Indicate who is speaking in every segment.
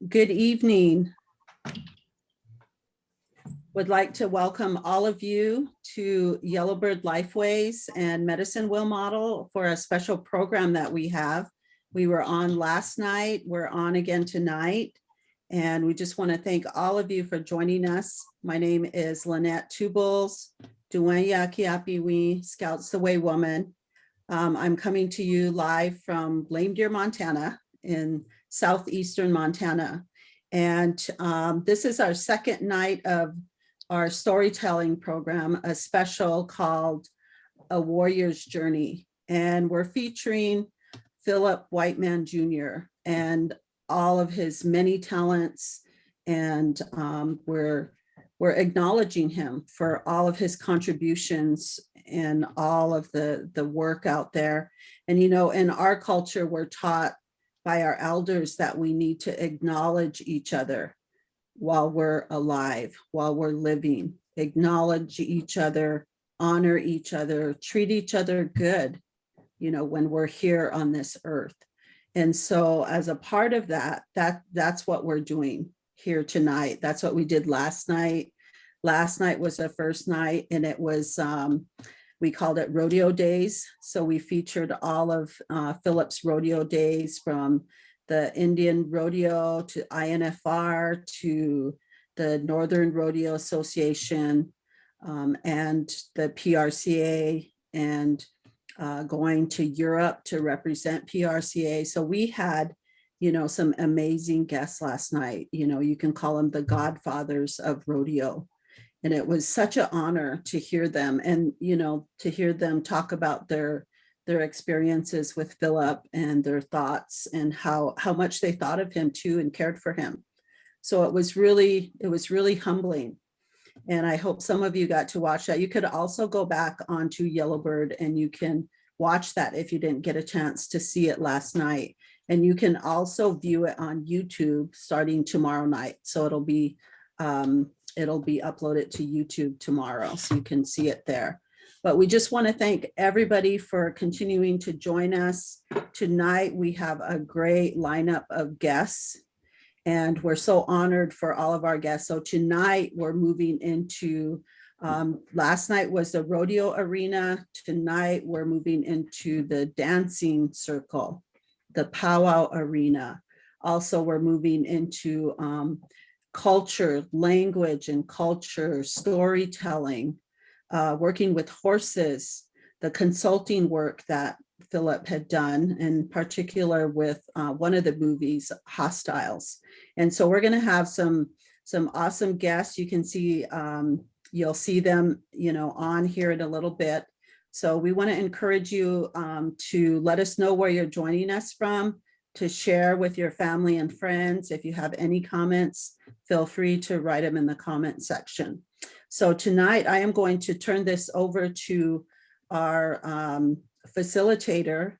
Speaker 1: Good evening. Would like to welcome all of you to Yellowbird Lifeways and Medicine Wheel Model for a special program that we have. We were on last night, we're on again tonight, and we just want to thank all of you for joining us. My name is Lynette Tubles, Duenya Kiapiwi, Scouts the Way Woman. I'm coming to you live from Lame Deer, Montana, in southeastern Montana. And this is our second night of our storytelling program, a special called A Warrior's Journey. And we're featuring Phillip Whiteman Jr. and all of his many talents. And we're acknowledging him for all of his contributions and all of the work out there. And, you know, in our culture, we're taught by our elders that we need to acknowledge each other while we're alive, while we're living, acknowledge each other, honor each other, treat each other good, you know, when we're here on this earth. And so as a part of that, that's what we're doing here tonight. That's what we did last night. Last night was the first night, and it was, we called it Rodeo Days. So we featured all of Phillip's rodeo days, from the Indian Rodeo to INFR to the Northern Rodeo Association and the PRCA, and going to Europe to represent PRCA. So we had, you know, some amazing guests last night. You know, you can call them the godfathers of rodeo. And it was such an honor to hear them, and, you know, to hear them talk about their experiences with Phillip and their thoughts, and how much they thought of him too and cared for him. So it was really humbling. And I hope some of you got to watch that. You could also go back onto Yellowbird and you can watch that if you didn't get a chance to see it last night. And you can also view it on YouTube starting tomorrow night. So it'll be uploaded to YouTube tomorrow, so you can see it there. But we just want to thank everybody for continuing to join us. Tonight, we have a great lineup of guests, and we're so honored for all of our guests. So tonight, we're moving into, last night was the rodeo arena. Tonight, we're moving into the dancing circle, the powwow arena. Also, we're moving into culture, language and culture, storytelling, working with horses, the consulting work that Phillip had done, in particular with one of the movies, Hostiles. And so we're going to have some awesome guests. You can see, you'll see them, you know, on here in a little bit. So we want to encourage you to let us know where you're joining us from, to share with your family and friends. If you have any comments, feel free to write them in the comment section. So tonight I am going to turn this over to our facilitator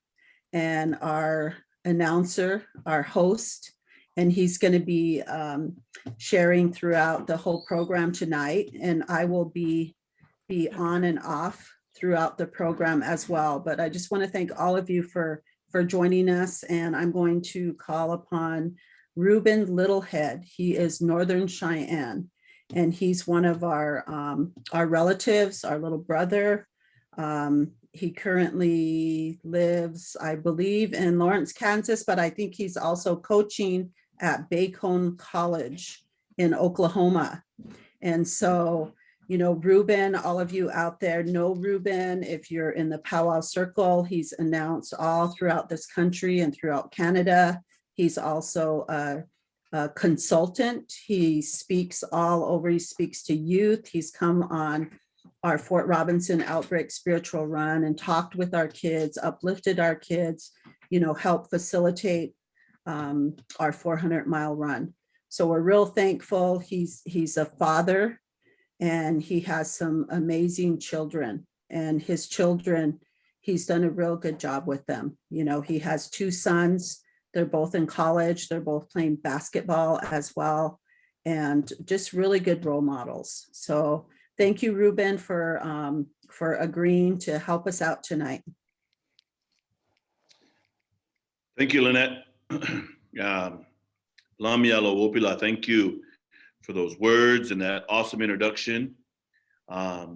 Speaker 1: and our announcer, our host, and he's going to be sharing throughout the whole program tonight. And I will be on and off throughout the program as well. But I just want to thank all of you for joining us. And I'm going to call upon Reuben Littlehead. He is Northern Cheyenne, and he's one of our relatives, our little brother. He currently lives, I believe, in Lawrence, Kansas, but I think he's also coaching at Bacone College in Oklahoma. And so, you know, Reuben, all of you out there know Reuben. If you're in the powwow circle, he's announced all throughout this country and throughout Canada. He's also a consultant. He speaks all over. He speaks to youth. He's come on our Fort Robinson Outbreak spiritual run and talked with our kids, uplifted our kids, you know, helped facilitate our 400-mile run. So we're real thankful. He's a father, and he has some amazing children, and his children, he's done a real good job with them. You know, he has two sons. They're both in college. They're both playing basketball as well, and just really good role models. So thank you, Reuben, for agreeing to help us out tonight.
Speaker 2: Thank you, Lynette. Lamialo Wopila, thank you for those words and that awesome introduction. We're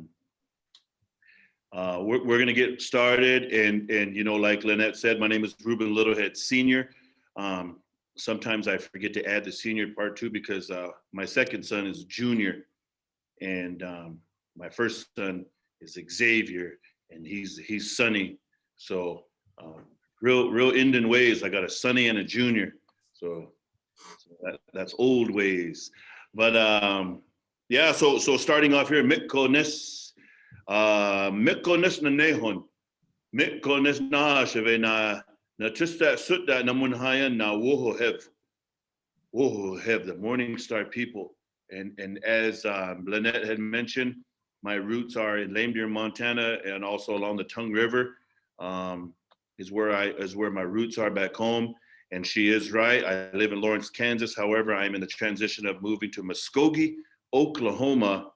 Speaker 2: going to get started, and you know, like Lynette said, my name is Reuben Littlehead Senior. Sometimes I forget to add the senior part too, because my second son is junior, and my first son is Xavier, and he's Sonny. So real Indian ways. I got a Sonny and a junior, so that's old ways. But yeah, so starting off here, Mitkonis na nehon, Mitkonis na shave na tista sutta na munhayan na woho have the Morning Star people. And as Lynette had mentioned, my roots are in Lame Deer, Montana, and also along the Tongue River is where my roots are back home. And she is right. I live in Lawrence, Kansas. However, I'm in the transition of moving to Muskogee, Oklahoma,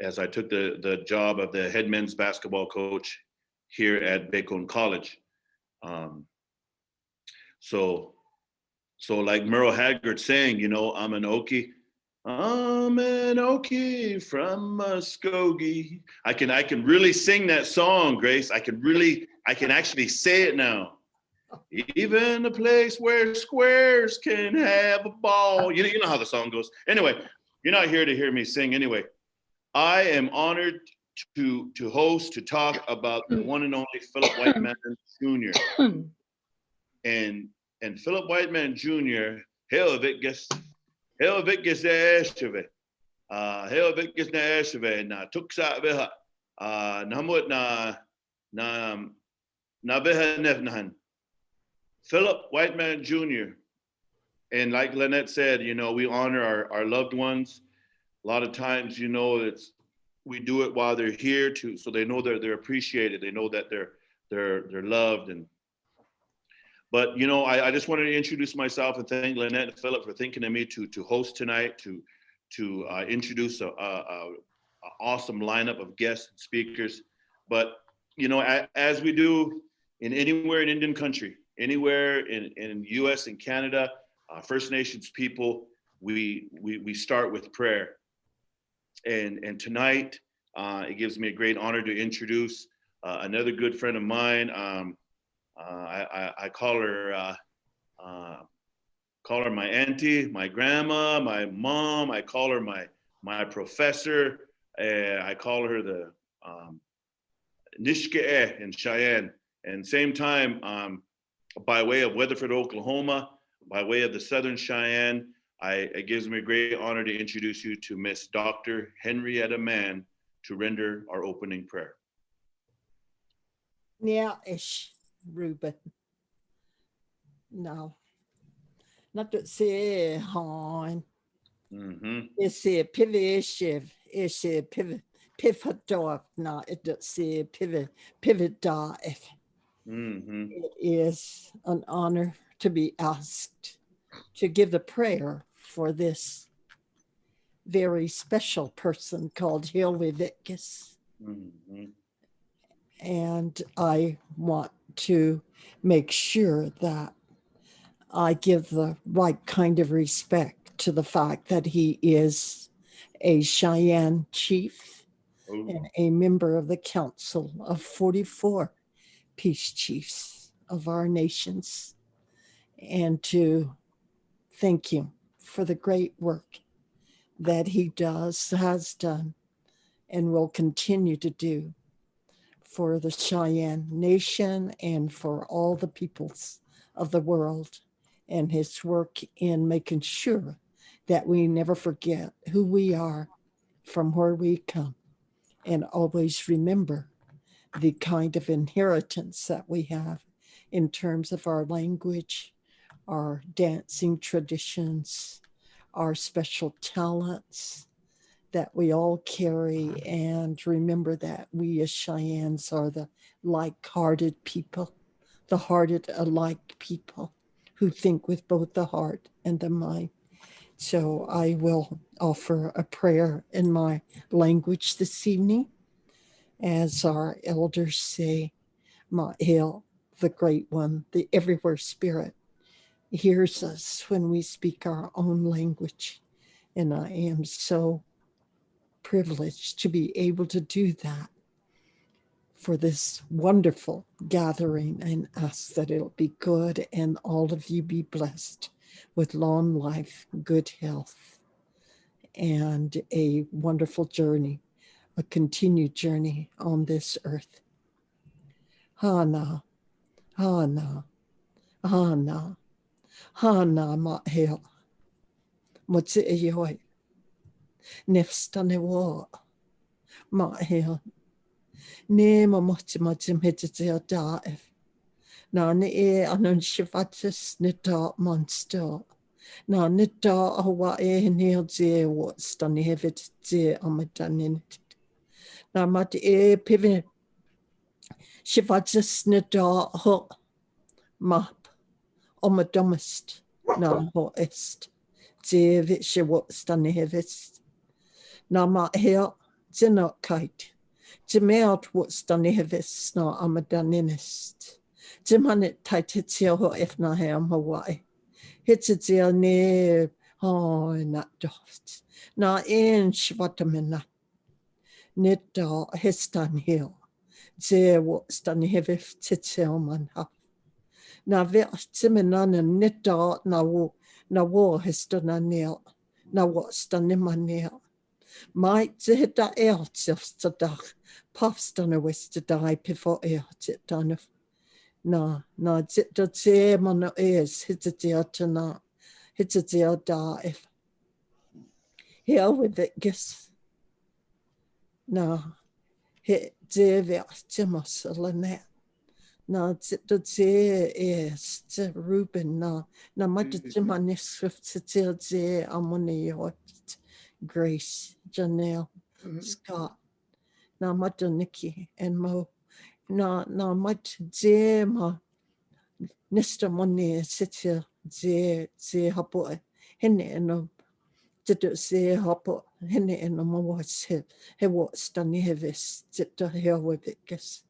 Speaker 2: as I took the job of the head men's basketball coach here at Bacone College. So like Merle Haggard saying, you know, I'm an Okie from Muskogee. I can really sing that song, Grace. I can actually say it now. Even a place where squares can have a ball. You know how the song goes. Anyway, you're not here to hear me sing anyway. I am honored to host, to talk about the one and only Phillip Whiteman Jr. And Phillip Whiteman Jr. Helvigus Esheve. Helvigus Esheve na tuksa veha. Namut na veha nevnahan. Phillip Whiteman Jr. And like Lynette said, you know, we honor our loved ones. A lot of times, you know, we do it while they're here so they know they're appreciated. They know that they're loved. But you know, I just wanted to introduce myself and thank Lynette and Phillip for thinking of me to host tonight, to introduce a awesome lineup of guest speakers. But you know, as we do anywhere in Indian country, anywhere in U.S. and Canada, First Nations people, we start with prayer. And tonight, it gives me a great honor to introduce another good friend of mine. I call her my auntie, my grandma, my mom. I call her my professor. I call her the Nishke'e in Cheyenne. And same time, by way of Weatherford, Oklahoma, by way of the Southern Cheyenne, it gives me a great honor to introduce you to Miss Dr. Henrietta Mann to render our opening prayer.
Speaker 3: Yeah, ish, Reuben. No. Not to say hon. It's a pivot, it's a pivot dog. No, it does say pivot dog. It is an honor to be asked to give the prayer for this very special person called Hilary Vickis. And I want to make sure that I give the right kind of respect to the fact that he is a Cheyenne chief and a member of the Council of 44 Peace Chiefs of our nations, and to thank him for the great work that he has done, and will continue to do for the Cheyenne Nation and for all the peoples of the world, and his work in making sure that we never forget who we are, from where we come, and always remember the kind of inheritance that we have in terms of our language, our dancing traditions, our special talents that we all carry, and remember that we as Cheyennes are the like-hearted people, the hearted alike people who think with both the heart and the mind. So I will offer a prayer in my language this evening, as our elders say, Ma'il, the great one, the everywhere spirit, hears us when we speak our own language. And I am so privileged to be able to do that for this wonderful gathering, and ask that it'll be good and all of you be blessed with long life, good health, and a wonderful journey, a continued journey on this earth. Hana, hana, hana, hana mahel. Motsi eyoi. Nefstane wo mahel. Ne mamoti matim hititia daef. Na ne e anon shivatis ne da monster. Na ne da awa e neil de what stani hevit de amadanin. Na mat e pivin shivatis ne da ho map omadomist. Na ho est. De vit she what stani hevit. Na ma hea zinot kite. Jimeot what stani hevis na amadaninist. Jimhanit taititia ho if na ham Hawaii. Hititia ne oh not doft. Na in shvatamina. Nita histan hill. Ze what stani hevif titil man ha. Na ve timinana nita na wo histana nil. Na what stani manil. Might ze hita eltsif stadach. Puffstana wist to die before it done. Na zita ze mana is hitatia tana. Hitatia da if here with it gis. Na hit ze ve timas lanet. Na zita ze is ze Reuben na mata jimani swift zitil ze amoni yort. Grace, Janelle, Scott. Na mata Nikki and Mo. Na mat ze ma nista moni sitia ze hapo hene eno tito ze hapo hene eno mawas he was tani hevis tito here with it guess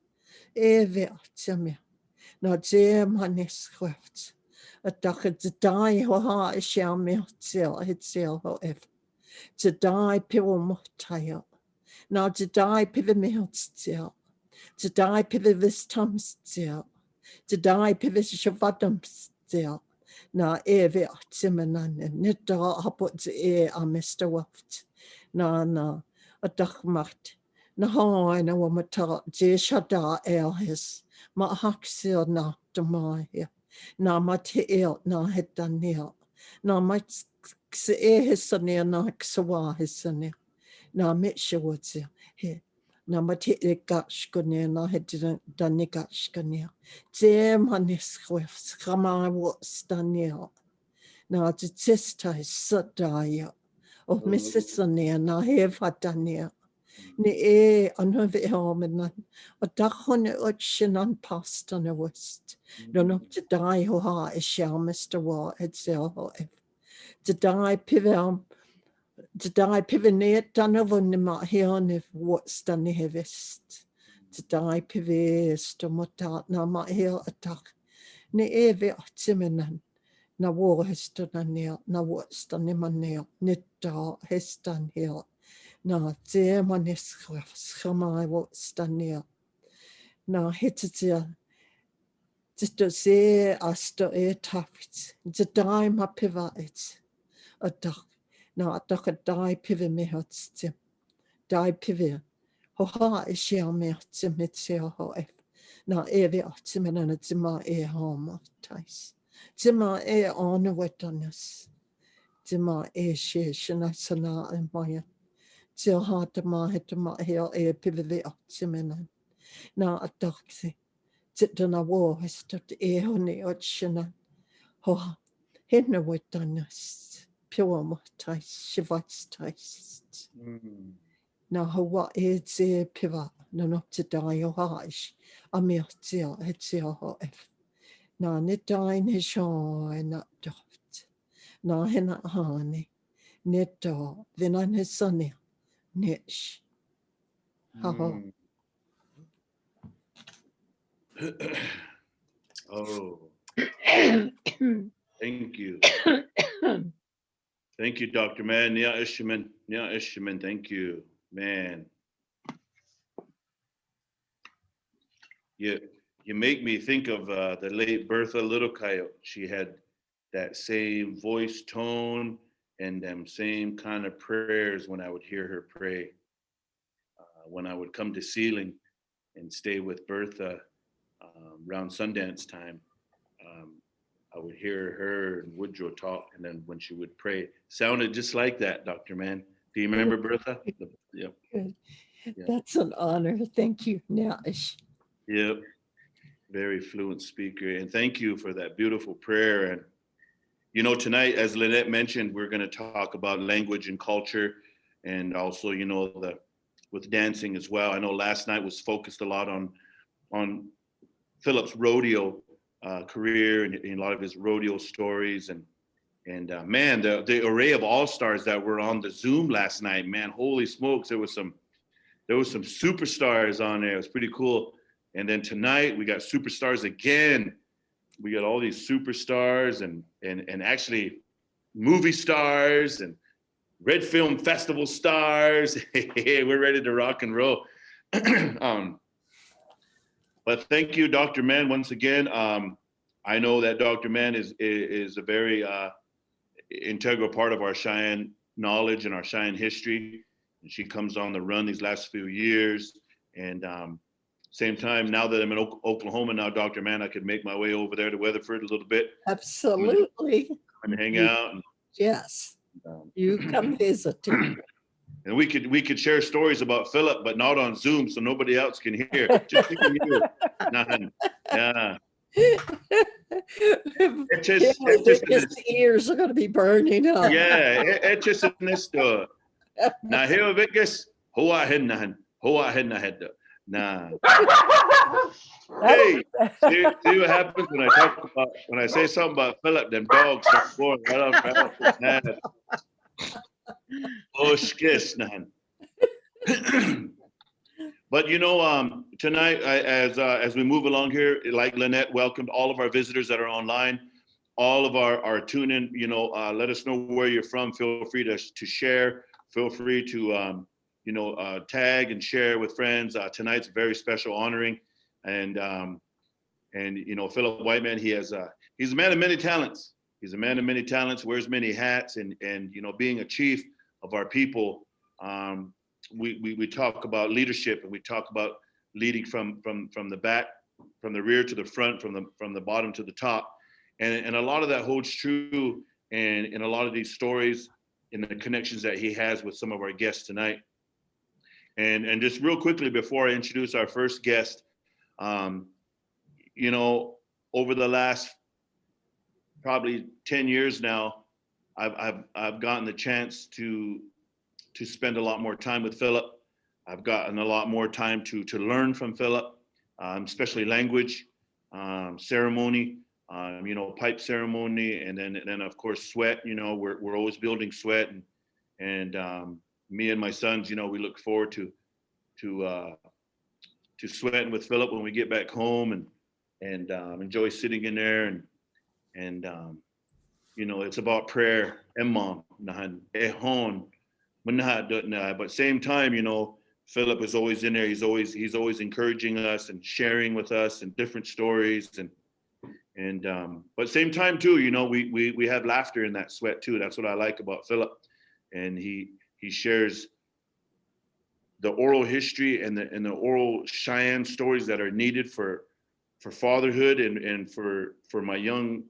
Speaker 3: eve atame na ze manis khweft a dakh to die ho ha shall me till hit seal ho if to die pivo motaya now to die pivo me still to die pivis tum still, to die pivis shavatum still. Na eve timanan nita hapot e a Mr. Waft. Na a dachmacht. Na ha na wamata je shada el his ma haxil na damai. Na mat el na het danil. Na mat se his sonne na xawa his sonne. Na mitshawatsi he. Na mati gashkania na had done gashkania. Jam hanis quifs, Kama what's Daniel. Na to tista sudaya of Mrs. Sania na have had Daniel. Ni e anhavi homenan, a dachon utshin on past on a west. Don't know to die ho ha is shall Mr. Wa had sell to die pivam. To die pivanet done of on the mahion if what's done heavest. To die pivest or motat na mahil attack. Ne eve atiminan. Na war has done a nail. Na what's done him a nail. Nita has done hill. Na zemanis schamai what's done nail. Na hititia. Just to say asta e taft. To die ma pivot. A duck. Na duck a die pivot me hots. Die pivot. Ho ha is shell me mit shell ho if. Na evi optimin and it's ma e home ties. Zima e on a wetness. Zima e shish and I sana and maya. Till hard to ma hit to ma hill e pivot optimin. Na a duxy. Zit on a war has stood e honey ochina. Ho hidden a wetness. Pure ties, shivats ties. Na hawa e ze piva, no not to die o haish, a mirtia, hetia ho if. Na nit dine his shaw not doft. Na hena hani, nit da, vinan his sonny, niche. Ha ha.
Speaker 2: Oh. Thank you. Thank you, Dr. Man. Yeah, Ishman. Yeah, Ishman. Thank you, man. You make me think of the late Bertha Little Coyote. She had that same voice tone and them same kind of prayers when I would hear her pray. When I would come to Sealing and stay with Bertha around Sundance time, I would hear her and Woodrow talk, and then when she would pray, sounded just like that, Dr. Man. Do you remember Bertha? Yep.
Speaker 3: Good.
Speaker 2: Yeah.
Speaker 3: That's an honor. Thank you, Nash.
Speaker 2: Yep. Very fluent speaker. And thank you for that beautiful prayer. And, you know, tonight, as Lynette mentioned, we're going to talk about language and culture, and also, you know, with dancing as well. I know last night was focused a lot on Philip's rodeo career and a lot of his rodeo stories. And man, the array of all-stars that were on the Zoom last night, man, holy smokes, there was some superstars on there. It was pretty cool. And then tonight we got superstars again. We got all these superstars and actually movie stars and Red Film Festival stars. We're ready to rock and roll. But thank you, Dr. Mann, once again. I know that Dr. Mann is a very integral part of our Cheyenne knowledge and our Cheyenne history. And she comes on the run these last few years. And same time, now that I'm in Oklahoma now, Dr. Mann, I could make my way over there to Weatherford a little bit.
Speaker 3: Absolutely.
Speaker 2: And hang out. And,
Speaker 3: yes. You come visit too.
Speaker 2: And we could share stories about Philip, but not on Zoom, so nobody else can hear. Just me and you. Yeah.
Speaker 3: His ears are going to be burning up.
Speaker 2: Yeah, it's just in this door. Now here Vickers, hoa henna head. Nah. Hey, see what happens when I say something about Philip, them dogs start going right on. Oh, skiss, man. But you know, tonight, as we move along here, like Lynette welcomed all of our visitors that are online, all of our tune in. You know, let us know where you're from. Feel free to share. Feel free to tag and share with friends. Tonight's a very special honoring, and you know, Philip Whiteman, he's a man of many talents. He's a man of many talents, wears many hats, and you know, being a chief of our people, we talk about leadership, and we talk about leading from the back, from the rear to the front, from the bottom to the top, and a lot of that holds true in a lot of these stories, in the connections that he has with some of our guests tonight. And just real quickly before I introduce our first guest, you know, over the last probably 10 years now, I've gotten the chance to spend a lot more time with Philip. I've gotten a lot more time to learn from Philip, especially language, ceremony, you know, pipe ceremony, and then of course sweat. You know, we're always building sweat, and me and my sons, you know, we look forward to sweating with Philip when we get back home, and enjoy sitting in there, and you know, it's about prayer. But same time, you know, Philip is always in there. He's always encouraging us and sharing with us and different stories, and but same time too, you know, we have laughter in that sweat too. That's what I like about Philip, and he shares the oral history and the oral Cheyenne stories that are needed for fatherhood and for young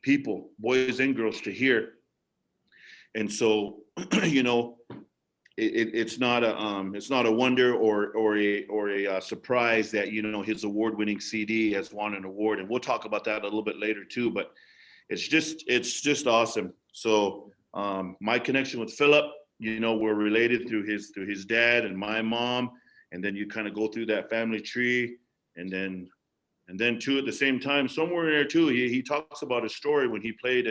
Speaker 2: people, boys and girls, to hear. And so, you know, it's not a wonder or a surprise that, you know, his award-winning CD has won an award, and we'll talk about that a little bit later too. But it's just awesome. So my connection with Philip, you know, we're related through his dad and my mom, and then you kind of go through that family tree, and then too, at the same time, somewhere in there too, he talks about a story when he played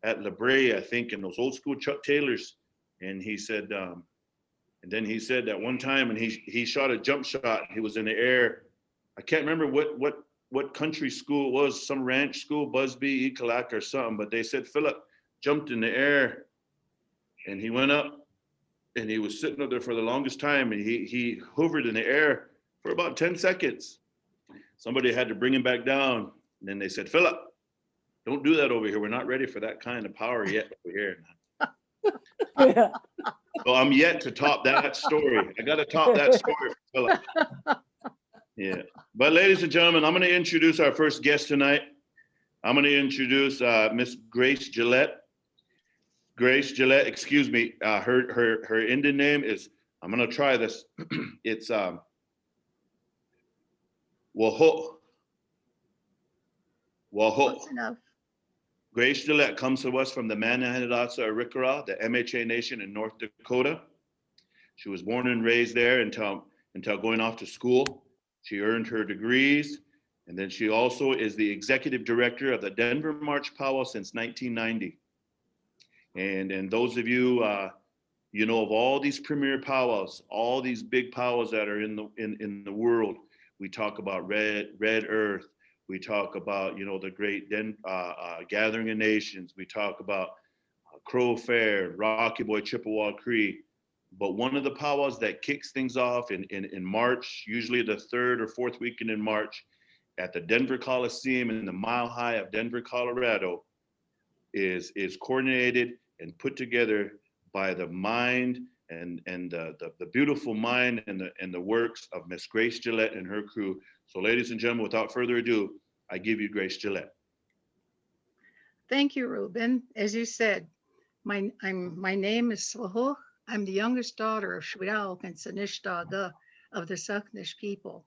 Speaker 2: at La Brea, I think, in those old school Chuck Taylors, and he said, and then he said that one time, and he shot a jump shot. He was in the air. I can't remember what what country school it was, some ranch school, Busby, Ekalak or something, but they said Phillip jumped in the air and he went up and he was sitting up there for the longest time, and he hovered in the air for about 10 seconds. Somebody had to bring him back down. And then they said, Phillip, don't do that over here. We're not ready for that kind of power yet over here.
Speaker 3: Yeah.
Speaker 2: So I'm yet to top that story. I got to top that story for Phillip. Yeah. But ladies and gentlemen, I'm going to introduce our first guest tonight. I'm going to introduce Miss Grace Gillette. Grace Gillette, excuse me. Her Indian name is, I'm going to try this. It's Waho.
Speaker 4: Close enough.
Speaker 2: Grace Gillette comes to us from the Manahanadatsa Arikara, the MHA Nation in North Dakota. She was born and raised there until going off to school. She earned her degrees, and then she also is the executive director of the Denver March Powwow since 1990. And those of you, you know of all these premier powwows, all these big powwows that are in the world. We talk about Red Earth. We talk about, you know, the great Gathering of Nations. We talk about Crow Fair, Rocky Boy, Chippewa Cree. But one of the powwows that kicks things off in March, usually the third or fourth weekend in March, at the Denver Coliseum in the Mile High of Denver, Colorado, is coordinated and put together by the mind and the beautiful mind and the works of Miss Grace Gillette and her crew. So ladies and gentlemen, without further ado, I give you Grace Gillette.
Speaker 4: Thank you, Reuben. As you said, my name is Swaho. I'm the youngest daughter of Shwiao and Sanishtaga of the Sucknish people.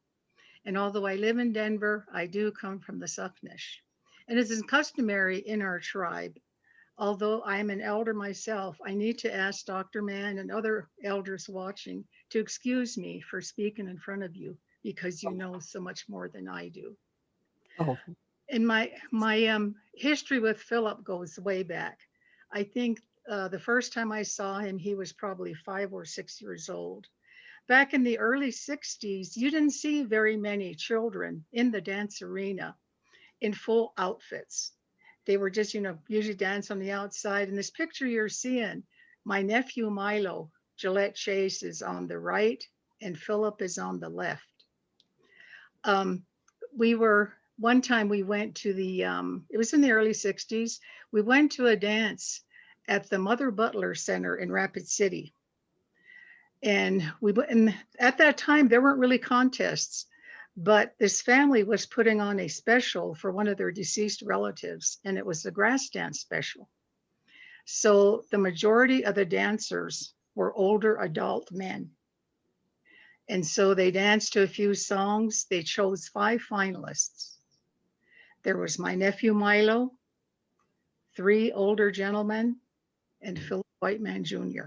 Speaker 4: And although I live in Denver, I do come from the Sucknish. And it is customary in our tribe. Although I'm an elder myself, I need to ask Dr. Mann and other elders watching to excuse me for speaking in front of you because you know so much more than I do.
Speaker 3: Oh,
Speaker 4: And my history with Phillip goes way back. I think the first time I saw him, he was probably 5 or 6 years old. Back in the early 60s, you didn't see very many children in the dance arena in full outfits. They were just, you know, usually dance on the outside. In this picture you're seeing, my nephew Milo, Gillette Chase, is on the right and Phillip is on the left. One time we went to the, it was in the early 60s, we went to a dance at the Mother Butler Center in Rapid City. And at that time, there weren't really contests, but this family was putting on a special for one of their deceased relatives, and it was the grass dance special. So the majority of the dancers were older adult men. And so they danced to a few songs. They chose 5 finalists. There was my nephew Milo, 3 older gentlemen, and Phillip Whiteman Jr.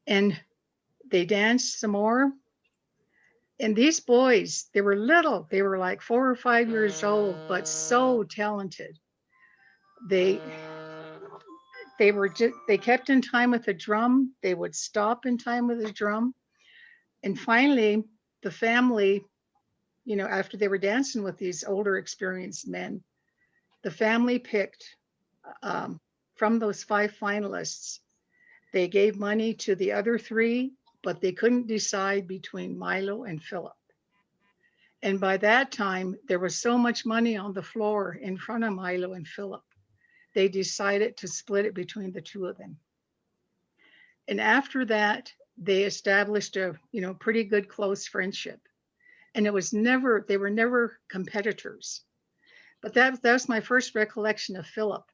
Speaker 4: And they danced some more. And these boys, they were little. They were like 4 or 5 years old, but so talented. They kept in time with the drum. They would stop in time with the drum. And finally, the family, you know, after they were dancing with these older experienced men, the family picked from those 5 finalists. They gave money to the other 3, but they couldn't decide between Milo and Phillip. And by that time, there was so much money on the floor in front of Milo and Phillip. They decided to split it between the 2 of them. And after that, they established a, you know, pretty good close friendship. And they were never competitors. But that was my first recollection of Phillip.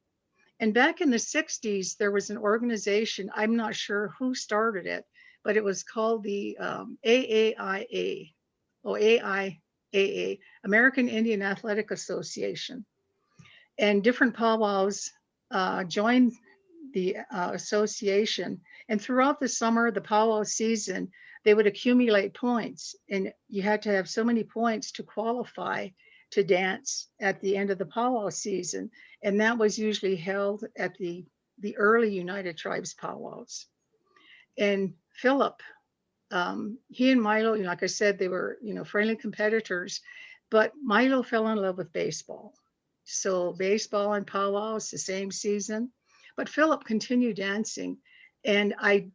Speaker 4: And back in the 60s, there was an organization, I'm not sure who started it, but it was called the AAIA, or AIAA, American Indian Athletic Association. And different powwows joined the association. And throughout the summer, the powwow season, they would accumulate points. And you had to have so many points to qualify to dance at the end of the powwow season. And that was usually held at the early United Tribes powwows. And Phillip he and Milo, like I said, they were, friendly competitors, but Milo fell in love with baseball. So baseball and powwows the same season, but Phillip continued dancing. And I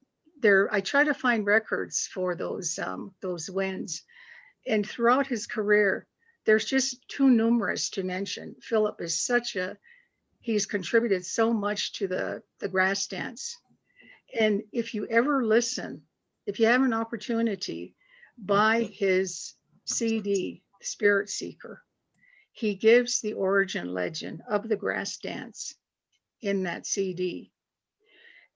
Speaker 4: try to find records for those wins. And throughout his career, there's just too numerous to mention. Phillip is he's contributed so much to the grass dance. And if you ever listen, if you have an opportunity, buy his CD, Spirit Seeker. He gives the origin legend of the grass dance in that CD.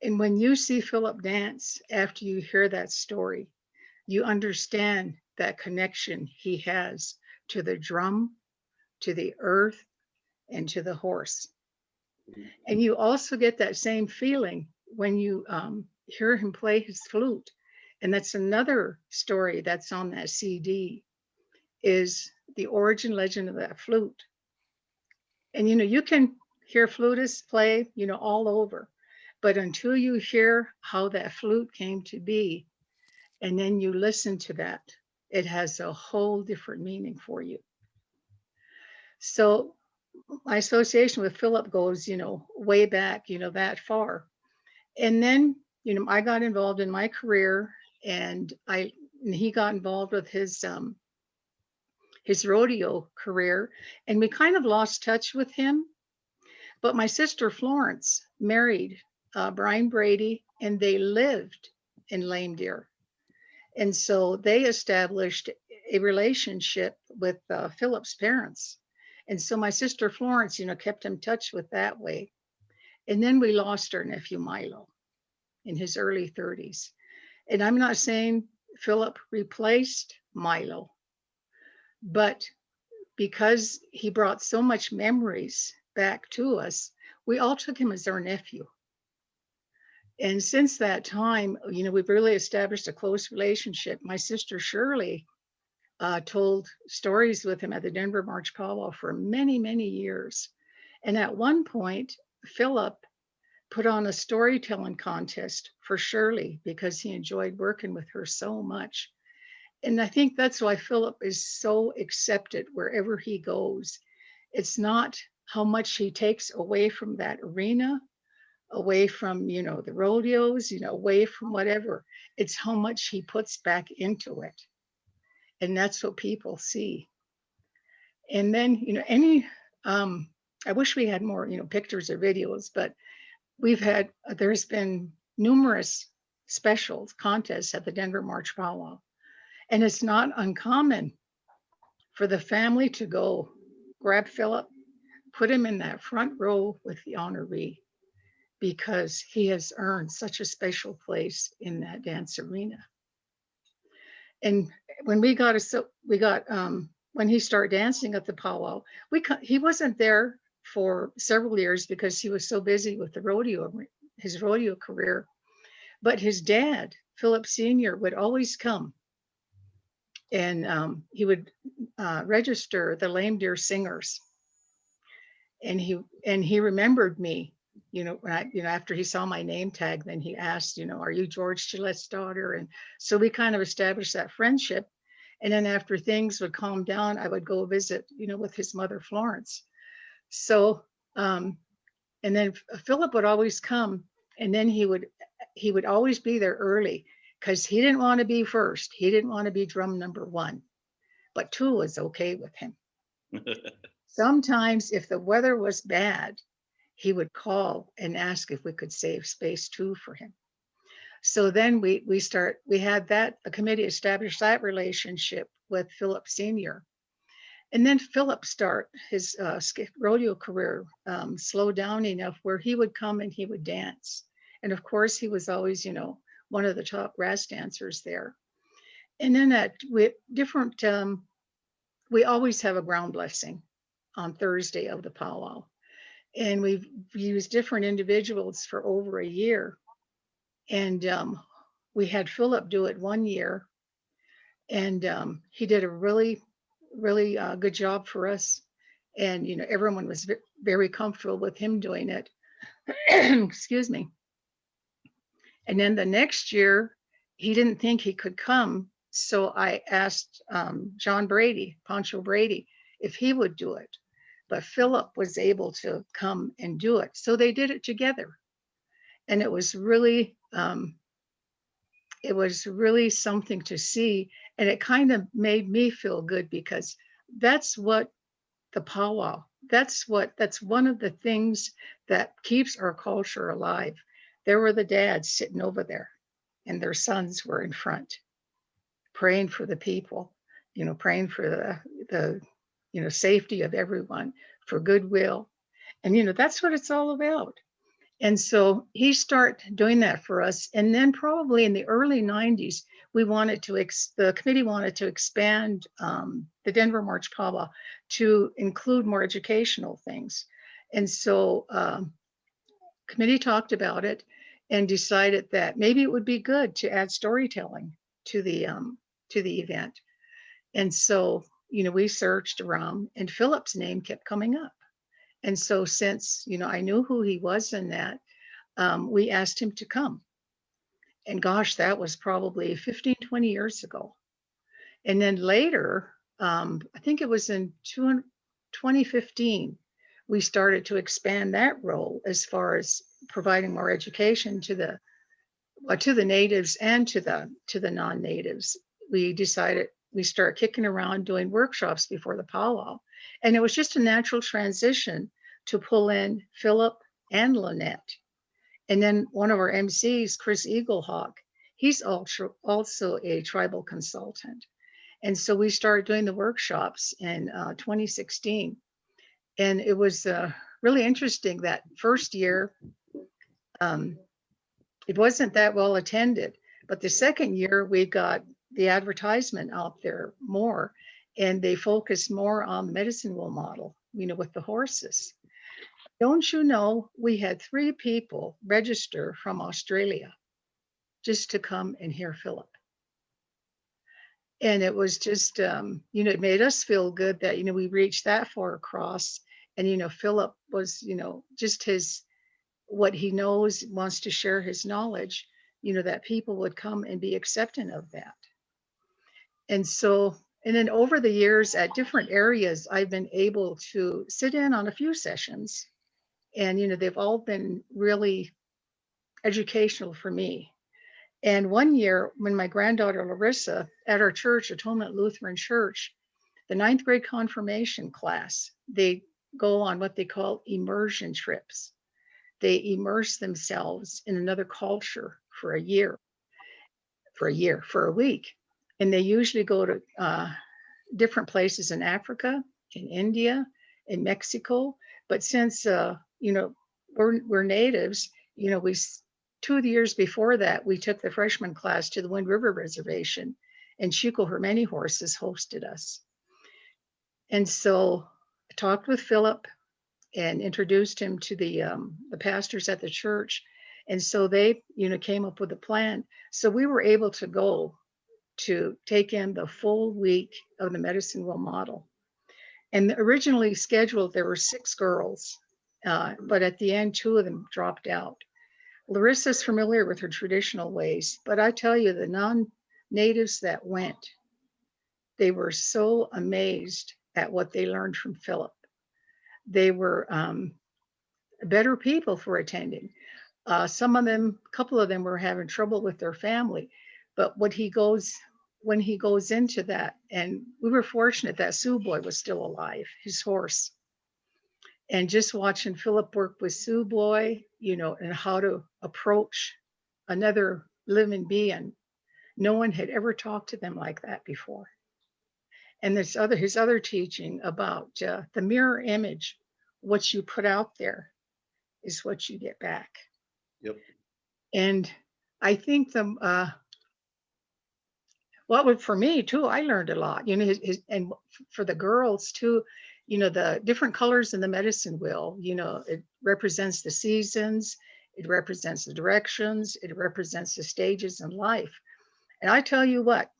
Speaker 4: And when you see Phillip dance after you hear that story, you understand that connection he has to the drum, to the earth, and to the horse. And you also get that same feeling when you hear him play his flute. And that's another story that's on that CD, is the origin legend of that flute. And you can hear flutists play, all over, but until you hear how that flute came to be, and then you listen to that, it has a whole different meaning for you. So my association with Phillip goes, way back, that far. And then, I got involved in my career, and he got involved with his rodeo career, and we kind of lost touch with him. But my sister Florence married Brian Brady, and they lived in Lame Deer. And so they established a relationship with Phillip's parents. And so my sister Florence, kept in touch with that way. And then we lost our nephew Milo in his early 30s. And I'm not saying Phillip replaced Milo, but because he brought so much memories back to us, we all took him as our nephew. And since that time, we've really established a close relationship. My sister Shirley told stories with him at the Denver March Powwow for many, many years. And at one point, Phillip put on a storytelling contest for Shirley because he enjoyed working with her so much. And I think that's why Phillip is so accepted wherever he goes. It's not how much he takes away from that arena, away from, the rodeos, away from whatever. It's how much he puts back into it. And that's what people see. And then, I wish we had more, pictures or videos, but there's been numerous specials contests at the Denver March Powwow. And it's not uncommon for the family to go grab Phillip, put him in that front row with the honoree, because he has earned such a special place in that dance arena. And when when he started dancing at the powwow, he wasn't there for several years because he was so busy with his rodeo career. But his dad, Phillip Sr., would always come, and he would register the Lame Deer singers. And he remembered me, after he saw my name tag, then he asked, are you George Gillette's daughter? And so we kind of established that friendship. And then after things would calm down, I would go visit, with his mother, Florence. So, and then Phillip would always come, and then he would always be there early because he didn't want to be first. He didn't want to be drum number 1, but 2 was okay with him. Sometimes if the weather was bad, he would call and ask if we could save space 2 for him. So then we had a committee established that relationship with Phillip Sr. And then Phillip start his rodeo career slow down enough where he would come and he would dance. And of course, he was always, one of the top grass dancers there. And then we always have a ground blessing on Thursday of the powwow. And we've used different individuals for over a year. And we had Phillip do it one year. And he did a really, really good job for us. And, everyone was very comfortable with him doing it. Excuse me. And then the next year, he didn't think he could come. So I asked John Brady, Pancho Brady, if he would do it. But Phillip was able to come and do it. So they did it together. And it was really something to see. And it kind of made me feel good, because that's what the powwow, that's one of the things that keeps our culture alive. There were the dads sitting over there, and their sons were in front, praying for the people, praying for the safety of everyone, for goodwill. And, that's what it's all about. And so he started doing that for us. And then probably in the early 90s, the committee wanted to expand the Denver March Powwow to include more educational things. And so committee talked about it and decided that maybe it would be good to add storytelling to the event. And so, we searched around, and Phillip's name kept coming up. And so since, I knew who he was in that, we asked him to come. And gosh, that was probably 15, 20 years ago. And then later, I think it was in 2015, we started to expand that role as far as providing more education to the natives and to the non-natives. We decided we start kicking around doing workshops before the powwow. And it was just a natural transition to pull in Phillip and Lynette. And then one of our MCs, Chris Eaglehawk, he's also a tribal consultant. And so we started doing the workshops in 2016. And it was really interesting. That first year, it wasn't that well attended. But the second year, we got the advertisement out there more, and they focused more on the medicine wheel model, with the horses. Don't you know, we had 3 people register from Australia just to come and hear Phillip. And it was just, it made us feel good that, we reached that far across. And, Phillip was, just what he knows, wants to share his knowledge, that people would come and be accepting of that. And so, and then over the years at different areas, I've been able to sit in on a few sessions. And, they've all been really educational for me. And one year when my granddaughter Larissa at our church, Atonement Lutheran Church, the 9th grade confirmation class, they go on what they call immersion trips. They immerse themselves in another culture for a week. And they usually go to different places in Africa, in India, in Mexico. But since, we're natives, we 2 years before that, we took the freshman class to the Wind River Reservation, and Chico Hermeni Horses hosted us. And so I talked with Phillip and introduced him to the pastors at the church. And so they, came up with a plan. So we were able to go to take in the full week of the medicine wheel model. And originally scheduled, there were 6 girls, but at the end, 2 of them dropped out. Larissa's familiar with her traditional ways, but I tell you, the non-natives that went, they were so amazed at what they learned from Phillip. They were better people for attending. Some of them, a couple of them were having trouble with their family, but when he goes into that, and we were fortunate that Sioux Boy was still alive, his horse. And just watching Phillip work with Sioux Boy, and how to approach another living being. No one had ever talked to them like that before. And his other teaching about the mirror image, what you put out there is what you get back.
Speaker 2: Yep.
Speaker 4: And I think for me too, I learned a lot, and for the girls too, the different colors in the medicine wheel, it represents the seasons, it represents the directions, it represents the stages in life. And I tell you what,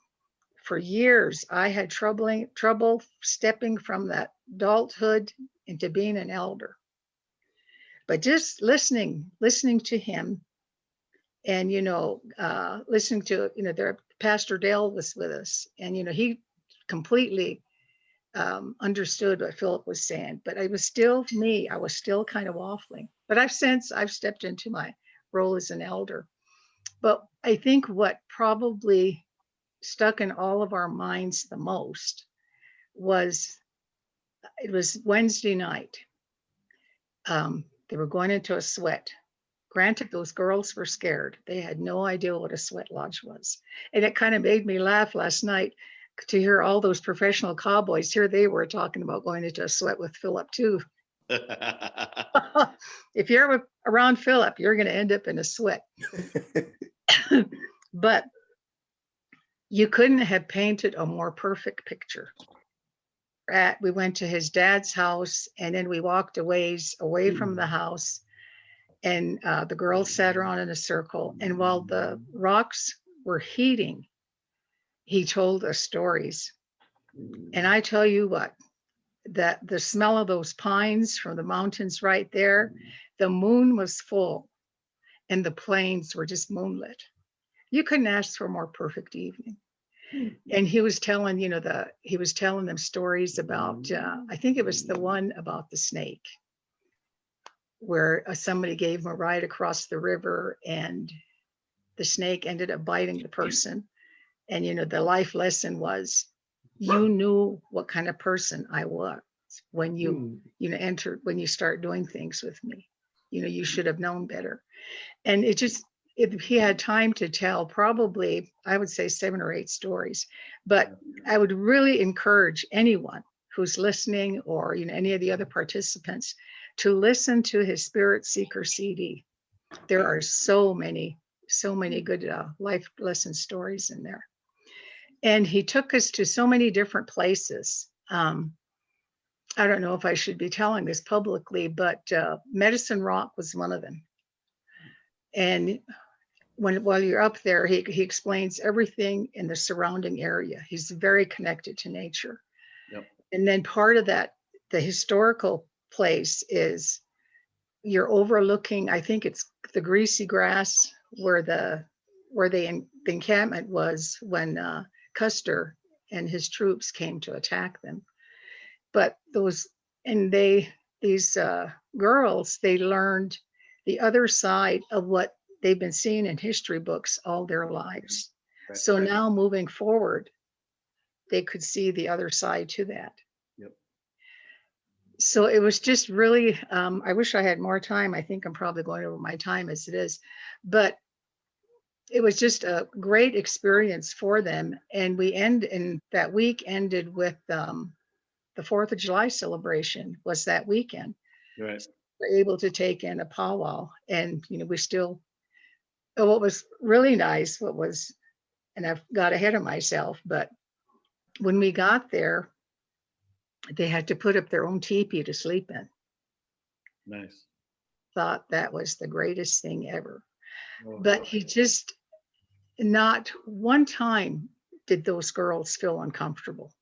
Speaker 4: for years, I had trouble stepping from that adulthood into being an elder. But just listening to him And, listening to, their Pastor Dale was with us, and, he completely understood what Philip was saying, but I was still me. I was still kind of waffling, but I've stepped into my role as an elder. But I think what probably stuck in all of our minds the most was, it was Wednesday night. They were going into a sweat. Granted, those girls were scared. They had no idea what a sweat lodge was. And it kind of made me laugh last night to hear all those professional cowboys. Here they were talking about going into a sweat with Phillip too. If you're ever around Phillip, you're going to end up in a sweat. But you couldn't have painted a more perfect picture. We went to his dad's house, and then we walked away from the house, and the girls sat around in a circle. And while the rocks were heating, he told us stories. And I tell you what, that the smell of those pines from the mountains right there, the moon was full and the plains were just moonlit. You couldn't ask for a more perfect evening. And he was telling, he was telling them stories about, I think it was the one about the snake, where somebody gave him a ride across the river and the snake ended up biting the person. And, the life lesson was, you knew what kind of person I was when you, entered, when you start doing things with me. You should have known better. And if he had time to tell, probably, I would say 7 or 8 stories. But I would really encourage anyone who's listening, or any of the other participants, to listen to his Spirit Seeker CD. There are so many good life lesson stories in there. And he took us to so many different places. I don't know if I should be telling this publicly, but Medicine Rock was one of them. And while you're up there, he explains everything in the surrounding area. He's very connected to nature.
Speaker 2: Yep.
Speaker 4: And then part of that, the historical place, is you're overlooking, I think it's the greasy grass where the encampment was when Custer and his troops came to attack them. But these girls, they learned the other side of what they've been seeing in history books all their lives.
Speaker 2: Right.
Speaker 4: So now moving forward, they could see the other side to that.
Speaker 2: Yep.
Speaker 4: So it was just really, I wish I had more time. I think I'm probably going over my time as it is, but it was just a great experience for them. And that week ended with the 4th of July celebration was that weekend.
Speaker 2: Right.
Speaker 4: So we were able to take in a powwow, and we still, what was really nice, and I've got ahead of myself, but when we got there, they had to put up their own teepee to sleep in.
Speaker 2: Nice.
Speaker 4: Thought that was the greatest thing ever.
Speaker 2: Oh.
Speaker 4: But he just, not one time did those girls feel uncomfortable.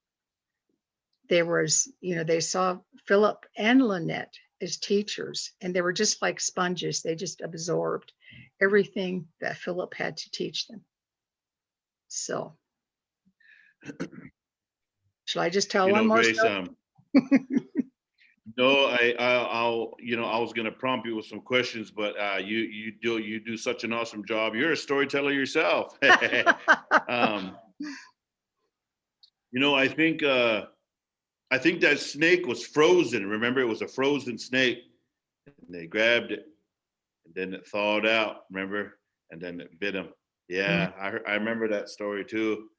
Speaker 4: There was, they saw Phillip and Lynette as teachers, and they were just like sponges. They just absorbed everything that Phillip had to teach them. So, shall I just tell one more
Speaker 2: Grace,
Speaker 4: story?
Speaker 2: No, I was going to prompt you with some questions, but you do such an awesome job. You're a storyteller yourself. I think that snake was frozen. Remember, it was a frozen snake, and they grabbed it, and then it thawed out. Remember, and then it bit him. Yeah, I remember that story too.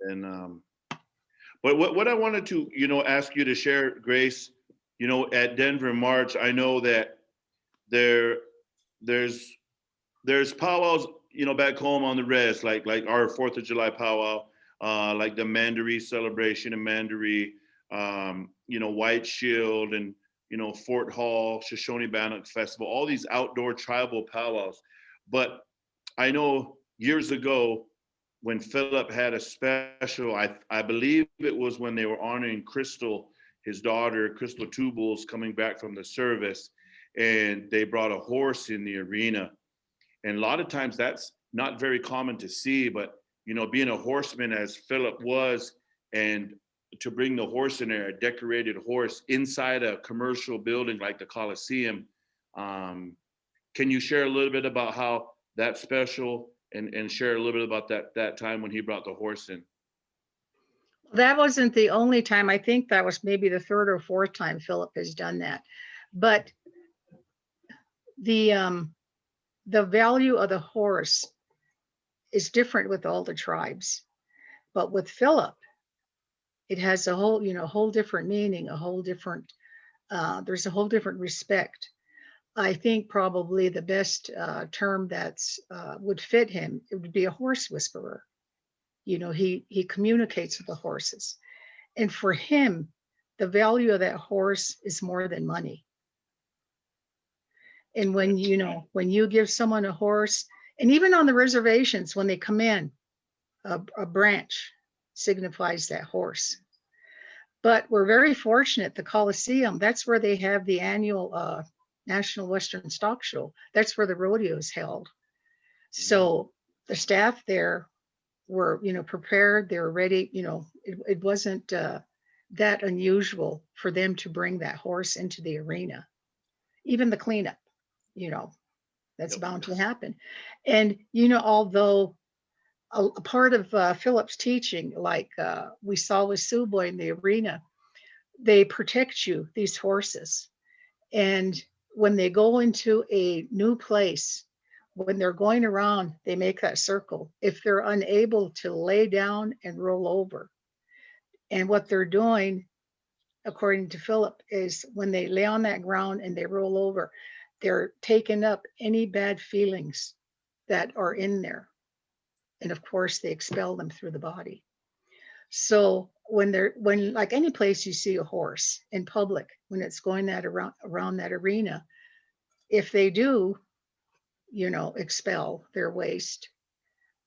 Speaker 2: And but what I wanted to ask you to share, Grace. At Denver March, I know that there's powwows, back home on the res, like our 4th of July powwow, like the Mandaree celebration in Mandaree, White Shield, and Fort Hall, Shoshone Bannock Festival, all these outdoor tribal powwows. But I know years ago when Phillip had a special, I believe it was when they were honoring Crystal, his daughter, Crystal Tubles, coming back from the service, and they brought a horse in the arena. And a lot of times that's not very common to see, but, you know, being a horseman as Phillip was, and to bring the horse in there, a decorated horse inside a commercial building like the Coliseum. Can you share a little bit about how that's special, and share a little bit about that time when he brought the horse in?
Speaker 4: That wasn't the only time. I think that was maybe the third or fourth time Phillip has done that. But the value of the horse is different with all the tribes. But with Phillip, it has a whole, whole different meaning, a whole different, there's a whole different respect. I think probably the best term that's would fit him, it would be a horse whisperer. He communicates with the horses. And for him, the value of that horse is more than money. And when you give someone a horse, and even on the reservations, when they come in, a branch signifies that horse. But we're very fortunate, the Coliseum, that's where they have the annual National Western Stock Show. That's where the rodeo is held. So the staff there were, prepared, they were ready. It wasn't that unusual for them to bring that horse into the arena. Even the cleanup, that's bound to happen. And, although a part of Phillip's teaching, like we saw with Suboy in the arena, they protect you, these horses. And when they go into a new place, when they're going around, they make that circle. If they're unable to lay down and roll over, and what they're doing, according to Phillip, is when they lay on that ground and they roll over, they're taking up any bad feelings that are in there. And of course, they expel them through the body. So when like any place you see a horse in public, when it's going around that arena, if they do, expel their waste,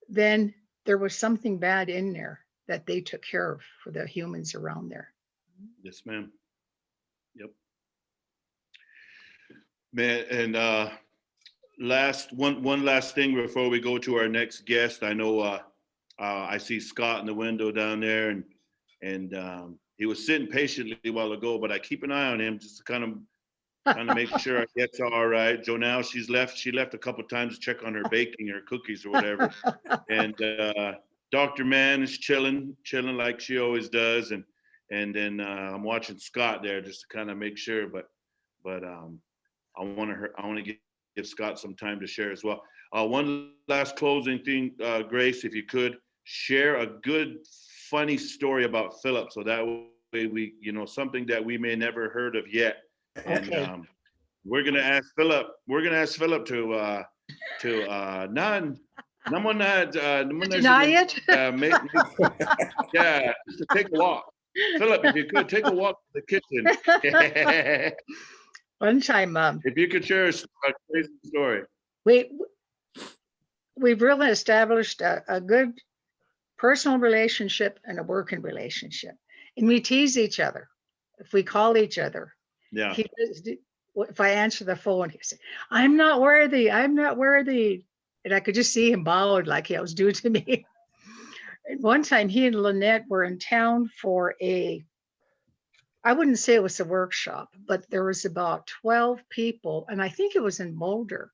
Speaker 4: then there was something bad in there that they took care of for the humans around there.
Speaker 2: Yes, ma'am. Yep. Man, and one last thing before we go to our next guest. I know I see Scott in the window down there, and he was sitting patiently a while ago, but I keep an eye on him just to kind of make sure it gets all right. Jonelle, she left a couple of times to check on her baking or cookies or whatever. And Dr. Mann is chilling like she always does. And then I'm watching Scott there just to kind of make sure, but I want to give Scott some time to share as well. One last closing thing, Grace, if you could share a good, funny story about Phillip, so that way we, something that we may never heard of yet. And
Speaker 4: Okay.
Speaker 2: we're gonna ask Phillip to
Speaker 4: Deny it?
Speaker 2: yeah, just to take a walk. Phillip, if you could take a walk to the kitchen.
Speaker 4: One time,
Speaker 2: If you could share a crazy story.
Speaker 4: we've really established a good personal relationship and a working relationship. And we tease each other. If we call each other,
Speaker 2: Yeah.
Speaker 4: if I answer the phone, he said, I'm not worthy. And I could just see him bowed like he was due to me. And one time he and Lynette were in town for I wouldn't say it was a workshop, but there was about 12 people, and I think it was in Boulder.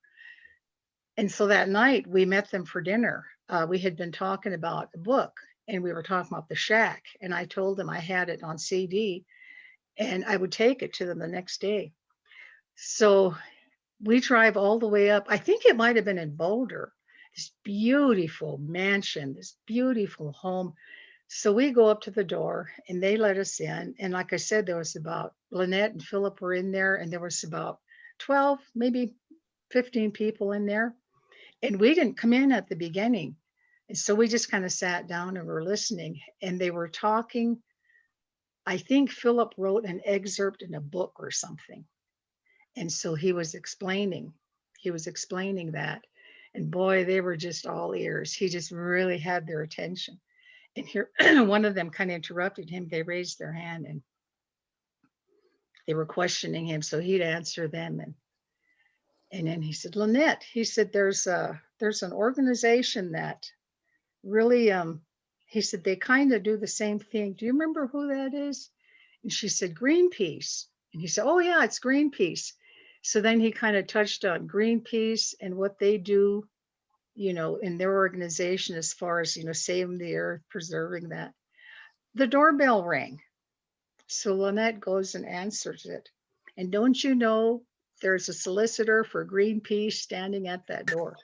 Speaker 4: And so that night we met them for dinner. We had been talking about a book, and we were talking about The Shack. And I told them I had it on CD and I would take it to them the next day. So we drive all the way up. I think it might have been in Boulder, this beautiful mansion, this beautiful home. So we go up to the door and they let us in. And like I said, there was about Lynette and Phillip were in there, and there was about 12, maybe 15 people in there. And we didn't come in at the beginning. And so we just kind of sat down and were listening, and they were talking. I think Phillip wrote an excerpt in a book or something. And so he was explaining that. And boy, they were just all ears. He just really had their attention. And here, one of them kind of interrupted him. They raised their hand and they were questioning him. So he'd answer them. And then he said, Lynette, he said, there's an organization that really, he said, they kind of do the same thing. Do you remember who that is? And she said, Greenpeace. And he said, oh yeah, it's Greenpeace. So then he kind of touched on Greenpeace and what they do, in their organization as far as, saving the earth, preserving that. The doorbell rang. So Lynette goes and answers it. And don't you know, there's a solicitor for Greenpeace standing at that door.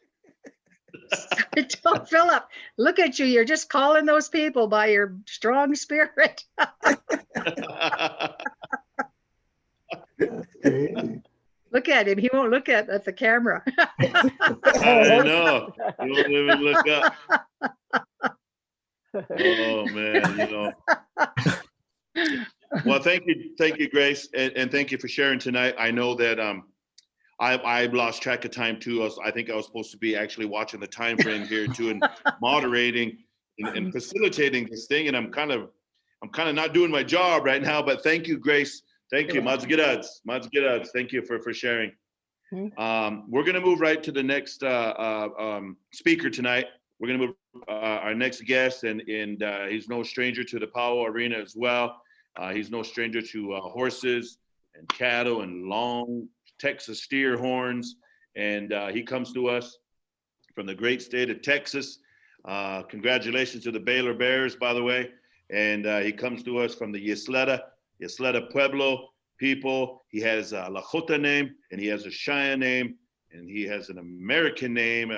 Speaker 4: So I told Phillip, look at you, you're just calling those people by your strong spirit. Look at him, he won't look at the camera.
Speaker 2: I know. You won't even look up. Oh man, Well, thank you, Grace, and thank you for sharing tonight. I know that I lost track of time too. I think I was supposed to be actually watching the time frame here too, and moderating and facilitating this thing, and I'm kind of not doing my job right now. But thank you, Grace. Thank you, Mads Gidads. Thank you for sharing. We're gonna move right to the next speaker tonight. We're gonna move our next guest, and he's no stranger to the powwow arena as well. He's no stranger to horses and cattle and long Texas steer horns. And he comes to us from the great state of Texas. Congratulations to the Baylor Bears, by the way. And he comes to us from the Ysleta Pueblo people. He has a Lakota name, and he has a Cheyenne name, and he has an American name.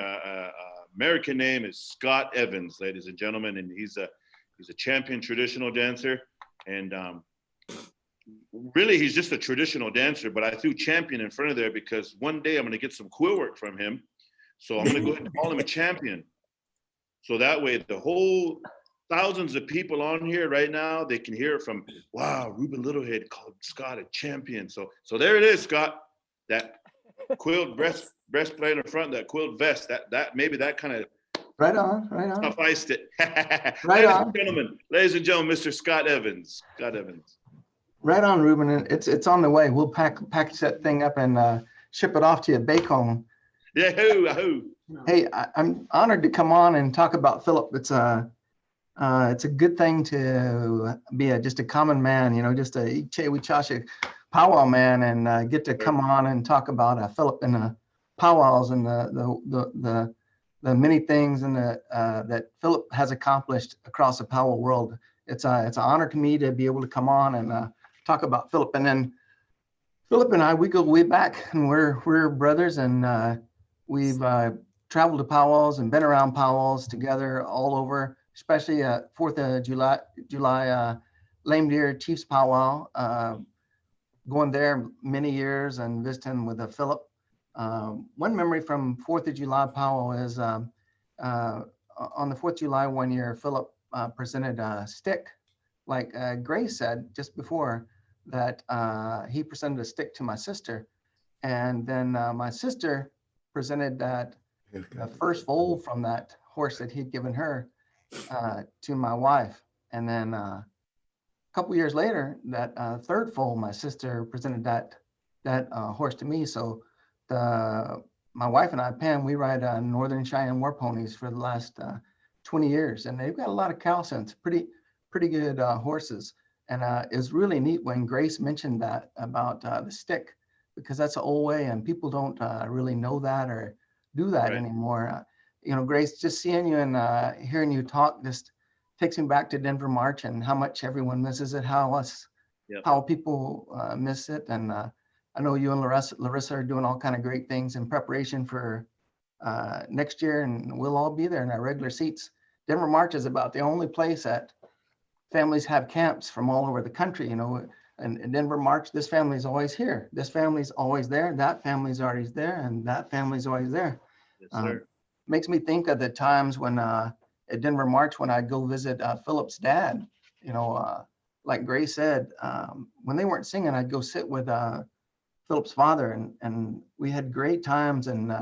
Speaker 2: American name is Scott Evans, ladies and gentlemen, and he's a champion traditional dancer. And really, he's just a traditional dancer, but I threw champion in front of there because one day I'm going to get some quill work from him. So I'm going to go ahead and call him a champion. So that way, the whole thousands of people on here right now, they can hear it from, wow, Reuben Littlehead called Scott a champion. So there it is, Scott. That quilled breastplate in the front, that quilled vest, that maybe that kind of
Speaker 5: Right on.
Speaker 2: sufficed it.
Speaker 5: Right on.
Speaker 2: Ladies and gentlemen, Mr. Scott Evans.
Speaker 5: Right on, Reuben. It's on the way. We'll package that thing up and ship it off to you at Bacon.
Speaker 2: Yahoo!
Speaker 5: Hey, I'm honored to come on and talk about Phillip. It's a good thing to be just a common man, just a Iche powwow man, and get to come on and talk about Phillip and the powwows and the many things and that Phillip has accomplished across the powwow world. It's an honor to me to be able to come on and talk about Phillip. And then Phillip and I, we go way back, and we're brothers, and we've traveled to powwows and been around powwows together all over, especially 4th of July Lame Deer Chiefs powwow, going there many years and visiting with Phillip. One memory from 4th of July powwow is on the 4th of July one year, Phillip presented a stick, like Grace said just before, that he presented a stick to my sister. And then my sister presented the first foal from that horse that he'd given her to my wife. And then a couple years later, that third foal, my sister presented that horse to me. So my wife and I, Pam, we ride Northern Cheyenne war ponies for the last 20 years, and they've got a lot of cow sense, pretty good horses. And it's really neat when Grace mentioned that about the stick, because that's an old way, and people don't really know that or do that anymore. Grace, just seeing you and hearing you talk just takes me back to Denver March and how much everyone misses it, how people miss it. And I know you and Larissa are doing all kind of great things in preparation for next year, and we'll all be there in our regular seats. Denver March is about the only place that families have camps from all over the country, and Denver March, this family's always here. This family's always there. That family's always there, and that family's always there.
Speaker 2: Yes, sir.
Speaker 5: Makes me think of the times when at Denver March, when I'd go visit Phillip's dad, like Grace said, when they weren't singing, I'd go sit with Phillip's father, and we had great times and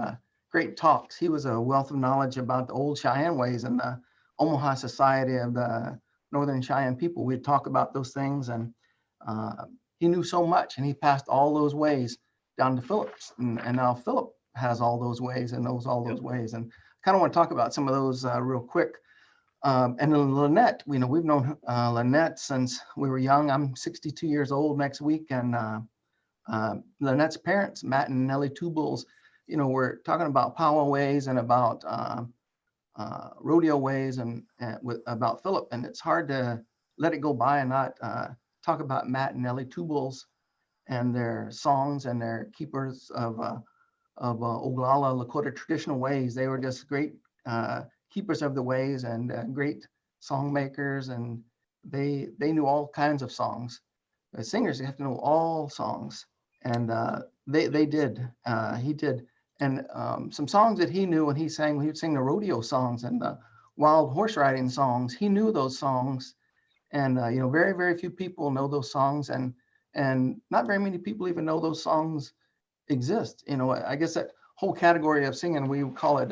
Speaker 5: great talks. He was a wealth of knowledge about the old Cheyenne ways and the Omaha society of the Northern Cheyenne people. We'd talk about those things, and he knew so much, and he passed all those ways down to Phillip. And now Phillip has all those ways and knows all those ways. And kind of want to talk about some of those real quick. And then Lynette, we've known Lynette since we were young. I'm 62 years old next week, and Lynette's parents, Matt and Nellie Two Bulls, we're talking about powwow ways and about rodeo ways and about Phillip. And it's hard to let it go by and not talk about Matt and Nellie Two Bulls and their songs and their keepers of Oglala Lakota traditional ways. They were just great keepers of the ways and great song makers, and they knew all kinds of songs. As singers, you have to know all songs, and they did. He did, and some songs that he knew when he would sing the rodeo songs and the wild horse riding songs. He knew those songs, and very, very few people know those songs, and not very many people even know those songs exist. I guess that whole category of singing, we call it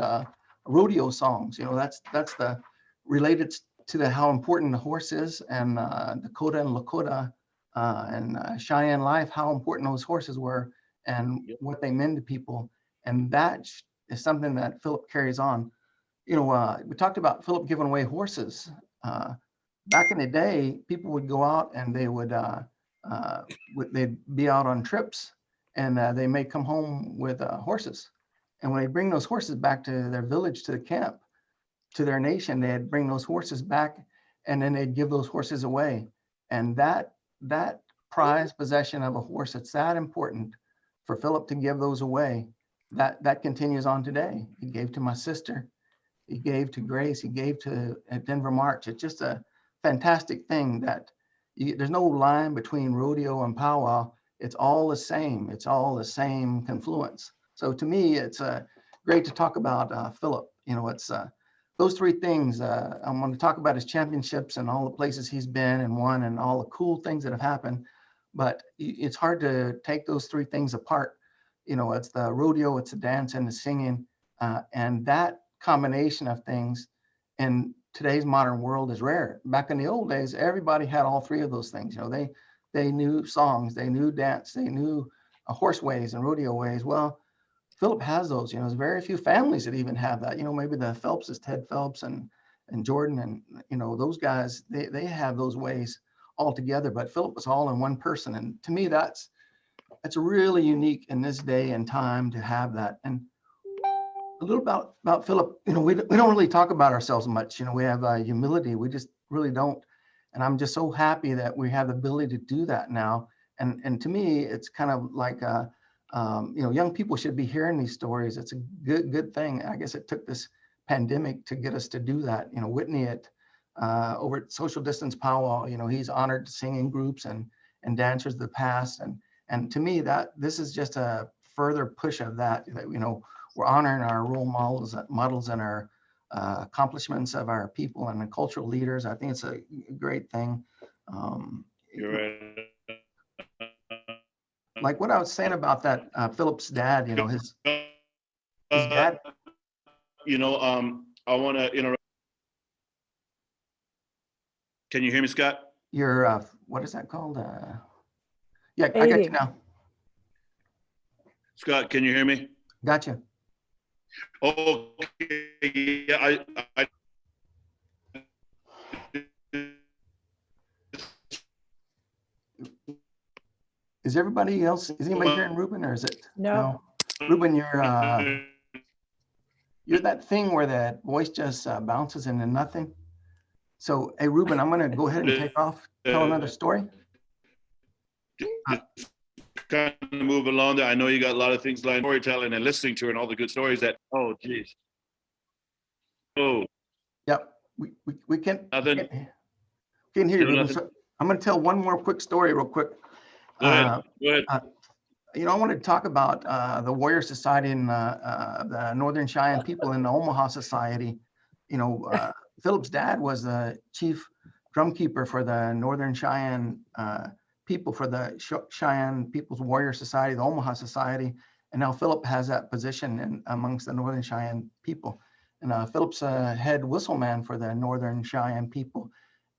Speaker 5: rodeo songs. That's the related to how important the horse is, and Dakota and Lakota and Cheyenne life, how important those horses were and what they meant to people. And that is something that Phillip carries on. We talked about Phillip giving away horses. Back in the day, people would go out and they would they'd be out on trips, and they may come home with horses. And when they bring those horses back to their village, to the camp, to their nation, they'd bring those horses back, and then they'd give those horses away. And that prized possession of a horse, it's that important for Phillip to give those away. That continues on today. He gave to my sister, he gave to Grace, he gave to at Denver March. It's just a fantastic thing that there's no line between rodeo and powwow. It's all the same. It's all the same confluence. So to me, it's great to talk about Phillip. It's those three things. I'm going to talk about his championships and all the places he's been and won and all the cool things that have happened. But it's hard to take those three things apart. It's the rodeo, it's the dance, and the singing. And that combination of things in today's modern world is rare. Back in the old days, everybody had all three of those things. They knew songs, they knew dance, they knew horse ways and rodeo ways. Well, Phillip has those. There's very few families that even have that. Maybe the Phelpses, Ted Phelps and Jordan, and those guys, they have those ways all together. But Phillip was all in one person, and to me, that's really unique in this day and time to have that. And a little about Phillip, we don't really talk about ourselves much. We have humility. We just really don't. And I'm just so happy that we have the ability to do that now. And to me, it's kind of like young people should be hearing these stories. It's a good thing. I guess it took this pandemic to get us to do that. Whitney over at Social Distance Powwow, he's honored singing groups and dancers of the past. And to me, that this is just a further push of that. We're honoring our role models and our accomplishments of our people and the cultural leaders. I think it's a great thing.
Speaker 2: You're right.
Speaker 5: Like what I was saying about that Phillip's dad, his dad.
Speaker 2: I want to interrupt. Can you hear me, Scott?
Speaker 5: Your what is that called? Yeah, I got you now.
Speaker 2: Scott, can you hear me?
Speaker 5: Gotcha.
Speaker 2: Okay. Yeah, I
Speaker 5: Is anybody hearing Reuben, or is it?
Speaker 3: No.
Speaker 5: Reuben, you're that thing where that voice just bounces into nothing. So, hey, Reuben, I'm going to go ahead and take off, tell another story.
Speaker 2: Kind of move along there. I know you got a lot of things like storytelling and listening to, and all the good stories that. Oh, geez. Oh.
Speaker 5: Yep. We can't.
Speaker 2: Nothing.
Speaker 5: Can't hear you, Reuben. So I'm going to tell one more quick story, real quick.
Speaker 2: Go ahead.
Speaker 5: I want to talk about the Warrior Society and the Northern Cheyenne people in the Omaha Society. Phillip's dad was the chief drumkeeper for the Northern Cheyenne people, for the Cheyenne People's Warrior Society, the Omaha Society. And now Phillip has that position amongst the Northern Cheyenne people. And Phillip's a head whistleman for the Northern Cheyenne people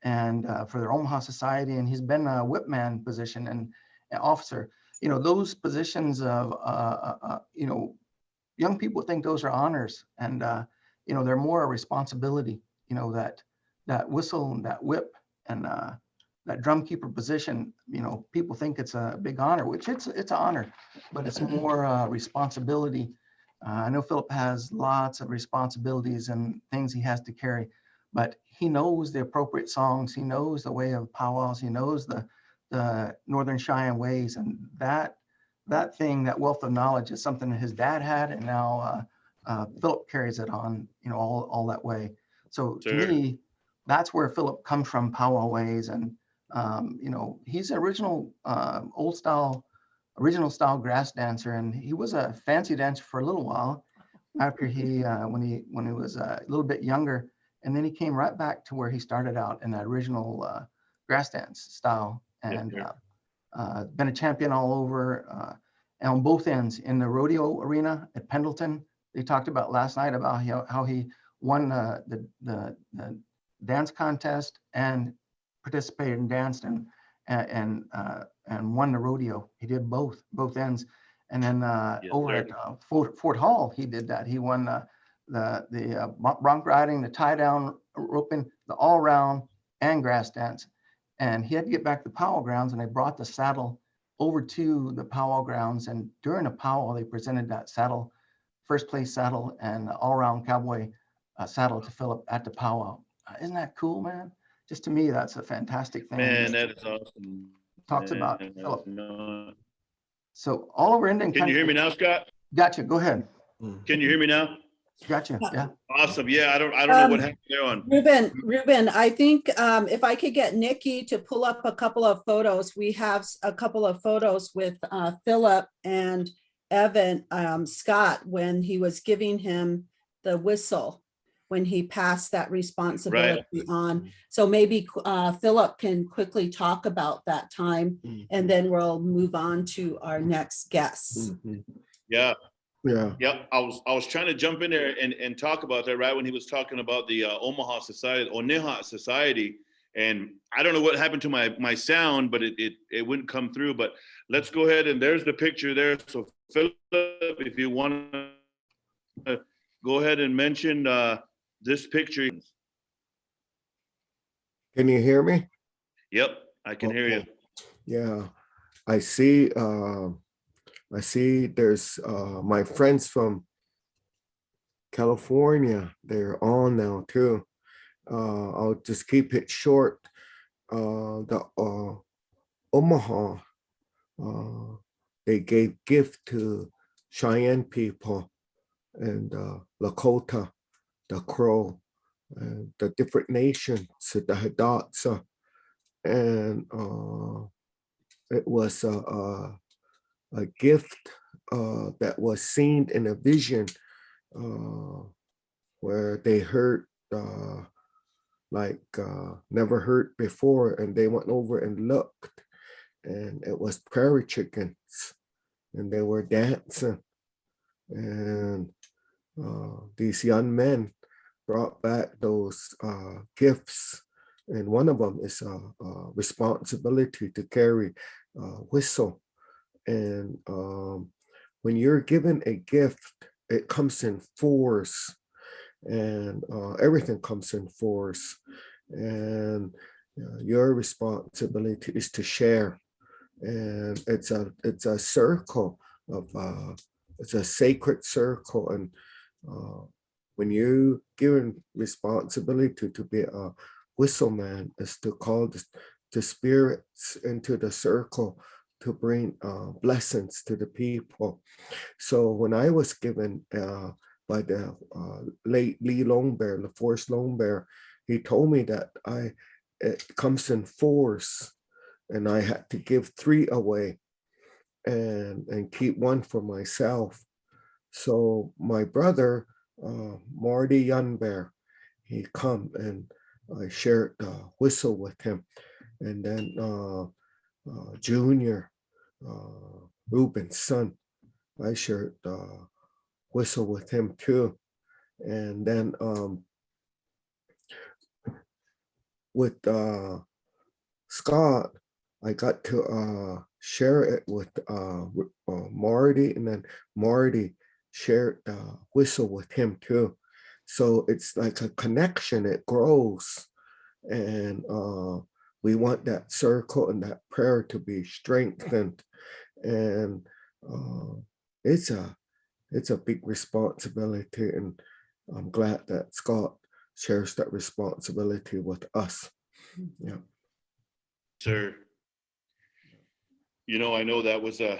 Speaker 5: and for their Omaha Society. And he's been a whipman position and an officer. Those positions of, young people think those are honors, and you know, they're more a responsibility. You know, that whistle and that whip and that drumkeeper position. You know, people think it's a big honor, which it's an honor, but it's more responsibility. I know Phillip has lots of responsibilities and things he has to carry, but he knows the appropriate songs. He knows the way of powwows. He knows the Northern Cheyenne ways, and that thing, that wealth of knowledge, is something that his dad had, and now Phillip carries it on, you know, all that way. So to
Speaker 2: Sure.
Speaker 5: me, that's where Phillip comes from, powwow ways, and you know, he's an original original style grass dancer, and he was a fancy dancer for a little while after he when he was a little bit younger, and then he came right back to where he started out in that original grass dance style, and been a champion all over, and on both ends. In the rodeo arena at Pendleton, they talked about last night about how he won the dance contest and participated and danced and won the rodeo. He did both ends. And then over at Fort Hall, he did that. He won the bronc riding, the tie down roping, the all round, and grass dance. And he had to get back to the powwow grounds, and they brought the saddle over to the powwow grounds. And during a powwow, they presented that saddle, first place saddle, and all round cowboy saddle to Phillip at the powwow. Isn't that cool, man? Just to me, that's a fantastic thing.
Speaker 2: Man, that is awesome.
Speaker 5: Talks
Speaker 2: Man,
Speaker 5: about
Speaker 2: that's
Speaker 5: Phillip.
Speaker 2: not-
Speaker 5: So all over Indian
Speaker 2: Can you hear me now, Scott?
Speaker 5: Gotcha. Go ahead.
Speaker 2: Can you hear me now?
Speaker 5: Gotcha. Yeah.
Speaker 2: Awesome. Yeah, I don't know what happened there on.
Speaker 1: Reuben, I think if I could get Nikki to pull up a couple of photos, we have a couple of photos with Phillip and Evan Scott when he was giving him the whistle, when he passed that responsibility on. So maybe Phillip can quickly talk about that time, and then we'll move on to our next guests.
Speaker 2: Yeah.
Speaker 6: Yeah.
Speaker 2: Yep. I was trying to jump in there and talk about that right when he was talking about the Omaha Society, Oneha Society. And I don't know what happened to my sound, but it wouldn't come through. But let's go ahead, and there's the picture there. So Phillip, if you want to go ahead and mention this picture.
Speaker 6: Can you hear me?
Speaker 2: Yep, I can hear you.
Speaker 6: Yeah. I see there's my friends from California. They're on now too. I'll just keep it short. The Omaha, they gave gift to Cheyenne people and Lakota, the Crow, and the different nations, the Hidatsa, and it was a gift that was seen in a vision where they heard never heard before, and they went over and looked, and it was prairie chickens, and they were dancing, and these young men brought back those gifts, and one of them is a responsibility to carry a whistle. And when you're given a gift, it comes in force, and everything comes in force, and your responsibility is to share. And it's a circle of it's a sacred circle, and when you given responsibility to be a whistleman, is to call the spirits into the circle to bring blessings to the people. So when I was given by the late Lee Lone Bear, LaForce Lone Bear, he told me that it comes in force, and I had to give 3 away and keep 1 for myself. So my brother, Marty Yunbear, he come and I shared the whistle with him. And then Junior, Reuben's son, I shared the whistle with him too. And then with Scott, I got to share it with Marty, and then Marty shared the whistle with him too. So it's like a connection, it grows. And we want that circle and that prayer to be strengthened. And it's a big responsibility. And I'm glad that Scott shares that responsibility with us. Yeah.
Speaker 2: Sir, you know, I know there was a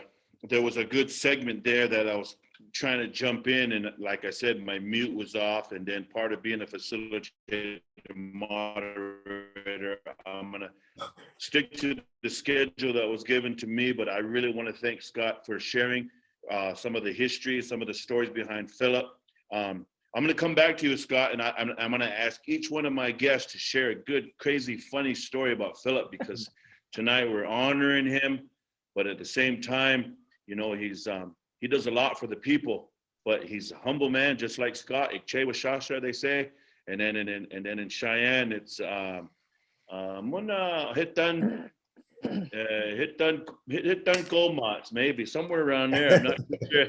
Speaker 2: good segment there that I was trying to jump in, and like I said, my mute was off, and then part of being a facilitator moderator, I'm gonna stick to the schedule that was given to me, but I really want to thank Scott for sharing some of the history, some of the stories behind Phillip. I'm going to come back to you, Scott, and I'm going to ask each one of my guests to share a good, crazy, funny story about Phillip, because tonight we're honoring him, but at the same time, you know, he does a lot for the people, but he's a humble man, just like Scott. Ikche Washasha, they say, and then in Cheyenne, it's Muna Hitan Goldmots, maybe somewhere around there. I'm not sure.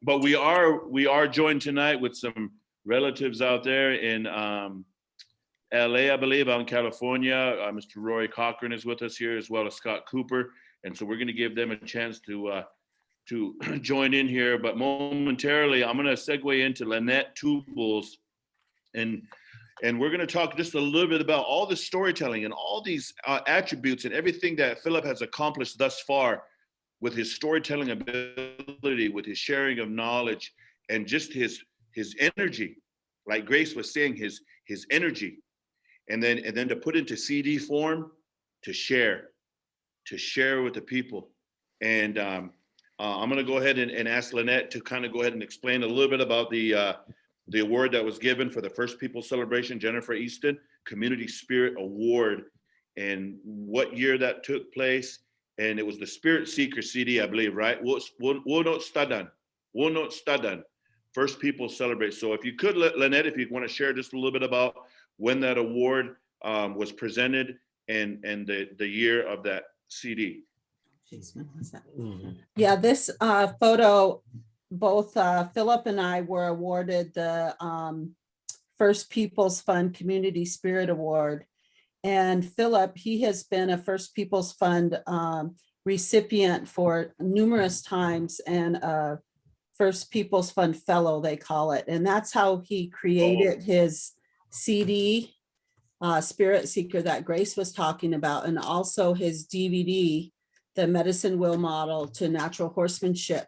Speaker 2: But we are joined tonight with some relatives out there in LA, I believe, out in California. Mr. Roy Cochran is with us here, as well as Scott Cooper. And so we're going to give them a chance to join in here. But momentarily, I'm going to segue into Lynette Tubals, and we're going to talk just a little bit about all the storytelling and all these attributes and everything that Phillip has accomplished thus far with his storytelling ability, with his sharing of knowledge, and just his energy. Like Grace was saying, his energy, and then to put into CD form, to share with the people. And I'm going to go ahead and ask Lynette to kind of go ahead and explain a little bit about the award that was given for the First People Celebration, Jennifer Easton Community Spirit Award, and what year that took place. And it was the Spirit Seeker CD, I believe, right? Wonot Stadan. First People Celebrate. So if you could, Lynette, if you want to share just a little bit about when that award was presented and the year of that CD.
Speaker 1: Yeah, this photo, both Phillip and I were awarded the First Peoples Fund Community Spirit Award. And Phillip, he has been a First Peoples Fund recipient for numerous times, and a First Peoples Fund Fellow, they call it. And that's how he created his CD, Spirit Seeker, that Grace was talking about, and also his DVD, The Medicine Wheel Model to Natural Horsemanship.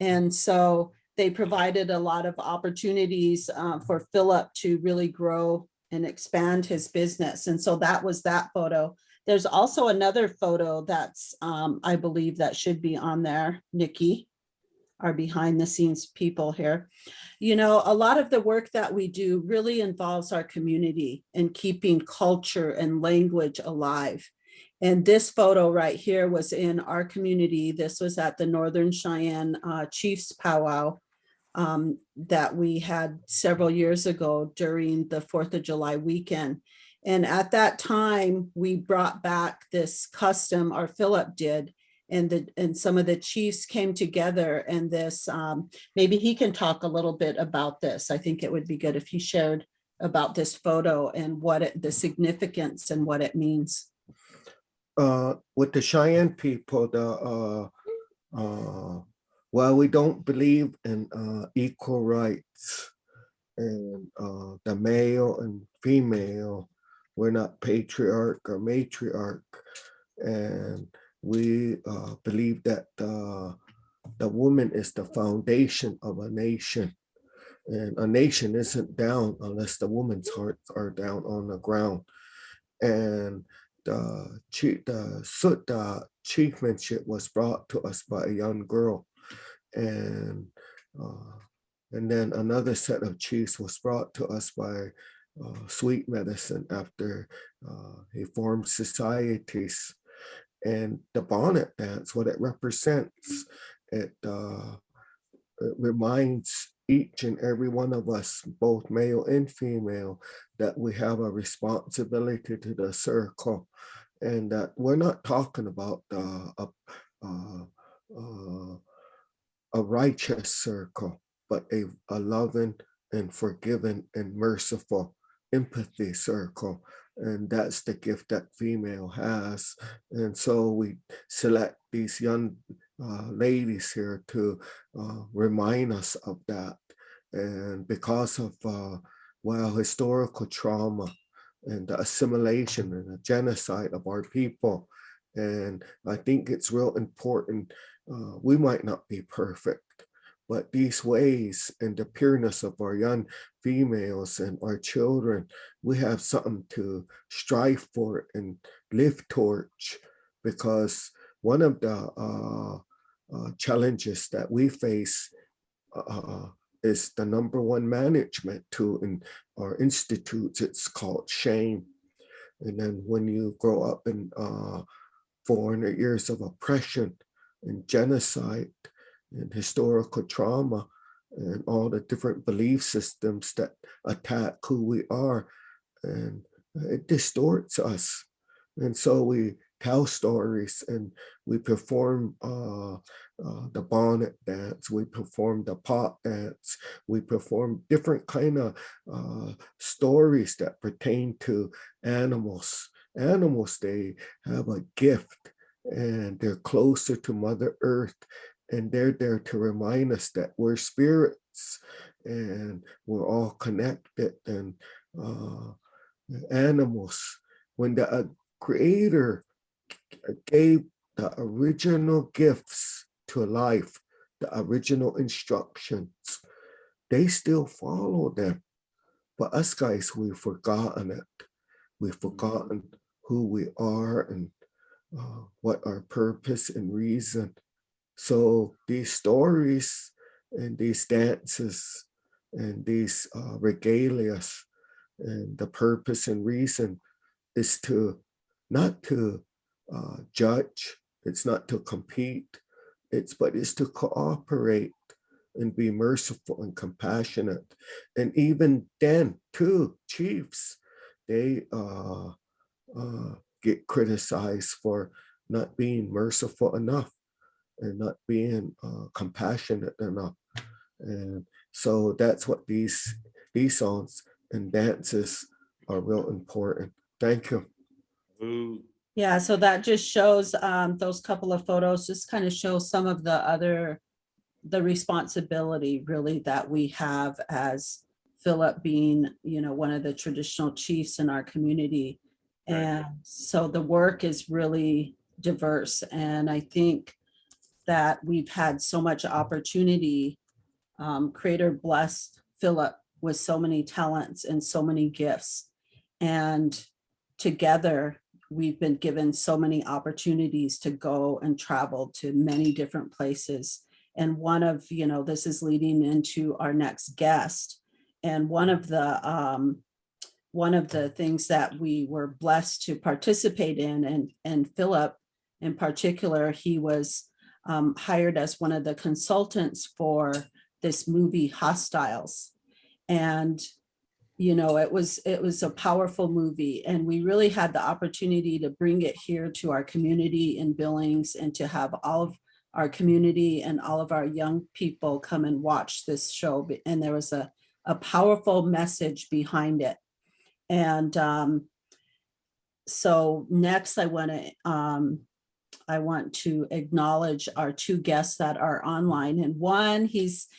Speaker 1: And so they provided a lot of opportunities for Phillip to really grow and expand his business. And so that was that photo. There's also another photo that's, I believe that should be on there, Nikki, our behind the scenes people here. You know, a lot of the work that we do really involves our community and keeping culture and language alive. And this photo right here was in our community. This was at the Northern Cheyenne Chiefs Powwow that we had several years ago during the 4th of July weekend. And at that time, we brought back this custom, or Phillip did, and some of the chiefs came together, and this, maybe he can talk a little bit about this. I think it would be good if he shared about this photo and the significance and what it means.
Speaker 6: With the Cheyenne people, well, we don't believe in equal rights, and the male and female, we're not patriarch or matriarch, and we believe that the woman is the foundation of a nation, and a nation isn't down unless the woman's hearts are down on the ground. And the chiefmanship was brought to us by a young girl, and then another set of chiefs was brought to us by Sweet Medicine after he formed societies. And the bonnet dance, what it represents, it reminds each and every one of us, both male and female, that we have a responsibility to the circle, and that we're not talking about a righteous circle, but a loving and forgiving and merciful empathy circle. And that's the gift that female has. And so we select these young ladies here to remind us of that. And because of, historical trauma and the assimilation and the genocide of our people. And I think it's real important. We might not be perfect, but these ways and the pureness of our young females and our children, we have something to strive for and live towards, because one of the challenges that we face is the number one management tool in our institutes. It's called shame. And then when you grow up in 400 years of oppression and genocide and historical trauma and all the different belief systems that attack who we are, and it distorts us. And so we tell stories and we perform the bonnet dance, we perform the pot dance, we perform different kind of stories that pertain to animals. Animals, they have a gift and they're closer to Mother Earth, and they're there to remind us that we're spirits and we're all connected. And animals, when the Creator gave the original gifts to life, the original instructions, they still follow them. But us guys, we've forgotten it. We've forgotten who we are and what our purpose and reason. So these stories and these dances and these regalias and the purpose and reason is to not to judge, it's not to compete, but it's to cooperate and be merciful and compassionate. And even then too, chiefs, they get criticized for not being merciful enough and not being compassionate enough. And so that's what these songs and dances are real important. Thank you.
Speaker 2: Ooh.
Speaker 1: Yeah, so that just shows those couple of photos just kind of show some of the responsibility really that we have as Phillip being, one of the traditional chiefs in our community.
Speaker 2: Right.
Speaker 1: And so the work is really diverse. And I think that we've had so much opportunity. Creator blessed Phillip with so many talents and so many gifts. And together, we've been given so many opportunities to go and travel to many different places. And one of, this is leading into our next guest. And one of the things that we were blessed to participate in, and Phillip in particular, he was hired as one of the consultants for this movie Hostiles. And it was a powerful movie, and we really had the opportunity to bring it here to our community in Billings and to have all of our community and all of our young people come and watch this show. And there was a powerful message behind it. And so next I want to acknowledge our two guests that are online. And one, he's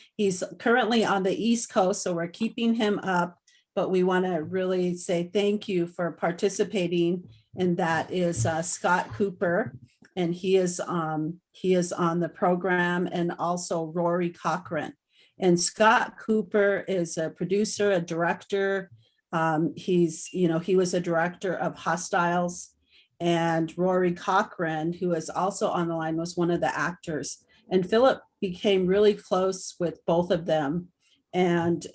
Speaker 1: currently on the East Coast, so we're keeping him up. But we want to really say thank you for participating, and that is Scott Cooper, and he is on the program, and also Rory Cochran. And Scott Cooper is a producer, a director. He was a director of Hostiles, and Rory Cochran, who is also on the line, was one of the actors. And Phillip became really close with both of them, and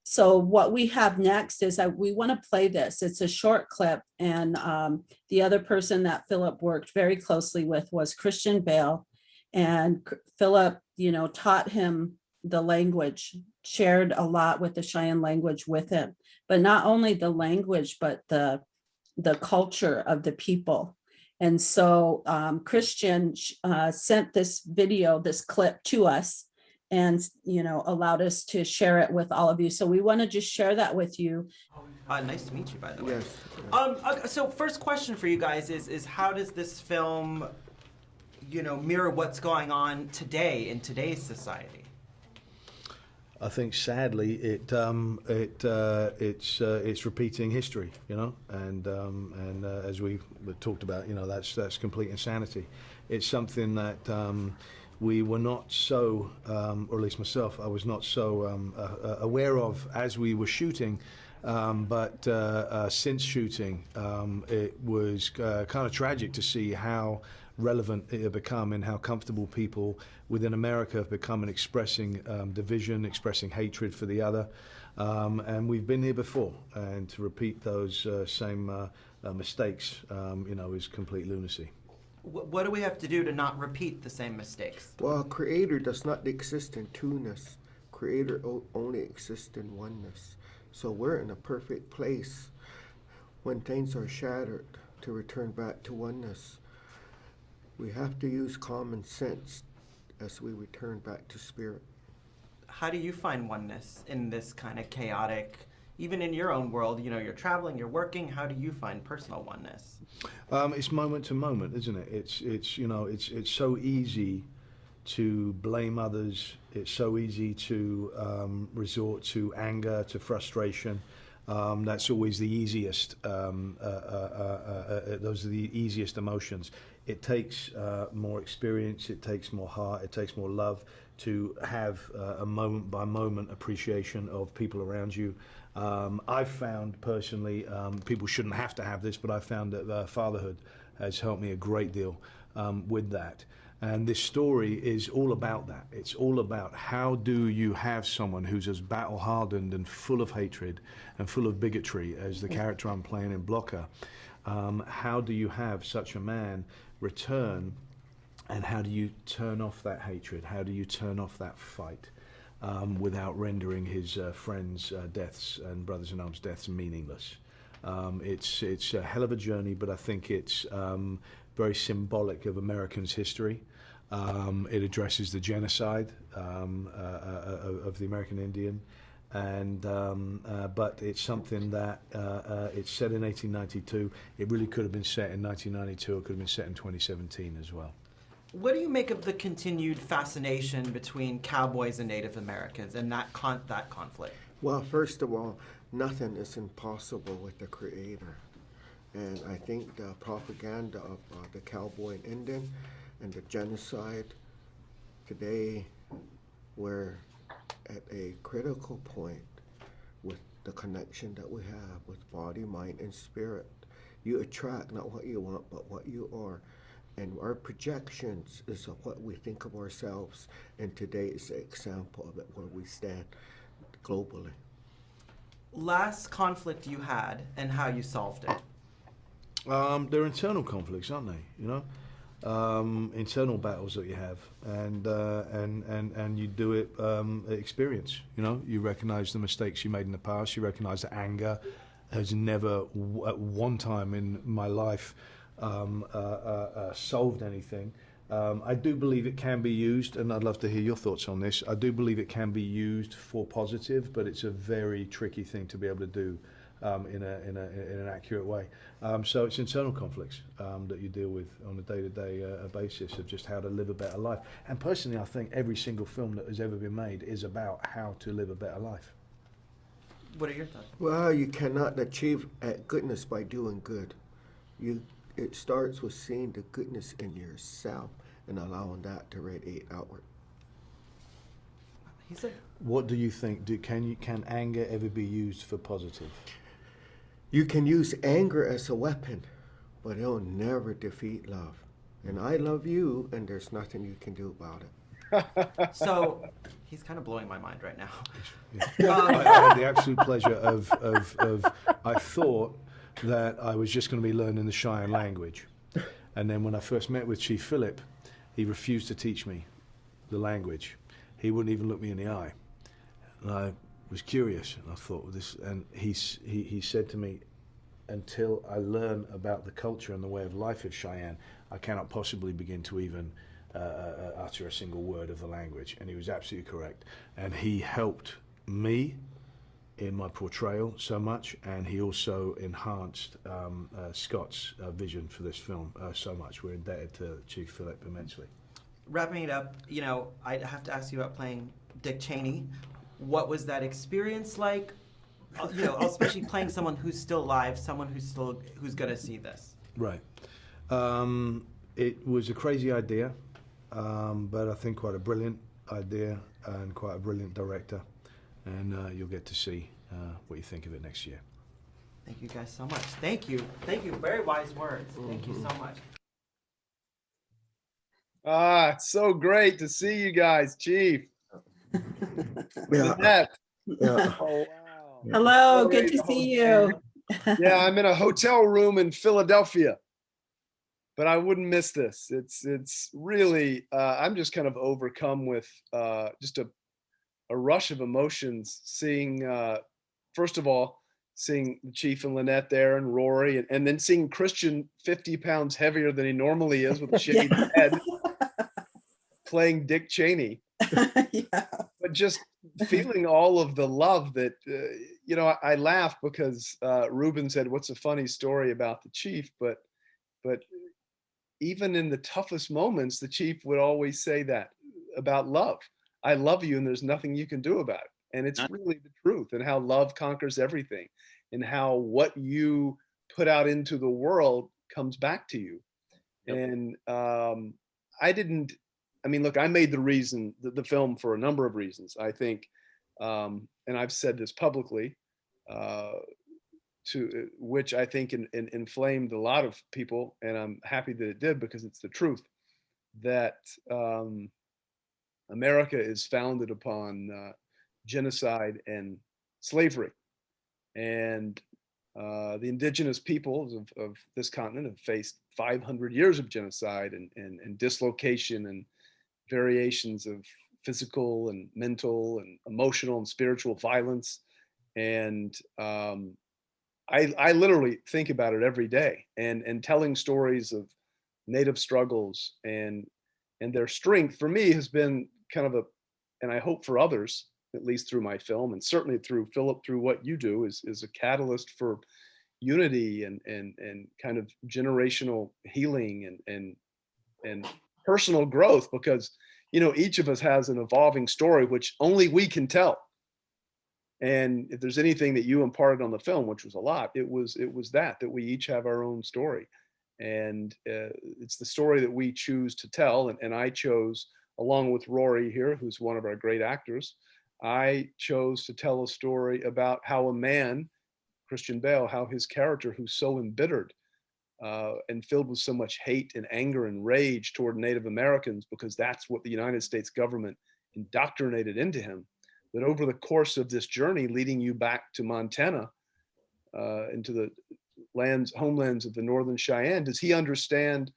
Speaker 1: so what we have next is that we want to play this. It's a short clip, and the other person that Phillip worked very closely with was Christian Bale, and Phillip, taught him the language, shared a lot with the Cheyenne language with him, but not only the language, but the culture of the people. And so Christian sent this video, this clip to us, and allowed us to share it with all of you. So we want to just share that with you.
Speaker 7: Nice to meet you, by the way.
Speaker 6: Yes.
Speaker 7: So first question for you guys is how does this film, mirror what's going on today in today's society?
Speaker 8: I think sadly it's repeating history, and as we talked about, that's complete insanity. It's something that we were not so, or at least myself, I was not so aware of as we were shooting. But since shooting, it was kind of tragic to see how relevant it had become and how comfortable people within America have become in expressing division, expressing hatred for the other. And we've been here before, and to repeat those same mistakes, is complete lunacy.
Speaker 7: What do we have to do to not repeat the same mistakes?
Speaker 6: Well, Creator does not exist in two-ness. Creator only exists in oneness. So we're in a perfect place when things are shattered to return back to oneness. We have to use common sense as we return back to spirit.
Speaker 7: How do you find oneness in this kind of chaotic, even in your own world, you're traveling, you're working, how do you find personal oneness?
Speaker 8: It's moment to moment, isn't it? It's so easy to blame others. It's so easy to resort to anger, to frustration. That's always the easiest. Those are the easiest emotions. It takes more experience, it takes more heart, it takes more love to have a moment by moment appreciation of people around you. I've found personally, people shouldn't have to have this, but I've found that fatherhood has helped me a great deal with that. And this story is all about that. It's all about how do you have someone who's as battle hardened and full of hatred and full of bigotry as the character I'm playing in Blocker. How do you have such a man return, and how do you turn off that hatred? How do you turn off that fight without rendering his friends' deaths and brothers in arms' deaths meaningless? It's a hell of a journey, but I think it's very symbolic of Americans' history. It addresses the genocide of the American Indian, and but it's something that it's set in 1892. It really could have been set in 1992. It could have been set in 2017 as well.
Speaker 7: What do you make of the continued fascination between cowboys and Native Americans and that conflict?
Speaker 6: Well, first of all, nothing is impossible with the Creator. And I think the propaganda of the cowboy and Indian and the genocide, today we're at a critical point with the connection that we have with body, mind, and spirit. You attract not what you want, but what you are. And our projections is of what we think of ourselves. And today is an example of it, where we stand globally.
Speaker 7: Last conflict you had and how you solved it?
Speaker 8: They're internal conflicts, aren't they? Internal battles that you have, and you do it experience. You recognize the mistakes you made in the past. You recognize that anger has never, at one time in my life, solved anything. I do believe it can be used, and I'd love to hear your thoughts on this. I do believe it can be used for positive, but it's a very tricky thing to be able to do in an accurate way. So it's internal conflicts that you deal with on a day-to-day basis of just how to live a better life. And personally, I think every single film that has ever been made is about how to live a better life.
Speaker 7: What are your thoughts?
Speaker 6: Well, you cannot achieve goodness by doing good. It starts with seeing the goodness in yourself and allowing that to radiate outward.
Speaker 7: He said,
Speaker 8: what do you think? Can anger ever be used for positive?
Speaker 6: You can use anger as a weapon, but it'll never defeat love. And I love you, and there's nothing you can do about it.
Speaker 7: so he's kind of blowing my mind right now.
Speaker 8: I had the absolute pleasure of I thought that I was just going to be learning the Cheyenne language. And then when I first met with Chief Phillip, he refused to teach me the language. He wouldn't even look me in the eye. And I was curious, and I thought, well, this, and he said to me, until I learn about the culture and the way of life of Cheyenne, I cannot possibly begin to even utter a single word of the language. And he was absolutely correct. And he helped me in my portrayal so much, and he also enhanced Scott's vision for this film so much. We're indebted to Chief Phillip immensely.
Speaker 7: Wrapping it up, you know, I have to ask you about playing Dick Cheney. What was that experience like? You know, especially playing someone who's still alive, someone who's gonna see this.
Speaker 8: Right. It was a crazy idea, but I think quite a brilliant idea and quite a brilliant director. And you'll get to see what you think of it next year.
Speaker 7: Thank you guys so much. Thank you. Thank you. Very wise words. Thank you so much.
Speaker 9: It's so great to see you guys, Chief.
Speaker 6: Yeah.
Speaker 9: Lynette.
Speaker 6: Yeah.
Speaker 9: Oh, wow.
Speaker 1: Hello,
Speaker 9: So
Speaker 1: good
Speaker 9: great
Speaker 1: to
Speaker 9: host
Speaker 1: see
Speaker 9: you.
Speaker 1: you.
Speaker 9: Yeah, I'm in a hotel room in Philadelphia, but I wouldn't miss this. It's really, I'm just kind of overcome with just a rush of emotions seeing, first of all, seeing the Chief and Lynette there and Rory, and then seeing Christian 50 pounds heavier than he normally is with a shaved head playing Dick Cheney.
Speaker 1: Yeah.
Speaker 9: But just feeling all of the love that, you know, I laugh because Reuben said, what's a funny story about the Chief? But even in the toughest moments, the Chief would always say that about love. I love you and there's nothing you can do about it. And it's really the truth, and how love conquers everything, and how what you put out into the world comes back to you.
Speaker 2: Yep.
Speaker 9: And I mean, look, I made the film for a number of reasons. I think, and I've said this publicly, to which I think inflamed a lot of people, and I'm happy that it did, because it's the truth, that America is founded upon genocide and slavery. And the indigenous peoples of this continent have faced 500 years of genocide and dislocation and variations of physical and mental and emotional and spiritual violence. And I literally think about it every day, and telling stories of Native struggles and their strength for me has been kind of and I hope for others, at least through my film, and certainly through Phillip, through what you do, is a catalyst for unity and kind of generational healing and personal growth, because, you know, each of us has an evolving story which only we can tell. And if there's anything that you imparted on the film, which was a lot, it was that we each have our own story. And it's the story that we choose to tell. And I chose, along with Rory here, who's one of our great actors, I chose to tell a story about how a man, Christian Bale, how his character, who's so embittered and filled with so much hate and anger and rage toward Native Americans, because that's what the United States government indoctrinated into him, that over the course of this journey leading you back to Montana, into the homelands of the Northern Cheyenne, does he understand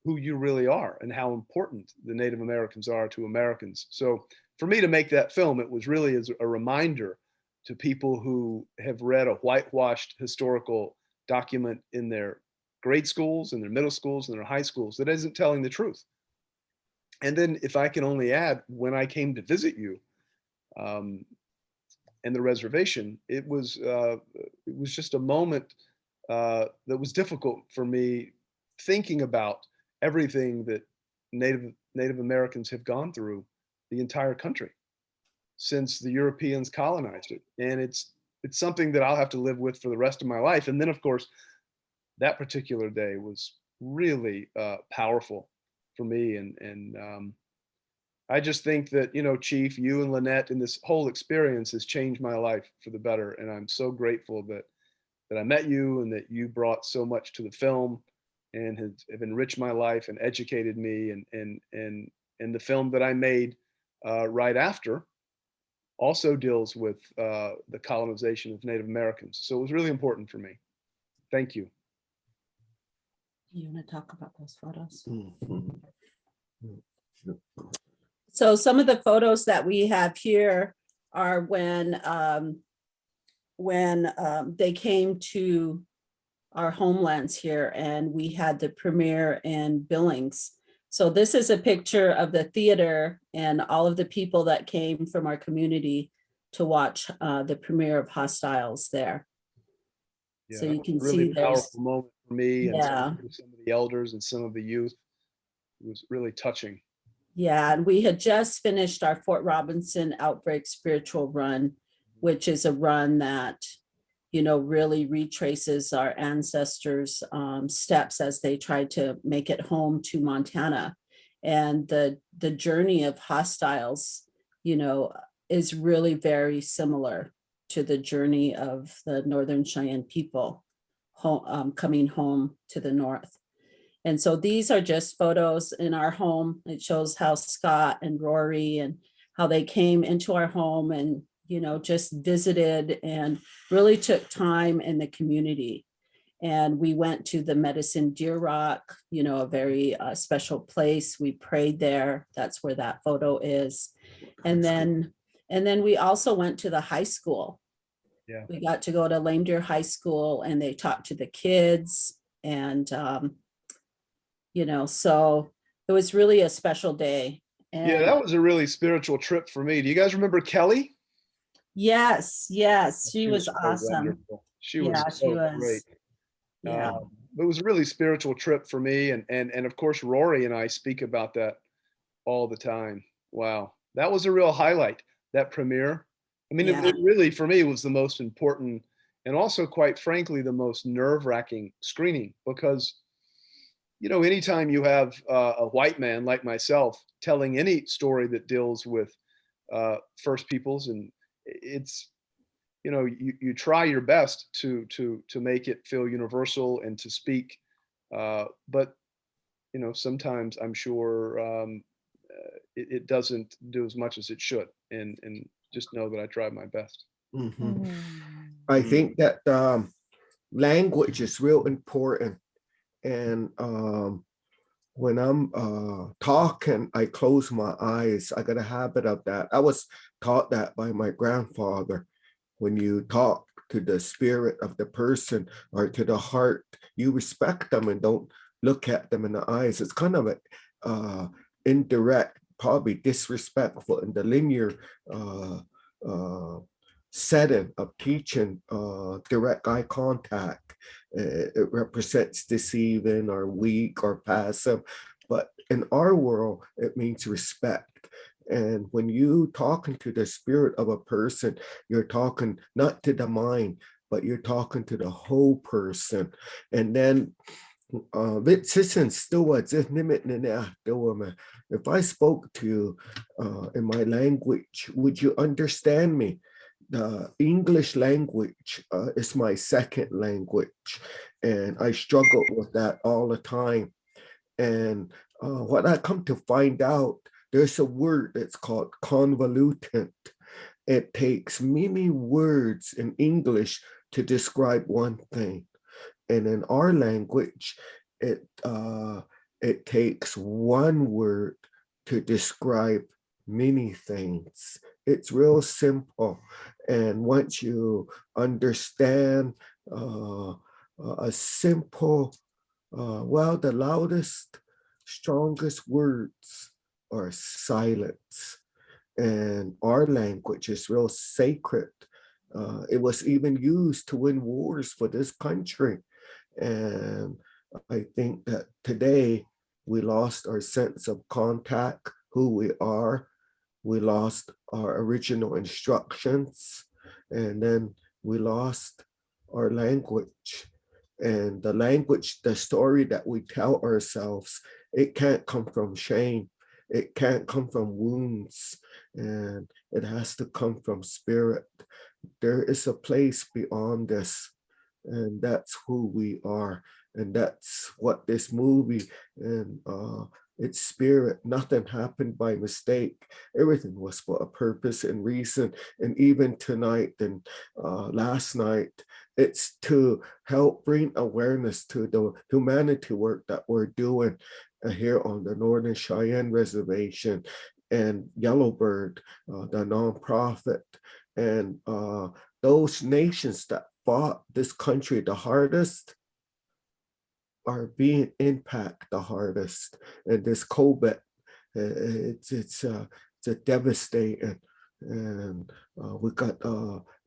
Speaker 9: who you really are and how important the Native Americans are to Americans? So for me to make that film, it was really as a reminder to people who have read a whitewashed historical document in their grade schools and their middle schools and their high schools that isn't telling the truth. And then, if I can only add, when I came to visit you and the reservation, it was just a moment that was difficult for me, thinking about everything that Native Americans have gone through the entire country since the Europeans colonized it. And it's something that I'll have to live with for the rest of my life. And then, of course, that particular day was really powerful for me. And I just think that, you know, Chief, you and Lynette, and this whole experience has changed my life for the better. And I'm so grateful that I met you, and that you brought so much to the film and have enriched my life and educated me. And the film that I made right after also deals with the colonization of Native Americans. So it was really important for me. Thank you.
Speaker 1: You want to talk about those photos?
Speaker 6: Mhm.
Speaker 1: So some of the photos that we have here are when they came to our homelands here, and we had the premiere in Billings. So this is a picture of the theater and all of the people that came from our community to watch the premiere of Hostiles there. So
Speaker 9: Yeah,
Speaker 1: you can
Speaker 9: really
Speaker 1: see there's,
Speaker 9: powerful moment for me and
Speaker 1: yeah.
Speaker 9: some of the elders and some of the youth. It was really touching.
Speaker 1: Yeah, and we had just finished our Fort Robinson Outbreak spiritual run, which is a run that, you know, really retraces our ancestors' steps as they tried to make it home to Montana. And the journey of Hostiles, you know, is really very similar to the journey of the Northern Cheyenne people coming home to the North. And so these are just photos in our home. It shows how Scott and Rory and how they came into our home and, you know, just visited and really took time in the community. And we went to the Medicine Deer Rock, you know, a very special place. We prayed there. That's where that photo is. And then we also went to the high school.
Speaker 9: Yeah.
Speaker 1: We got to go to Lame Deer High School and they talked to the kids and, you know, so it was really a special day. And
Speaker 9: Yeah, that was a really spiritual trip for me. Do you guys remember Kelly?
Speaker 1: yes, she was
Speaker 9: so
Speaker 1: awesome.
Speaker 9: wonderful. She
Speaker 1: Yeah,
Speaker 9: was
Speaker 1: she
Speaker 9: so
Speaker 1: was.
Speaker 9: great.
Speaker 1: Yeah.
Speaker 9: It was a really spiritual trip for me. And of course, Rory and I speak about that all the time. Wow. That was a real highlight, that premiere. I mean,
Speaker 1: Yeah.
Speaker 9: it really, for me, was the most important and also, quite frankly, the most nerve-wracking screening because, you know, anytime you have a white man like myself telling any story that deals with First Peoples, and it's, you know, you try your best to make it feel universal and to speak, but you know, sometimes I'm sure it doesn't do as much as it should, and just know that I tried my best.
Speaker 6: Mhm. I think that language is real important. And when I'm talking, I close my eyes. I got a habit of that. I was taught that by my grandfather. When you talk to the spirit of the person or to the heart, you respect them and don't look at them in the eyes. It's kind of a indirect, probably disrespectful in the linear setting of teaching direct eye contact. It represents deceiving or weak or passive, but in our world, it means respect. And when you talking to the spirit of a person, you're talking not to the mind, but you're talking to the whole person. And then if I spoke to you in my language, would you understand me? The English language is my second language, and I struggle with that all the time. And what I come to find out, there's a word that's called convoluted. It takes many words in English to describe one thing. And in our language, it takes one word to describe many things. It's real simple. And once you understand a simple, well, the loudest, strongest words are silence. And our language is real sacred. It was even used to win wars for this country. And I think that today we lost our sense of contact, who we are. We lost our original instructions, and then we lost our language. And the language, the story that we tell ourselves, it can't come from shame. It can't come from wounds, and it has to come from spirit. There is a place beyond this, and that's who we are. And that's what this movie and its spirit, nothing happened by mistake. Everything was for a purpose and reason. And even tonight and last night, it's to help bring awareness to the humanity work that we're doing here on the Northern Cheyenne Reservation and Yellowbird, the nonprofit, and those nations that fought this country the hardest. are being impacted the hardest. And this COVID, it's a devastating, and we got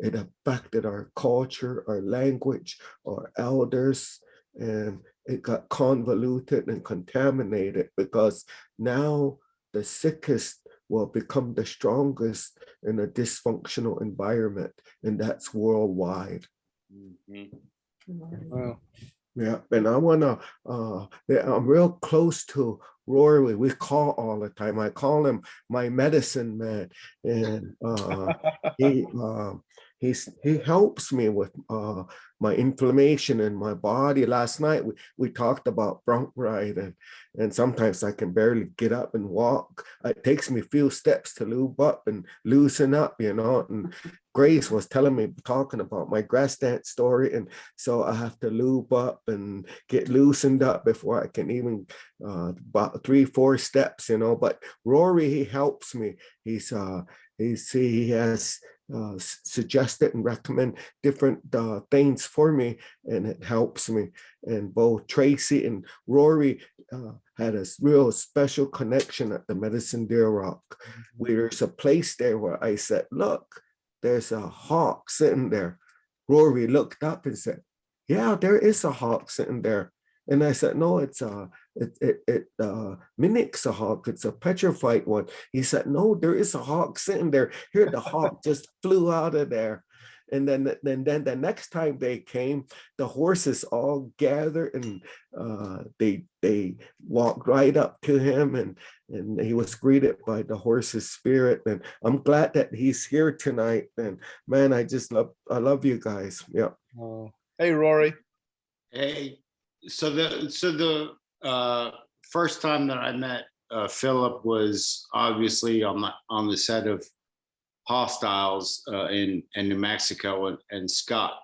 Speaker 6: it affected our culture, our language, our elders, and it got convoluted and contaminated because now the sickest will become the strongest in a dysfunctional environment, and that's worldwide.
Speaker 2: Mhm.
Speaker 9: Wow.
Speaker 6: Yeah, and I wanna, I'm real close to Rory. We call all the time. I call him my medicine man, and he, he helps me with my inflammation in my body. Last night we talked about bronchitis, and sometimes I can barely get up and walk. It takes me a few steps to lube up and loosen up, you know. And Grace was telling me, talking about my grass dance story, and so I have to lube up and get loosened up before I can even about 3-4 steps, you know. But Rory, he helps me. He has suggested and recommend different things for me, and it helps me. And both Tracy and Rory had a real special connection at the Medicine Deer Rock. There's a place there where I said, look, there's a hawk sitting there. Rory looked up and said, yeah, there is a hawk sitting there. And I said, no, it mimics a hawk. It's a petrified one. He said, no, there is a hawk sitting there. Here, the hawk just flew out of there. And then the next time they came, the horses all gathered, and they walked right up to him, and he was greeted by the horse's spirit. And I'm glad that he's here tonight. And man, I love you guys. Yeah.
Speaker 9: Oh. Hey, Rory.
Speaker 10: Hey, so the first time that I met Philip was obviously on the set of Hostiles in New Mexico, and Scott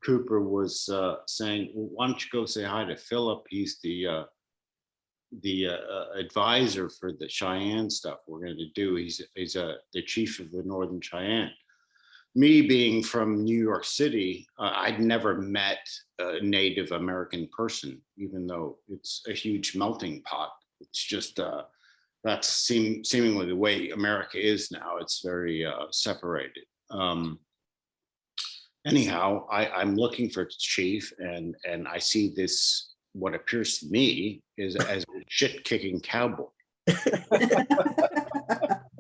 Speaker 10: Cooper was saying, well, why don't you go say hi to Philip? He's the advisor for the Cheyenne stuff we're going to do. He's the chief of the Northern Cheyenne. Me being from New York City, I'd never met a Native American person, even though it's a huge melting pot. It's just that's seemingly the way America is now. It's very separated. Anyhow, I'm looking for chief, and I see this, what appears to me is as a shit-kicking cowboy.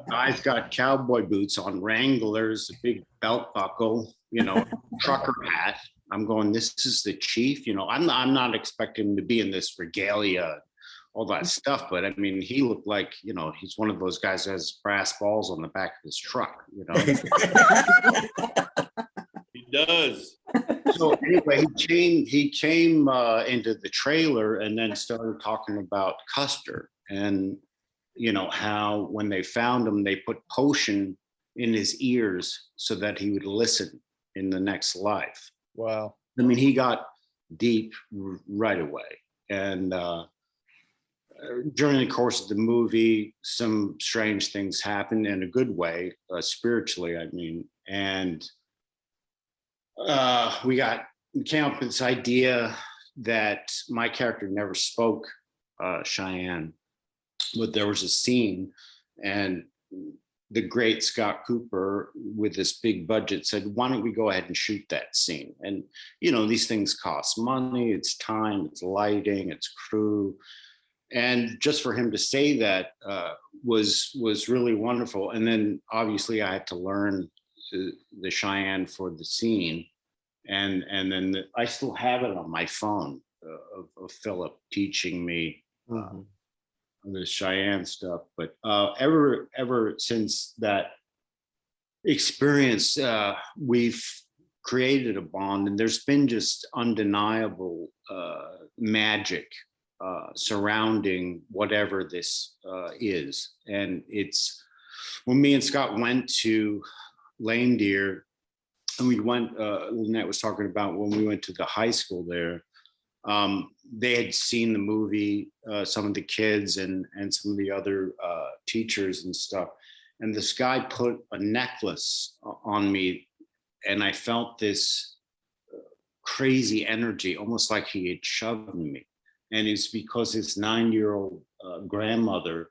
Speaker 10: Guy's got cowboy boots on, Wranglers, a big belt buckle, you know, trucker hat. I'm going, this is the chief, you know. I'm not expecting him to be in this regalia, all that stuff, but I mean, he looked like, you know, he's one of those guys that has brass balls on the back of his truck, you know.
Speaker 2: He does.
Speaker 10: So anyway, he came into the trailer and then started talking about Custer, and you know how when they found him, they put potion in his ears so that he would listen in the next life.
Speaker 9: Wow.
Speaker 10: I mean, he got deep right away, and during the course of the movie, some strange things happened in a good way, spiritually, I mean, and we came up with this idea that my character never spoke Cheyenne, but there was a scene, and the great Scott Cooper with this big budget said, why don't we go ahead and shoot that scene? And, you know, these things cost money, it's time, it's lighting, it's crew. And just for him to say that was really wonderful. And then obviously I had to learn the Cheyenne for the scene. And then I still have it on my phone of Philip teaching me the Cheyenne stuff. But ever since that experience, we've created a bond, and there's been just undeniable magic surrounding whatever this is. And it's when me and Scott went to Lame Deer, and we went, Lynette was talking about when we went to the high school there, they had seen the movie, some of the kids and some of the other teachers and stuff. And this guy put a necklace on me, and I felt this crazy energy, almost like he had shoved me. And it's because his 9-year-old grandmother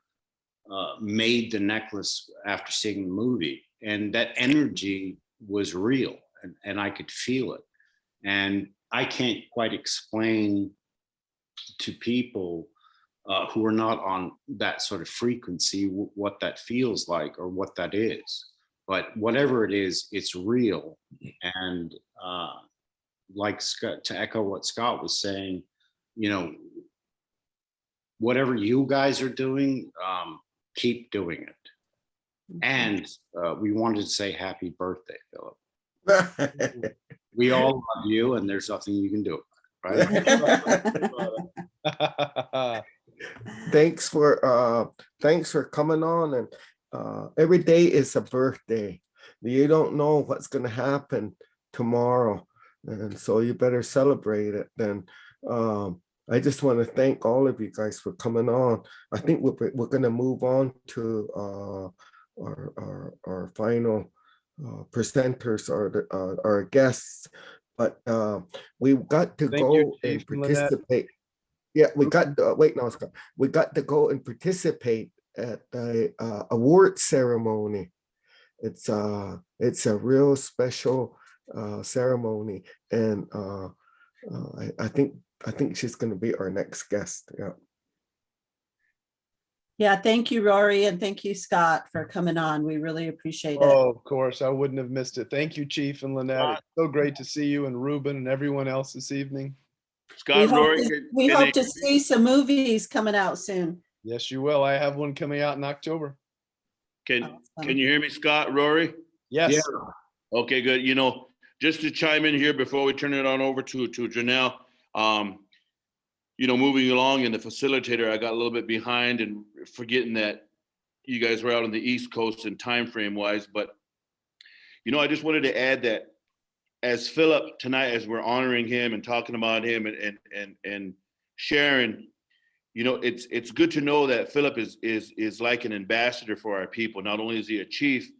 Speaker 10: made the necklace after seeing the movie. And that energy was real, and I could feel it. And I can't quite explain to people who are not on that sort of frequency what that feels like or what that is. But whatever it is, it's real. And like Scott, to echo what Scott was saying, you know, whatever you guys are doing, keep doing it. And we wanted to say happy birthday, Phillip. We all love you, and there's nothing you can do about it, right?
Speaker 6: Thanks for coming on. And every day is a birthday. You don't know what's going to happen tomorrow, and so you better celebrate it. Then I just want to thank all of you guys for coming on. I think we're going to move on to our final presenters or our guests, but we've got to
Speaker 9: Thank you,
Speaker 6: go and
Speaker 9: Chief Lynette.
Speaker 6: participate. Yeah, we got wait, no, Scott. We got to go and participate at the award ceremony. It's a real special ceremony, and I think she's going to be our next guest. Yeah.
Speaker 1: Yeah, thank you, Rory, and thank you, Scott, for coming on. We really appreciate it.
Speaker 9: Oh, of course, I wouldn't have missed it. Thank you, Chief and Lynette. It's so great to see you and Reuben and everyone else this evening.
Speaker 2: Scott, Rory,
Speaker 1: We hope to see some movies coming out soon.
Speaker 9: Yes, you will. I have one coming out in October.
Speaker 2: can you hear me, Scott, Rory?
Speaker 9: Yes.
Speaker 10: Yeah.
Speaker 2: Okay, good. You know, just to chime in here before we turn it on over to Janelle, you know, moving along in the facilitator, I got a little bit behind and forgetting that you guys were out on the East Coast in time frame wise. But, you know, I just wanted to add that as Phillip tonight, as we're honoring him and talking about him and sharing, you know, it's good to know that Phillip is like an ambassador for our people. Not only is he a chief,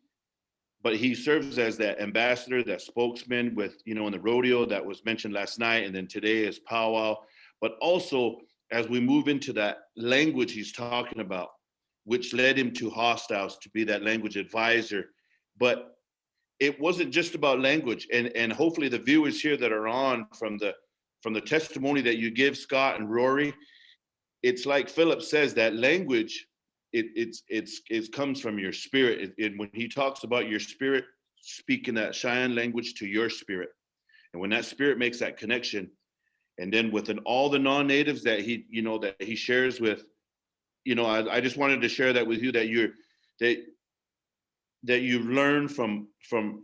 Speaker 2: but he serves as that ambassador, that spokesman with, you know, in the rodeo that was mentioned last night, and then today is powwow. But also, as we move into that language he's talking about, which led him to Hostiles to be that language advisor. But it wasn't just about language, and hopefully the viewers here that are on from the testimony that you give, Scott and Rory, it's like Phillip says, that language, it comes from your spirit. When he talks about your spirit speaking that Cheyenne language to your spirit, and when that spirit makes that connection, and then within all the non-natives that he, you know, that he shares with, you know, I just wanted to share that with you, that you've learned from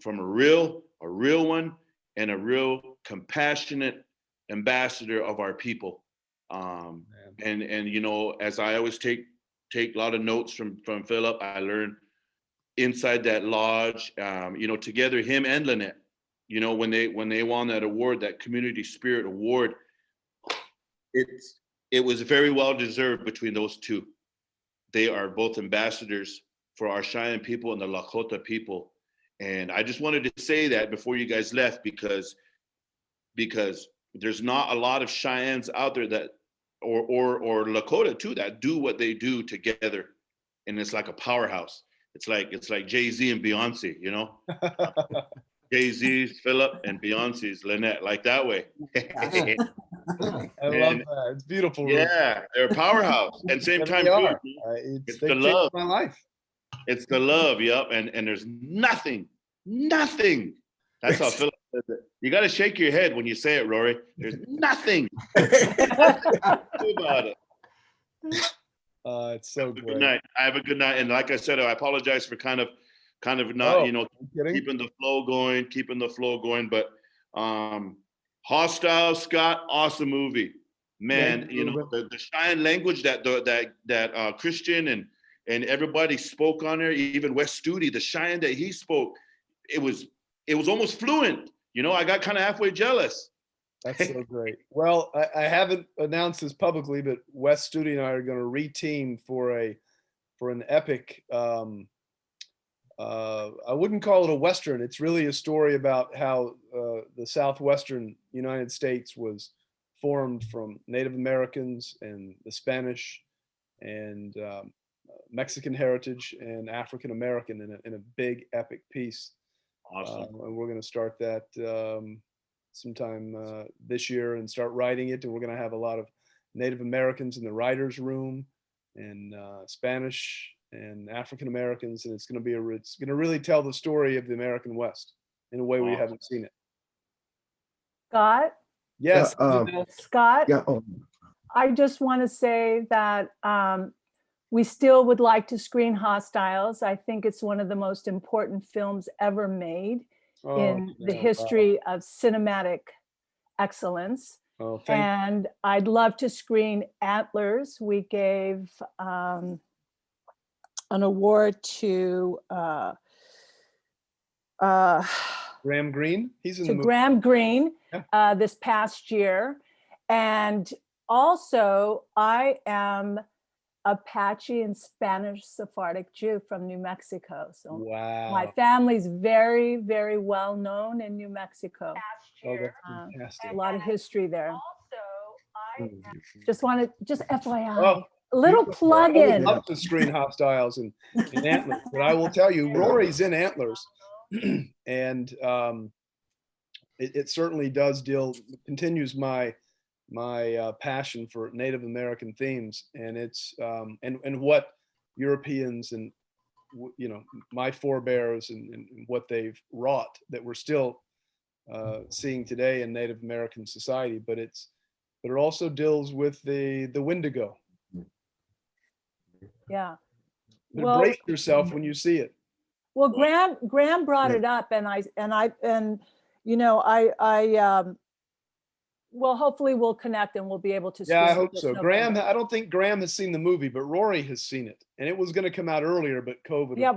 Speaker 2: a real one, and a real compassionate ambassador of our people. And you know, as I always take a lot of notes from Phillip, I learned inside that lodge, you know, together, him and Lynette, you know, when they won that award, that Community Spirit Award, it was very well deserved between those two. They are both ambassadors for our Cheyenne people and the Lakota people. And I just wanted to say that before you guys left, because there's not a lot of Cheyennes out there that, or Lakota too, that do what they do together. And it's like a powerhouse. It's like Jay-Z and Beyonce, you know? Jay-Z's Phillip and Beyonce's Lynette, like that way.
Speaker 9: I love that. It's beautiful.
Speaker 2: Yeah, they're a powerhouse. And same time, too, it's the love.
Speaker 9: My life.
Speaker 2: It's the love, yep. And there's nothing. That's how Phillip says it. You got to shake your head when you say it, Rory. There's nothing about it.
Speaker 9: It's so great.
Speaker 2: Good night. I have a good night. And like I said, I apologize for kind of not, you know, keeping the flow going. But Hostile, Scott, awesome movie, man. You know, the Cheyenne language that Christian and everybody spoke on there, even Wes Studi, the Cheyenne that he spoke, it was almost fluent. You know, I got kind of halfway jealous.
Speaker 9: That's so great. Well, I haven't announced this publicly, but Wes Studi and I are going to reteam for an epic. I wouldn't call it a Western. It's really a story about how the Southwestern United States was formed from Native Americans and the Spanish and Mexican heritage and African American in a big epic piece.
Speaker 2: Awesome.
Speaker 9: And we're going to start that sometime this year and start writing it. And we're going to have a lot of Native Americans in the writers' room and Spanish and African Americans, and it's going to really tell the story of the American West in a way we haven't seen it.
Speaker 11: Scott,
Speaker 9: Yes.
Speaker 11: Scott,
Speaker 6: Yeah.
Speaker 11: I just want to say that we still would like to screen Hostiles. I think it's one of the most important films ever made in the history of cinematic excellence.
Speaker 9: Oh,
Speaker 11: and I'd love to screen Antlers. We gave an award to
Speaker 9: Graham Greene. He's in the movie.
Speaker 11: Graham Greene this past year. And also, I am Apache and Spanish Sephardic Jew from New Mexico. So
Speaker 9: wow.
Speaker 11: My family's very, very well known in New Mexico.
Speaker 9: Oh, that's fantastic.
Speaker 11: A lot of history there. Just FYI,
Speaker 9: Oh,
Speaker 11: a little plug
Speaker 9: I would
Speaker 11: in.
Speaker 9: love to screen Hostiles in Antlers, but I will tell you, Rory's in Antlers, and it certainly does continues my passion for Native American themes, and it's and what Europeans and my forebears and what they've wrought that we're still seeing today in Native American society, but it also deals with the Wendigo.
Speaker 11: Yeah.
Speaker 9: But brace yourself when you see it.
Speaker 11: Well, Graham brought it up, and well, hopefully we'll connect and we'll be able to.
Speaker 9: Yeah, I hope so. November. I don't think Graham has seen the movie, but Rory has seen it, and it was going to come out earlier, but COVID.
Speaker 11: Yeah,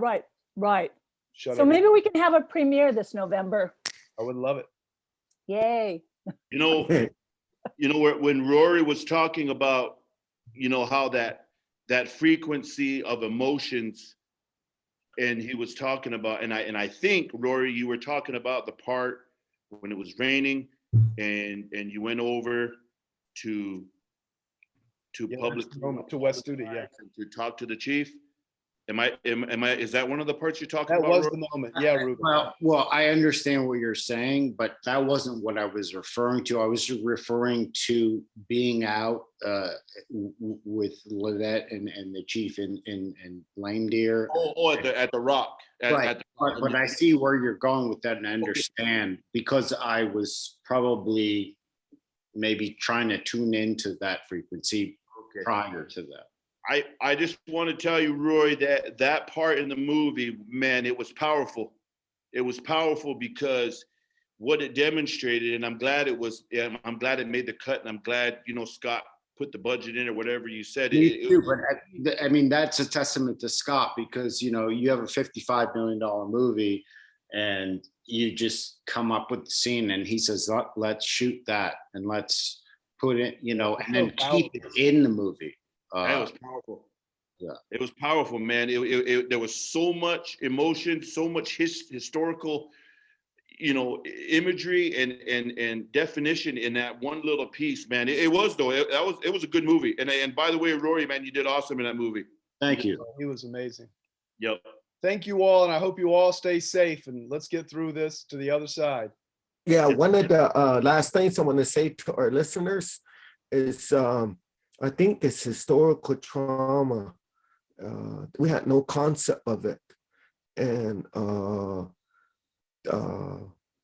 Speaker 11: right. So maybe we can have a premiere this November.
Speaker 9: I would love it.
Speaker 11: Yay.
Speaker 2: When Rory was talking about, how that frequency of emotions, and he was talking about, and I think, Rory, you were talking about the part when it was raining and you went over to public
Speaker 9: to West Studio,
Speaker 2: to talk to the chief. Is that one of the parts you're talking about?
Speaker 9: That was the moment. Yeah, Reuben.
Speaker 10: Well, I understand what you're saying, but that wasn't what I was referring to. I was referring to being out with Lynette and the chief in Lame Deer.
Speaker 2: At the Rock.
Speaker 10: Right. But I see where you're going with that, and I understand, because I was probably maybe trying to tune into that frequency prior to that.
Speaker 2: I just want to tell you, Roy, that part in the movie, man, it was powerful. It was powerful because what it demonstrated, and I'm glad it made the cut, and I'm glad, Scott put the budget in or whatever you said.
Speaker 10: But I mean, that's a testament to Scott, because, you have a $55 million movie and you just come up with the scene, and he says, let's shoot that and let's put it, and then keep it in the movie.
Speaker 2: That was powerful.
Speaker 10: Yeah,
Speaker 2: it was powerful, man. There was so much emotion, so much historical, imagery and definition in that one little piece, man. It was a good movie. And by the way, Rory, man, you did awesome in that movie.
Speaker 10: Thank you.
Speaker 9: He was amazing.
Speaker 2: Yep.
Speaker 9: Thank you all, and I hope you all stay safe. And let's get through this to the other side.
Speaker 6: Yeah, one of the last things I want to say to our listeners is, I think this historical trauma, we had no concept of it. And the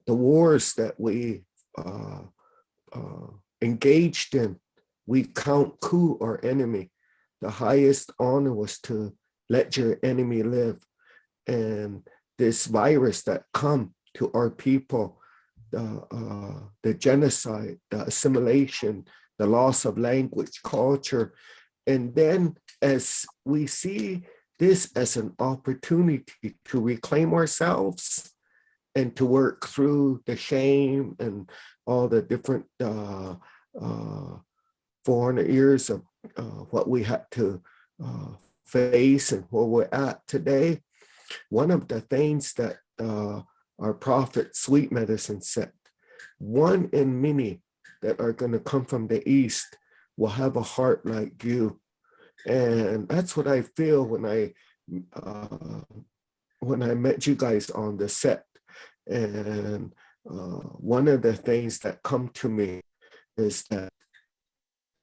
Speaker 6: wars that we engaged in, we count coup our enemy. The highest honor was to let your enemy live. And this virus that come to our people, the genocide, the assimilation, the loss of language, culture. And then as we see this as an opportunity to reclaim ourselves and to work through the shame and all the different 400 years of what we had to face and where we're at today, one of the things that our prophet Sweet Medicine said, one in many that are going to come from the East will have a heart like you. And that's what I feel when I met you guys on the set. And one of the things that come to me is that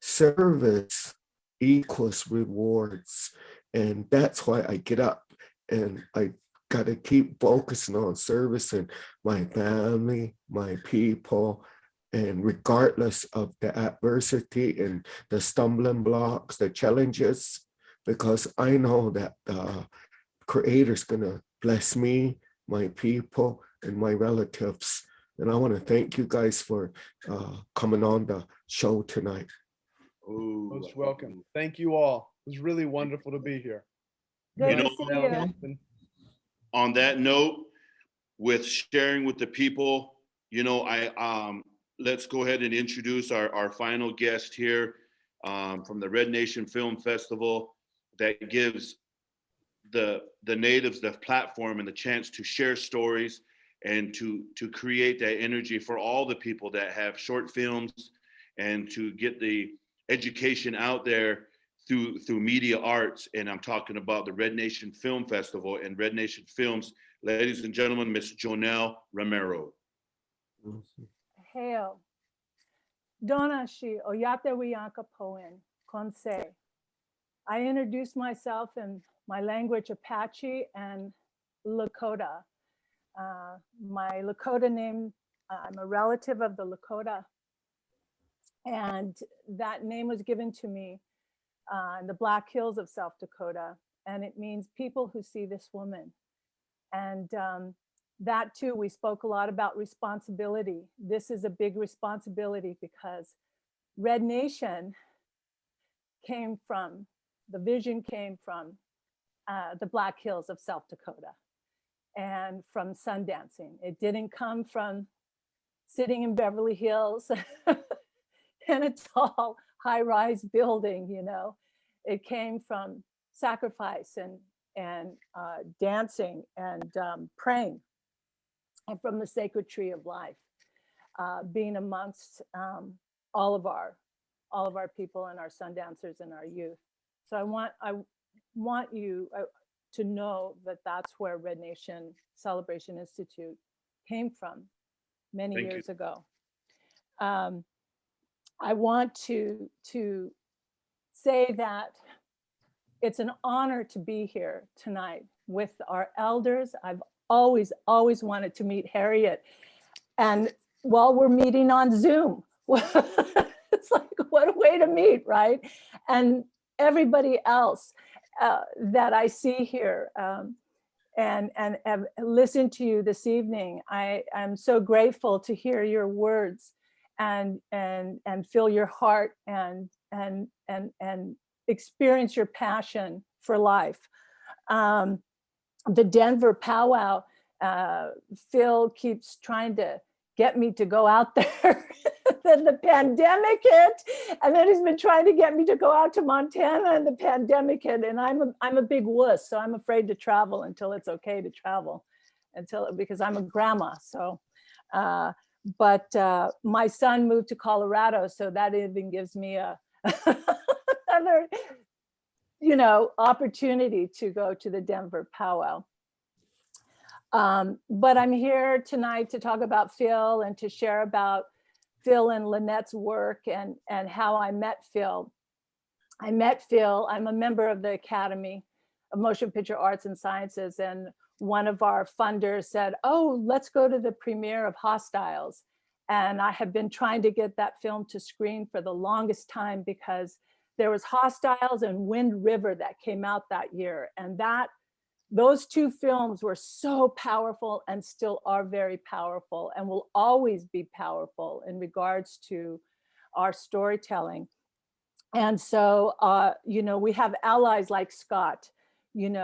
Speaker 6: service equals rewards. And that's why I get up and I got to keep focusing on servicing my family, my people, and regardless of the adversity and the stumbling blocks, the challenges, because I know that the Creator's gonna bless me, my people, and my relatives. And I want to thank you guys for coming on the show tonight.
Speaker 2: Ooh.
Speaker 9: Most welcome. Thank you all. It was really wonderful to be here.
Speaker 11: Good
Speaker 2: You
Speaker 11: to
Speaker 2: know,
Speaker 11: see you.
Speaker 2: On that note, with sharing with the people, you know, let's go ahead and introduce our final guest here from the Red Nation Film Festival that gives the natives the platform and the chance to share stories and to create that energy for all the people that have short films and to get the education out there through media arts. And I'm talking about the Red Nation Film Festival and Red Nation Films. Ladies and gentlemen, Miss Jonelle Romero.
Speaker 11: Hail. Donashi Oyate Wiyanka Poen, Konse. I introduce myself in my language Apache and Lakota. My Lakota name, I'm a relative of the Lakota. And that name was given to me in the Black Hills of South Dakota. And it means people who see this woman. And that too, we spoke a lot about responsibility. This is a big responsibility because Red Nation came from, the vision came from the Black Hills of South Dakota and from sundancing. It didn't come from sitting in Beverly Hills in a tall high-rise building, you know. It came from sacrifice and dancing and praying, and from the sacred tree of life, being amongst all of our people and our sundancers and our youth. So I want you to know that that's where Red Nation Celebration Institute came from many years ago. I want to say that it's an honor to be here tonight with our elders. I've always wanted to meet Harriet. And while we're meeting on Zoom, it's like, what a way to meet, right? And everybody else that I see here and have listened to you this evening, I'm so grateful to hear your words and feel your heart and experience your passion for life. The Denver powwow, Phil keeps trying to get me to go out there. Then the pandemic hit, and then he's been trying to get me to go out to Montana, and the pandemic hit, and I'm a big wuss, so I'm afraid to travel until it's okay to travel, because I'm a grandma. So, but my son moved to Colorado, so that even gives me another, opportunity to go to the Denver powwow. But I'm here tonight to talk about Phil and to share about Phil and Lynette's work and how I met Phil. I'm a member of the Academy of Motion Picture Arts and Sciences, and one of our funders said, oh, let's go to the premiere of Hostiles. And I have been trying to get that film to screen for the longest time because there was Hostiles and Wind River that came out that year. And those two films were so powerful and still are very powerful and will always be powerful in regards to our storytelling. And so, we have allies like Scott, and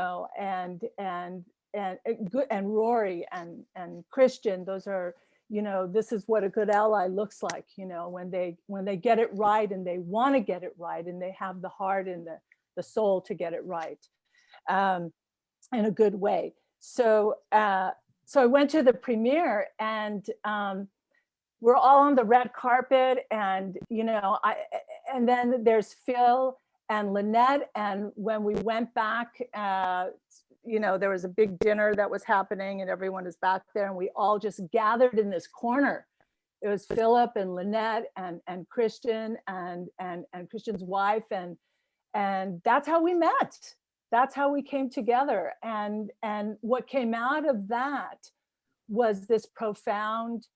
Speaker 11: Rory and Christian. Those are, this is what a good ally looks like, when they get it right and they want to get it right and they have the heart and the soul to get it right. In a good way. So I went to the premiere, and we're all on the red carpet, and and then there's Phil and Lynette, and when we went back, there was a big dinner that was happening, and everyone was back there, and we all just gathered in this corner. It was Philip and Lynette and Christian and Christian's wife, and that's how we met. That's how we came together, and what came out of that was this profound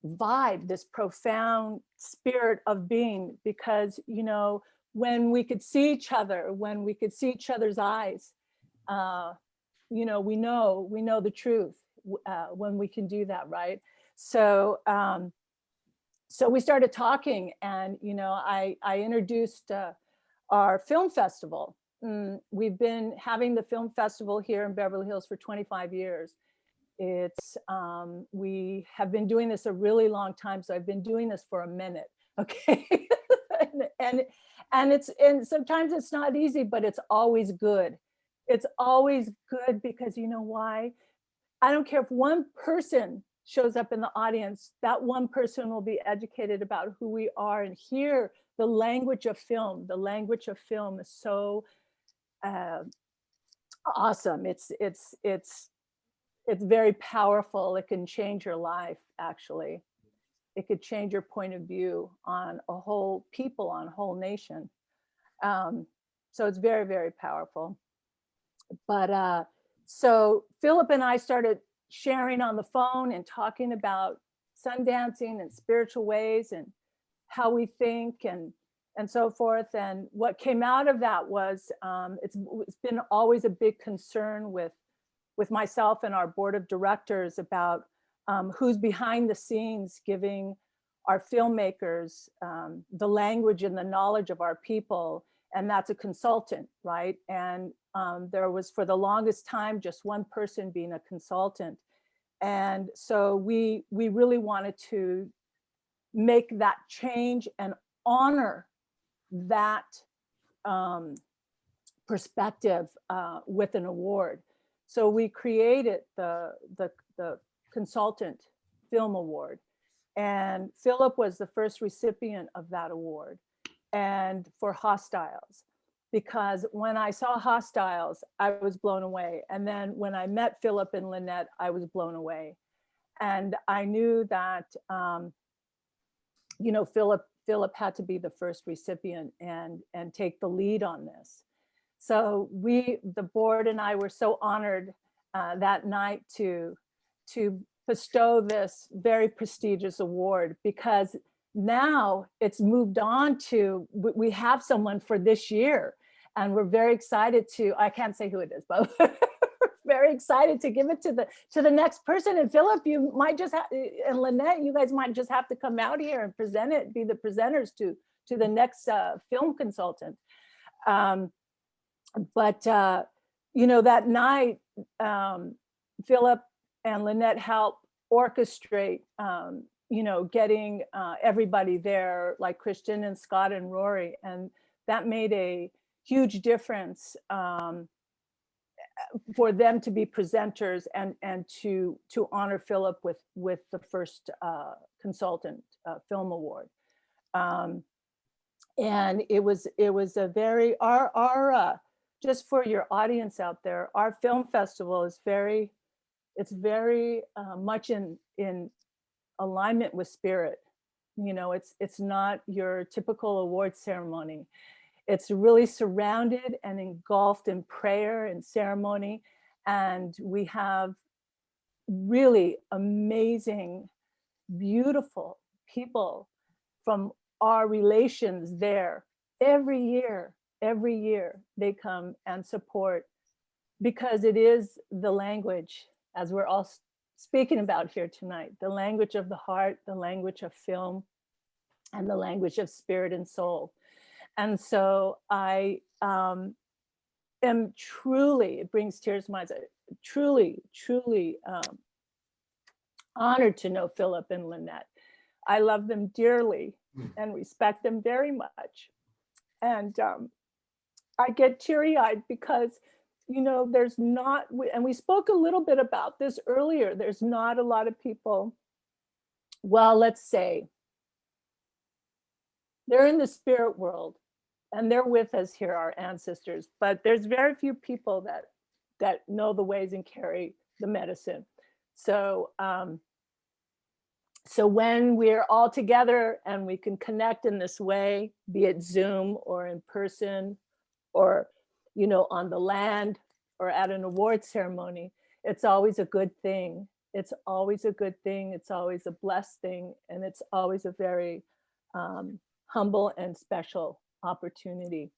Speaker 11: vibe, this profound spirit of being, because when we could see each other, when we could see each other's eyes, we know the truth when we can do that, right? So so we started talking, and I introduced our film festival. We've been having the film festival here in Beverly Hills for 25 years. It's we have been doing this a really long time, so I've been doing this for a minute, okay? and sometimes it's not easy, but it's always good. It's always good, because you know why? I don't care if one person shows up in the audience, that one person will be educated about who we are and hear the language of film. The language of film is so awesome. It's very powerful. It can change your life, actually. It could change your point of view on a whole people, on a whole nation. So it's very, very powerful. But so Philip and I started sharing on the phone and talking about sun dancing and spiritual ways and how we think and so forth. And what came out of that was it's been always a big concern with myself and our board of directors about who's behind the scenes giving our filmmakers the language and the knowledge of our people, and that's a consultant, right? And there was, for the longest time, just one person being a consultant. And so we really wanted to make that change and honor that perspective with an award. So we created the Consultant Film Award, and Philip was the first recipient of that award, and for Hostiles, because when I saw Hostiles, I was blown away. And then when I met Philip and Lynette, I was blown away. And I knew that, Philip had to be the first recipient and take the lead on this. So the board and I were so honored that night to bestow this very prestigious award, because now it's moved on to, we have someone for this year, and we're very excited I can't say who it is, but very excited to give it to the next person. And Philip, you might just have, and Lynette, you guys might just have to come out here and present it, be the presenters to the next film consultant. But that night, Philip and Lynette helped orchestrate, getting everybody there, like Christian and Scott and Rory, and that made a huge difference for them to be presenters and to honor Philip with the first consultant film award. And it was a very, our just for your audience out there, our film festival is very much in alignment with spirit. It's not your typical award ceremony. It's really surrounded and engulfed in prayer and ceremony. And we have really amazing, beautiful people from our relations there. Every year they come and support, because it is the language, as we're all speaking about here tonight, the language of the heart, the language of film, and the language of spirit and soul. And so I am truly, it brings tears to my eyes, truly honored to know Philip and Lynette. I love them dearly and respect them very much. And I get teary-eyed because, there's not, and we spoke a little bit about this earlier, there's not a lot of people well, let's say they're in the spirit world and they're with us here, our ancestors, but there's very few people that know the ways and carry the medicine. So, so when we're all together and we can connect in this way, be it Zoom or in person or, you know, on the land or at an award ceremony, it's always a good thing. It's always a good thing. It's always a blessed thing. And it's always a very humble and special opportunity.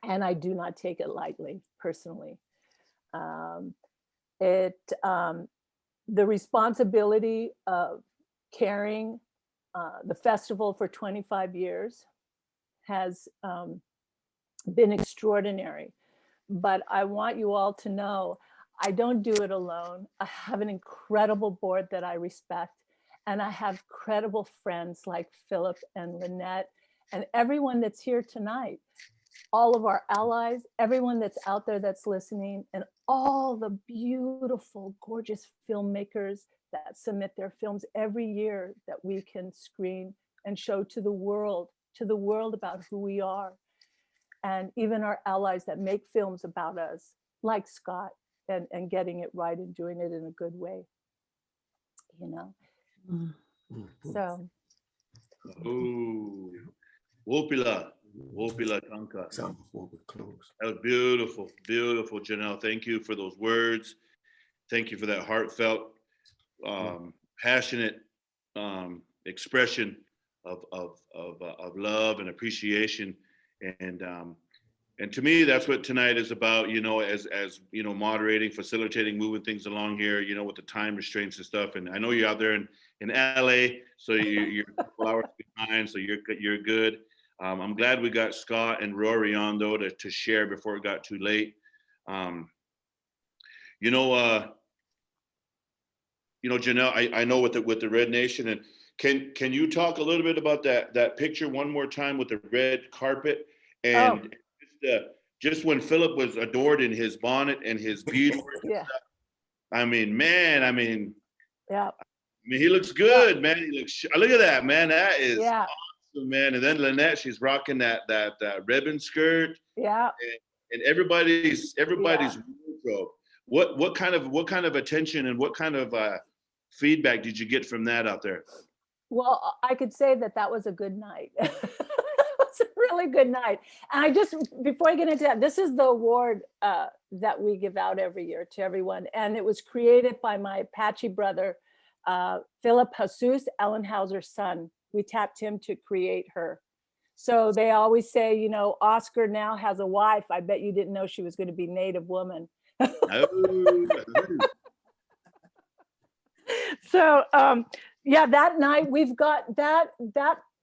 Speaker 11: And I do not take it lightly, personally. The responsibility of carrying the festival for 25 years has been extraordinary. But I want you all to know, I don't do it alone. I have an incredible board that I respect, and I have credible friends like Phillip and Lynette and everyone that's here tonight, all of our allies, everyone that's out there that's listening, and all the beautiful, gorgeous filmmakers that submit their films every year that we can screen and show to the world about who we are. And even our allies that make films about us, like Scott, and getting it right and doing it in a good way, you know? So.
Speaker 2: Ooh, Wopila Kanka.
Speaker 6: Sound before we close.
Speaker 2: That was beautiful, beautiful, Janelle. Thank you for those words. Thank you for that heartfelt, passionate expression of love and appreciation. And to me, that's what tonight is about, you know, as you know, moderating, facilitating, moving things along here, you know, with the time restraints and stuff. And I know you're out there in LA, so you're a couple hours behind, so you're good. I'm glad we got Scott and Rory on though to share before it got too late. You know, Janelle, I know with the Red Nation, and can you talk a little bit about that picture one more time with the red carpet and just when Phillip was adored in his bonnet and his beadwork?
Speaker 11: Yeah.
Speaker 2: I mean,
Speaker 11: Yeah.
Speaker 2: he looks good, man. He looks. Look at that, man. That is awesome, man. And then Lynette, she's rocking that ribbon skirt.
Speaker 11: Yeah.
Speaker 2: And everybody's wardrobe. What kind of attention and what kind of feedback did you get from that out there?
Speaker 11: Well, I could say that was a good night. It was a really good night. And before I get into that, this is the award that we give out every year to everyone. And it was created by my Apache brother, Phillip Jesus, Ellen Hauser's son. We tapped him to create her. So they always say, you know, Oscar now has a wife. I bet you didn't know she was going to be Native woman. So yeah, that night we've got that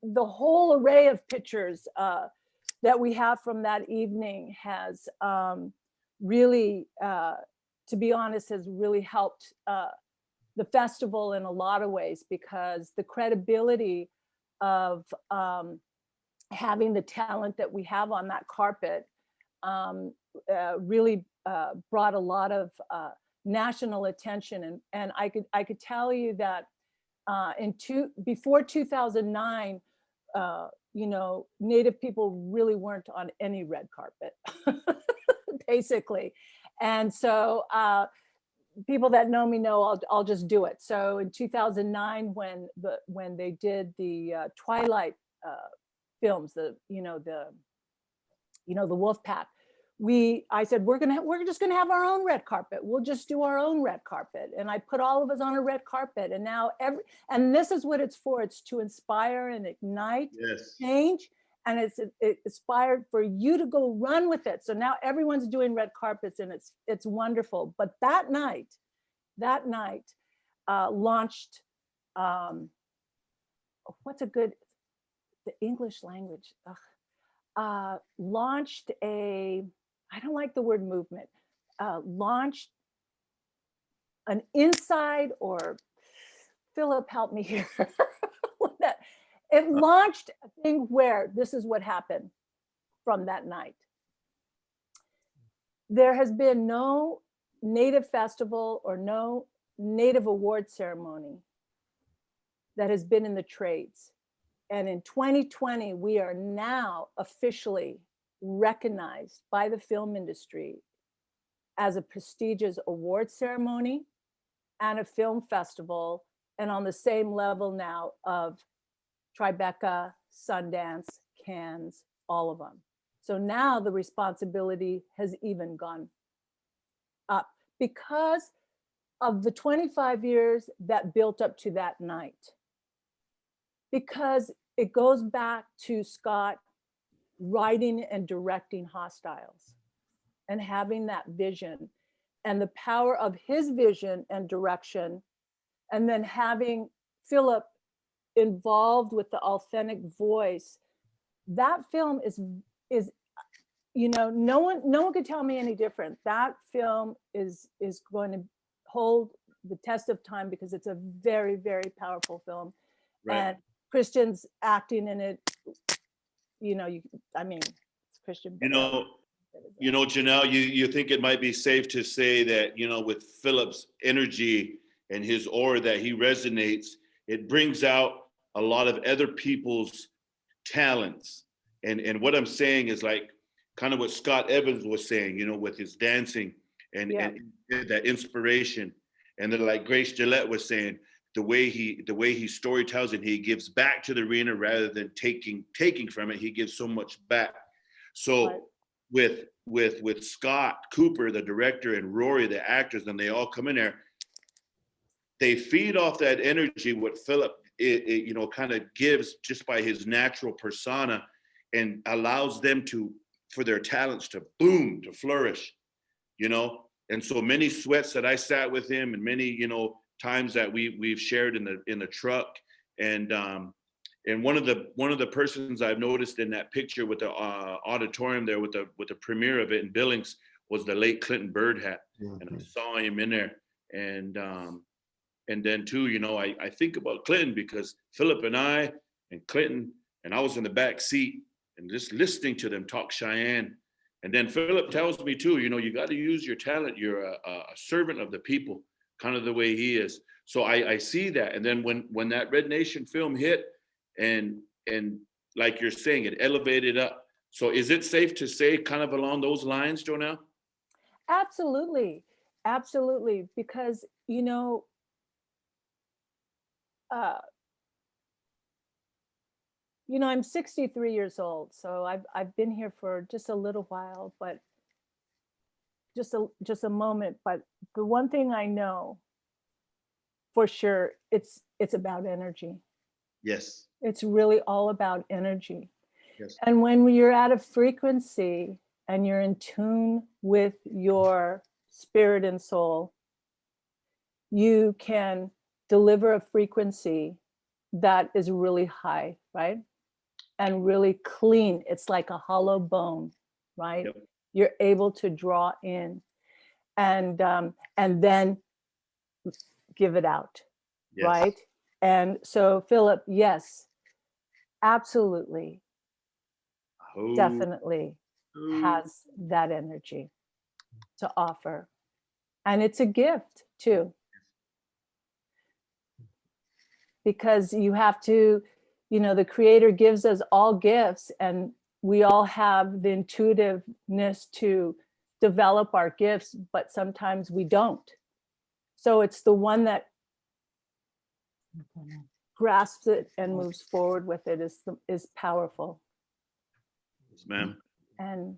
Speaker 11: the whole array of pictures that we have from that evening has really, to be honest, has really helped the festival in a lot of ways, because the credibility of having the talent that we have on that carpet really brought a lot of national attention. And I could tell you that before 2009, you know, Native people really weren't on any red carpet, basically. And so people that know me know I'll just do it. So in 2009, when they did the Twilight films, the Wolf Pack, I said, we're just gonna have our own red carpet. We'll just do our own red carpet. And I put all of us on a red carpet. And now and this is what it's for. It's to inspire and ignite change. And it's inspired for you to go run with it. So now everyone's doing red carpets, and it's wonderful. But that night launched the English language. Launched I don't like the word movement, launched an inside, or Phillip, help me here. It launched a thing where this is what happened from that night. There has been no Native festival or no Native award ceremony that has been in the trades. And in 2020, we are now officially recognized by the film industry as a prestigious award ceremony and a film festival, and on the same level now of Tribeca, Sundance, Cannes, all of them. So now the responsibility has even gone up because of the 25 years that built up to that night. Because it goes back to Scott writing and directing Hostiles and having that vision and the power of his vision and direction, and then having Phillip involved with the authentic voice. That film is you know, no one could tell me any different. That film is going to hold the test of time because it's a very, very powerful film.
Speaker 2: Right.
Speaker 11: And Christian's acting in it, you know, it's Christian.
Speaker 2: You know, Janelle, you think it might be safe to say that, you know, with Phillip's energy and his aura that he resonates, it brings out a lot of other people's talents. And what I'm saying is like kind of what Scott Evans was saying, you know, with his dancing and that inspiration. And then like Grace Gillette was saying, the way he storytells and he gives back to the arena rather than taking from it, he gives so much back. So with Scott Cooper, the director, and Rory, the actors, and they all come in there, they feed off that energy, what Phillip, you know, kind of gives just by his natural persona, and allows them for their talents to boom, to flourish, you know? And so many sweats that I sat with him, and many, you know, times that we've shared in the truck, and one of the persons I've noticed in that picture with the auditorium there with the premiere of it in Billings was the late Clinton Birdhat, and I saw him in there, and then too, you know, I think about Clinton because Phillip and I and Clinton, and I was in the back seat and just listening to them talk Cheyenne. And then Phillip tells me too, you know, you got to use your talent. You're a servant of the people, kind of the way he is. So I see that. And then when that Red Nation film hit, and like you're saying, it elevated up. So is it safe to say kind of along those lines, Jonelle?
Speaker 11: Absolutely. Absolutely. Because, you know, I'm 63 years old, so I've been here for just a little while, but just a moment. But the one thing I know for sure, it's about energy.
Speaker 2: Yes.
Speaker 11: It's really all about energy.
Speaker 2: Yes.
Speaker 11: And when you're at a frequency and you're in tune with your spirit and soul, you can deliver a frequency that is really high, right? And really clean. It's like a hollow bone, right?
Speaker 2: Yep.
Speaker 11: You're able to draw in and then give it out,
Speaker 2: Yes.
Speaker 11: right? And so Phillip, yes, absolutely, definitely has that energy to offer. And it's a gift too. Because you have to, you know, the Creator gives us all gifts, and we all have the intuitiveness to develop our gifts, but sometimes we don't. So it's the one that grasps it and moves forward with it is powerful.
Speaker 2: Yes, ma'am.
Speaker 11: And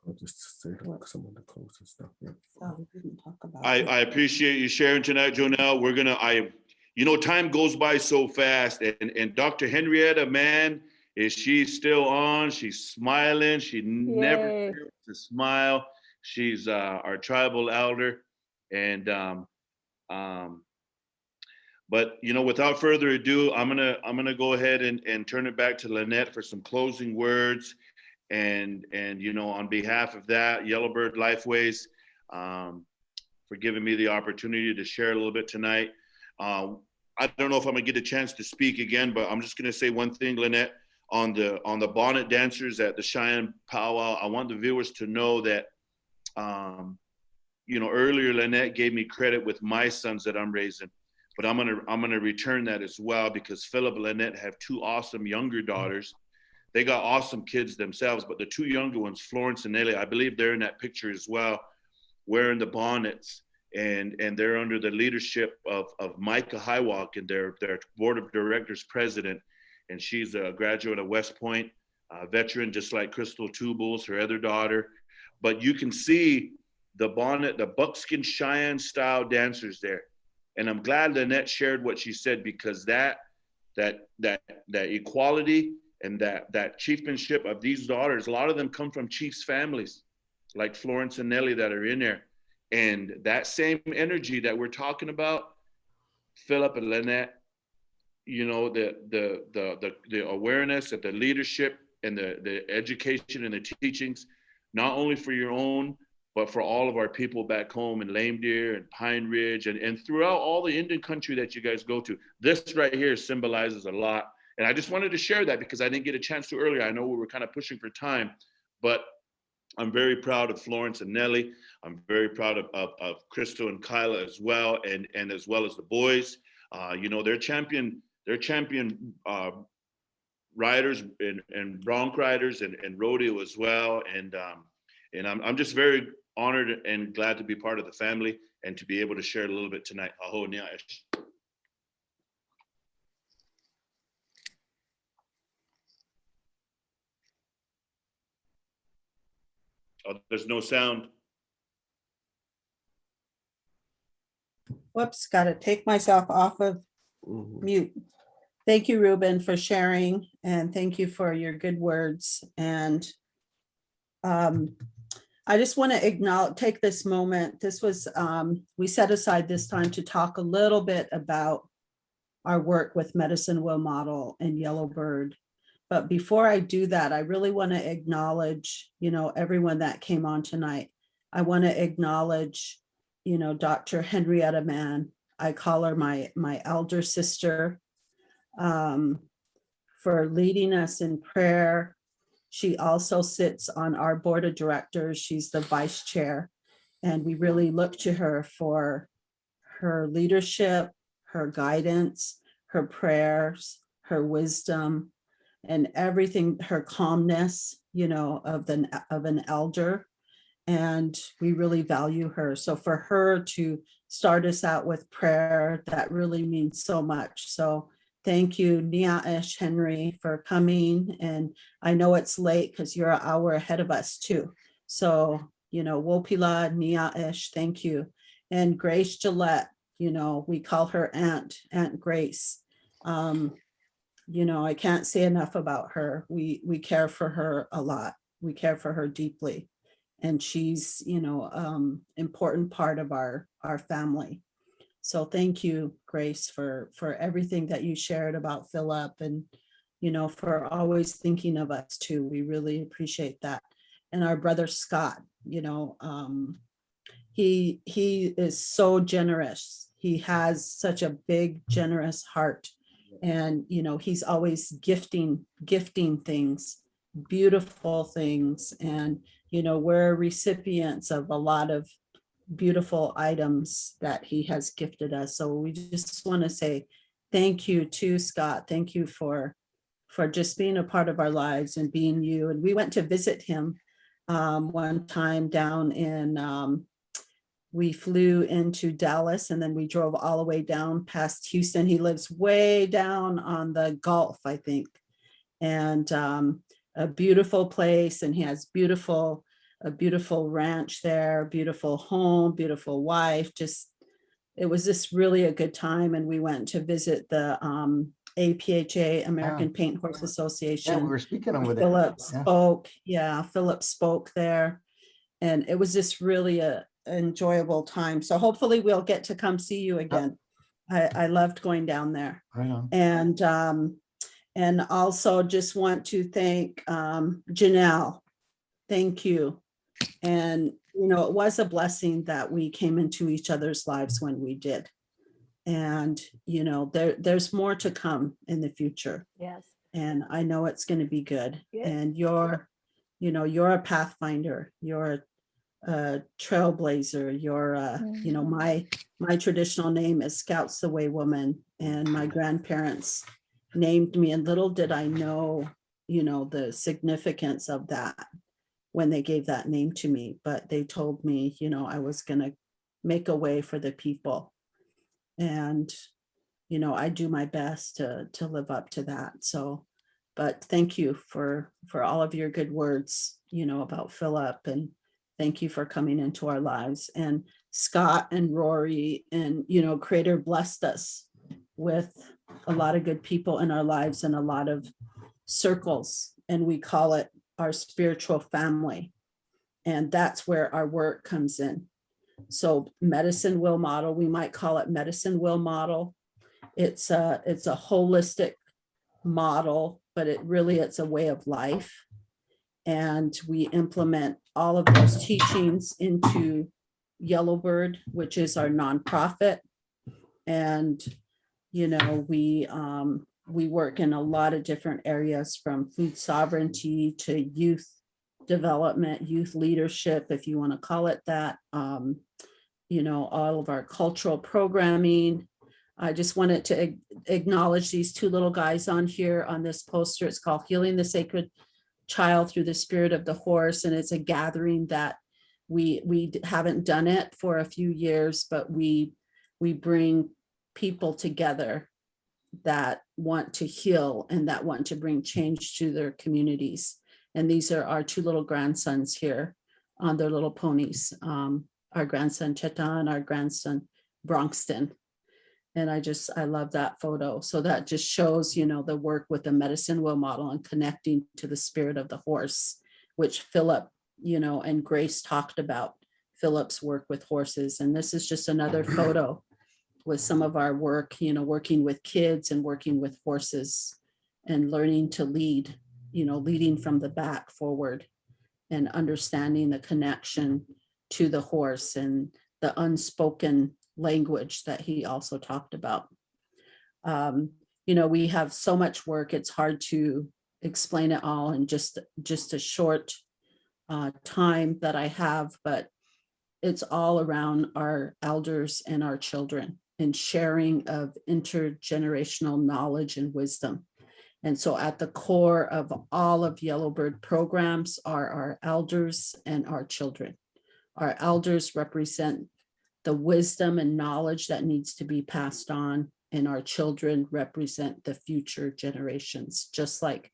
Speaker 6: I'll just say some of the closest stuff. Yeah.
Speaker 1: Oh, we didn't talk about
Speaker 2: I appreciate you sharing tonight, Jonelle. You know, time goes by so fast, and Dr. Henrietta, man, is she still on? She's smiling. She never fails to smile. She's our tribal elder, and but you know, without further ado, I'm gonna go ahead and turn it back to Lynette for some closing words, and you know, on behalf of that, Yellowbird Lifeways, for giving me the opportunity to share a little bit tonight. I don't know if I'm gonna get a chance to speak again, but I'm just gonna say one thing, Lynette, on the bonnet dancers at the Cheyenne powwow. I want the viewers to know that, you know, earlier Lynette gave me credit with my sons that I'm raising. but I'm gonna return that as well, because Phillip and Lynette have two awesome younger daughters. They got awesome kids themselves, but the two younger ones, Florence and Nellie, I believe they're in that picture as well, wearing the bonnets, and they're under the leadership of Micah Highwalk, and their board of directors president, and she's a graduate of West Point, a veteran, just like Crystal Tubles, her other daughter. But you can see the bonnet, the buckskin Cheyenne style dancers there. And I'm glad Lynette shared what she said, because that equality and that chiefmanship of these daughters, a lot of them come from chiefs' families, like Florence and Nellie that are in there. And that same energy that we're talking about, Phillip and Lynette, you know, the awareness of the leadership and the education and the teachings, not only for your own, but for all of our people back home in Lame Deer and Pine Ridge and throughout all the Indian country that you guys go to. This right here symbolizes a lot. And I just wanted to share that because I didn't get a chance to earlier. I know we were kind of pushing for time, but I'm very proud of Florence and Nellie. I'm very proud of Crystal and Kyla as well, and as well as the boys. You know, they're champion riders and bronc riders and rodeo as well. And I'm just very honored and glad to be part of the family and to be able to share a little bit tonight. Aho nia ish. Oh, there's no sound.
Speaker 1: Whoops, got to take myself off of mute. Thank you, Reuben, for sharing, and thank you for your good words. And I just want to take this moment. This was, we set aside this time to talk a little bit about our work with Medicine Wheel Model and Yellowbird. But before I do that, I really want to acknowledge, you know, everyone that came on tonight. I want to acknowledge, you know, Dr. Henrietta Mann. I call her my elder sister, for leading us in prayer. She also sits on our board of directors. She's the vice chair, and we really look to her for her leadership, her guidance, her prayers, her wisdom, and everything, her calmness, you know, of an elder. And we really value her. So for her to start us out with prayer, that really means so much. So thank you, Nia Ish Henry, for coming. And I know it's late because you're an hour ahead of us too. So, you know, Wopila, Nia Ish, thank you. And Grace Gillette, you know, we call her Aunt Grace. You know, I can't say enough about her. We care for her a lot. We care for her deeply. And she's, you know, important part of our family. So thank you, Grace, for everything that you shared about Phillip, and, you know, for always thinking of us too. We really appreciate that. And our brother Scott, you know, he is so generous. He has such a big, generous heart. And, you know, he's always gifting things, beautiful things. And, you know, we're recipients of a lot of beautiful items that he has gifted us. So we just want to say thank you to Scott. Thank you for just being a part of our lives and being you. And we went to visit him one time down in, we flew into Dallas and then we drove all the way down past Houston. He lives way down on the Gulf, I think. And a beautiful place, and he has a beautiful ranch there, beautiful home, beautiful wife. Just, it was just really a good time. And we went to visit the APHA, American Paint Horse Association.
Speaker 5: Yeah, we were speaking over there.
Speaker 1: Phillip spoke. Yeah, Phillip spoke there. And it was just really a enjoyable time. So hopefully we'll get to come see you again. I loved going down there.
Speaker 5: Right on.
Speaker 1: And also just want to thank Janelle. Thank you. And, you know, it was a blessing that we came into each other's lives when we did. And, you know, there's more to come in the future.
Speaker 11: Yes.
Speaker 1: And I know it's going to be good.
Speaker 11: Yes.
Speaker 1: And you're a pathfinder. You're a trailblazer. You're, you know, my traditional name is Scouts the Way Woman, and my grandparents named me, and little did I know, you know, the significance of that when they gave that name to me. But they told me, you know, I was going to make a way for the people. And, you know, I do my best to live up to that. So, but thank you for all of your good words, you know, about Phillip, and thank you for coming into our lives. And Scott and Rory and, you know, Creator blessed us with a lot of good people in our lives and a lot of circles, and we call it our spiritual family. And that's where our work comes in. So medicine will model, we might call it medicine will model. It's a holistic model, but it's a way of life. And we implement all of those teachings into Yellowbird, which is our nonprofit. And, you know, we work in a lot of different areas, from food sovereignty to youth development, youth leadership, if you want to call it that. You know, all of our cultural programming. I just wanted to acknowledge these two little guys on here on this poster. It's called Healing the Sacred Child Through the Spirit of the Horse. And it's a gathering that we haven't done it for a few years, but we bring people together that want to heal and that want to bring change to their communities. And these are our two little grandsons here on their little ponies. Our grandson Chetan, our grandson Bronxton. And I love that photo. So that just shows, you know, the work with the medicine wheel model and connecting to the spirit of the horse, which Phillip, you know, and Grace talked about Phillip's work with horses. And this is just another photo with some of our work, you know, working with kids and working with horses and learning to lead, you know, leading from the back forward and understanding the connection to the horse and the unspoken language that he also talked about. You know, we have so much work, it's hard to explain it all in just a short time that I have, but it's all around our elders and our children and sharing of intergenerational knowledge and wisdom. And so at the core of all of Yellowbird programs are our elders and our children. Our elders represent the wisdom and knowledge that needs to be passed on, and our children represent the future generations, just like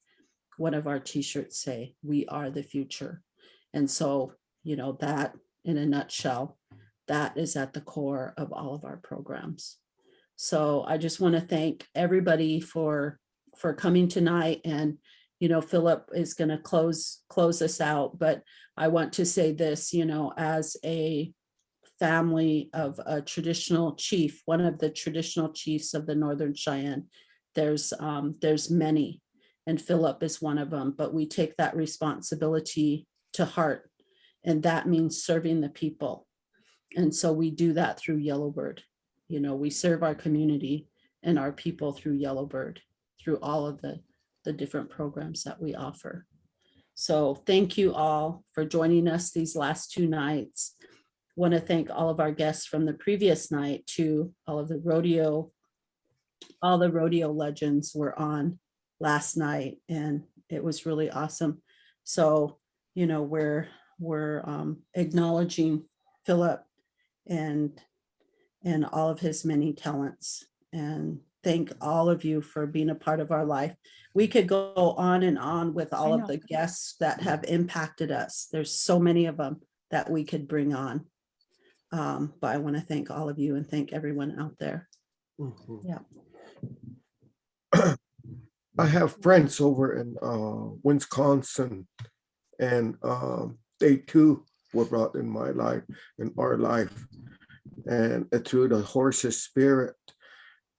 Speaker 1: one of our t-shirts say, we are the future. And so, you know, that in a nutshell, that is at the core of all of our programs. So I just want to thank everybody for coming tonight. And, you know, Phillip is going to close us out, but I want to say this, you know, as a family of a traditional chief, one of the traditional chiefs of the Northern Cheyenne, there's many, and Phillip is one of them, but we take that responsibility to heart, and that means serving the people. And so we do that through Yellowbird. You know, we serve our community and our people through Yellowbird, through all of the different programs that we offer. So thank you all for joining us these last two nights. Want to thank all of our guests from the previous night too. All the rodeo legends were on last night, and it was really awesome. So, you know, we're acknowledging Phillip and all of his many talents, and thank all of you for being a part of our life. We could go on and on with all of the guests that have impacted us. There's so many of them that we could bring on. But I want to thank all of you and thank everyone out there. Yeah.
Speaker 6: I have friends over in Wisconsin, and they too were brought in my life, in our life, and through the horse's spirit.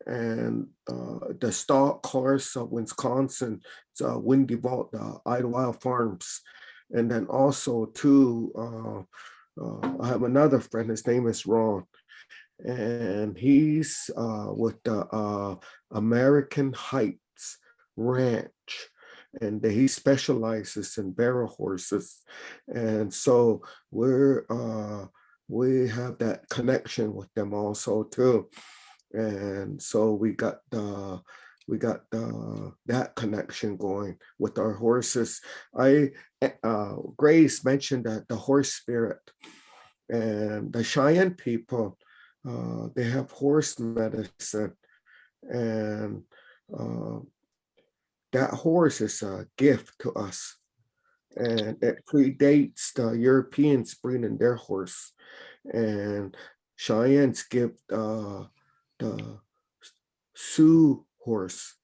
Speaker 6: And the stock horse of Wisconsin, it's Windy Vault, Idlewild Farms. And then also too, I have another friend, his name is Ron, and he's with the American Heights Ranch. and he specializes in barrel horses. And so we have that connection with them also too. And so we got that connection going with our horses. Grace mentioned that the horse spirit, and the Cheyenne people, they have horse medicine, and that horse is a gift to us, and it predates the Europeans breeding their horse. And Cheyennes give the Sioux horse,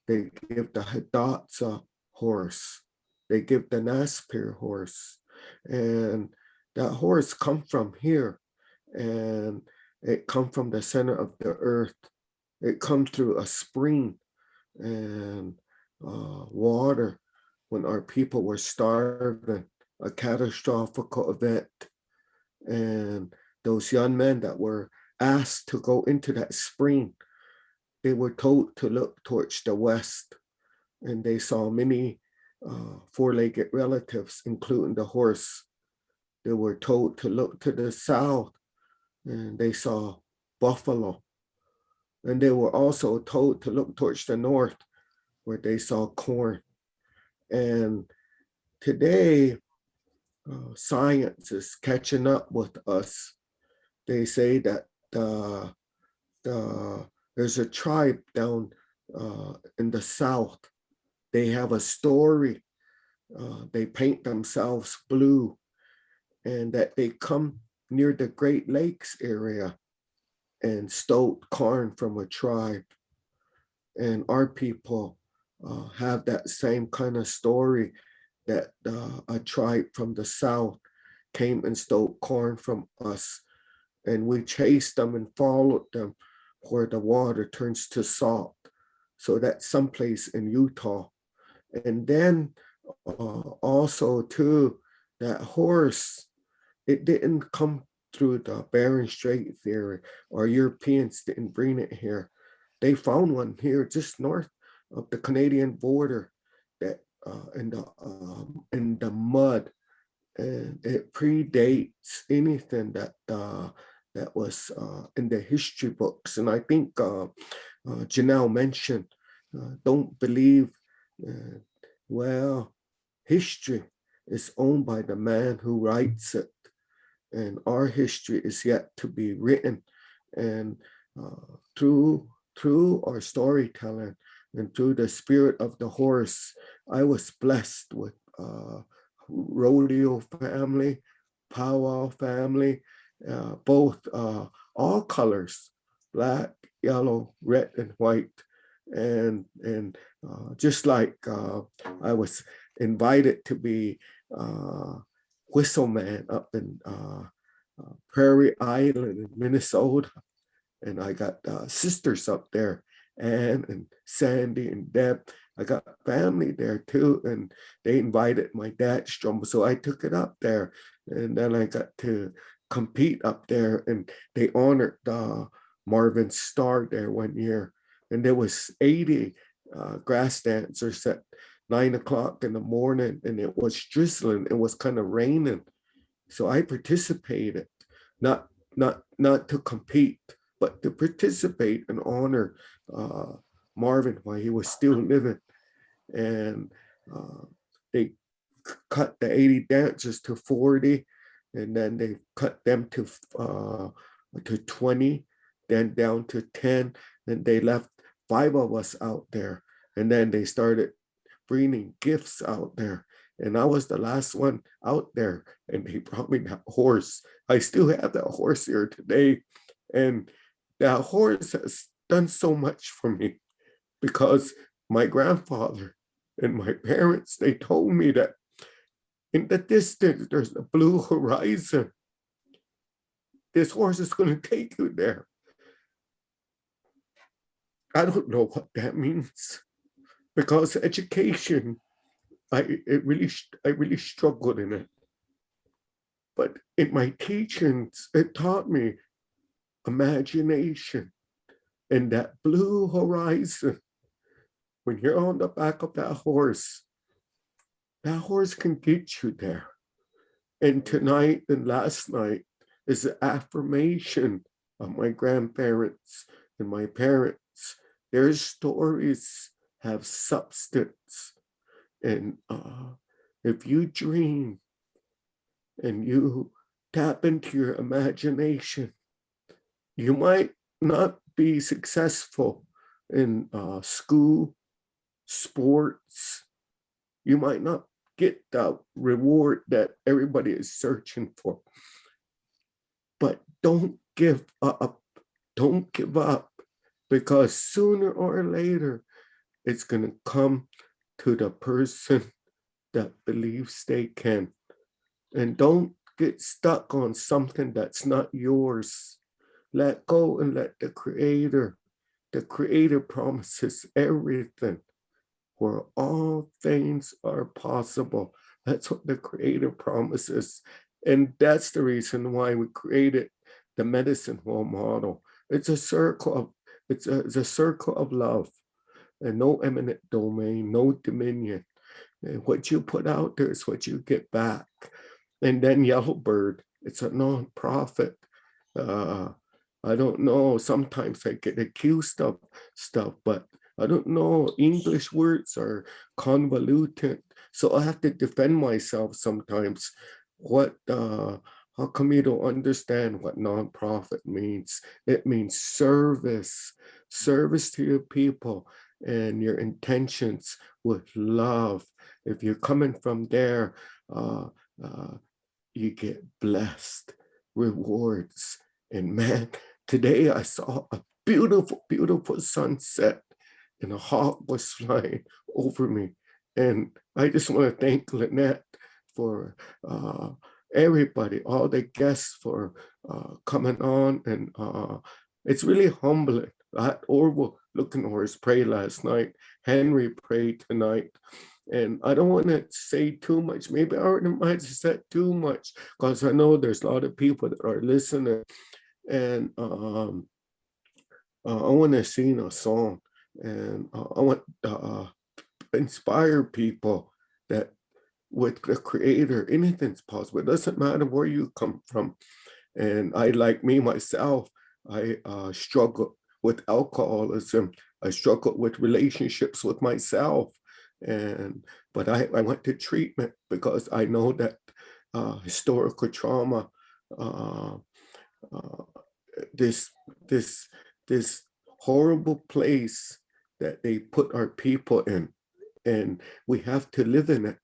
Speaker 6: they give the Hidatsa horse, they give the Naspir horse, and that horse come from here, and it come from the center of the earth. It comes through a spring and water when our people were starving, a catastrophic event. And those young men that were asked to go into that spring, they were told to look towards the west, and they saw many four-legged relatives, including the horse. They were told to look to the south, and they saw buffalo. And they were also told to look towards the north, where they saw corn. And today, science is catching up with us. They say that there's a tribe down in the south. They have a story. They paint themselves blue, and that they come near the Great Lakes area and stole corn from a tribe. And our people have that same kind of story, that a tribe from the south came and stole corn from us, and we chased them and followed them where the water turns to salt. So that's someplace in Utah. And then also too, that horse, it didn't come through the Bering Strait theory, or Europeans didn't bring it here. They found one here just north of the Canadian border, that in the mud, and it predates anything that was in the history books. And I think Janelle mentioned, don't believe, well, history is owned by the man who writes it, and our history is yet to be written. And through our storytelling and through the spirit of the horse, I was blessed with rodeo family, powwow family, both all colors, black, yellow, red, and white. And just like I was invited to be whistle man up in Prairie Island in Minnesota, and I got sisters up there, Ann and Sandy and Deb. I got family there too, and they invited my dad's drum, so I took it up there, and then I got to compete up there, and they honored Marvin Starr there one year, and there was 80 grass dancers at 9 o'clock in the morning, and it was drizzling. It was kind of raining, so I participated, not to compete, but to participate and honor Marvin while he was still living. And they cut the 80 dancers to 40, and then they cut them to 20, then down to 10, and they left 5 of us out there, and then they started bringing gifts out there, and I was the last one out there, and they brought me that horse. I still have that horse here today, and that horse has done so much for me, because my grandfather and my parents, they told me that in the distance, there's a blue horizon. This horse is going to take you there. I don't know what that means, because education, I really struggled in it. But in my teachings, it taught me imagination and that blue horizon. when you're on the back of that horse can get you there. And tonight and last night is an affirmation of my grandparents and my parents. Their stories have substance. And if you dream and you tap into your imagination, you might not be successful in school, sports. You might not get the reward that everybody is searching for. But don't give up. Don't give up, because sooner or later, it's going to come to the person that believes they can. And don't get stuck on something that's not yours. Let go and let the Creator promises everything, where all things are possible. That's what the Creator promises. And that's the reason why we created the medicine wheel model. It's a circle of love, and no eminent domain, no dominion. And what you put out there is what you get back. And then Yellowbird, it's a nonprofit. I don't know, sometimes I get accused of stuff, but I don't know, English words are convoluted. So I have to defend myself sometimes. How come you don't understand what nonprofit means? It means service to your people and your intentions with love. If you're coming from there, you get blessed, rewards. And man, today I saw a beautiful, beautiful sunset, and a hawk was flying over me. And I just want to thank Lynette for everybody, all the guests for coming on. And it's really humbling. I had Orville looking over his pray last night. Henry prayed tonight. And I don't want to say too much. Maybe I already might have said too much, because I know there's a lot of people that are listening. And I want to sing a song. And I want to inspire people that with the Creator, anything's possible. It doesn't matter where you come from. And I, like me, myself, I struggled with alcoholism. I struggled with relationships with myself. But I went to treatment because I know that historical trauma, this horrible place that they put our people in, and we have to live in it.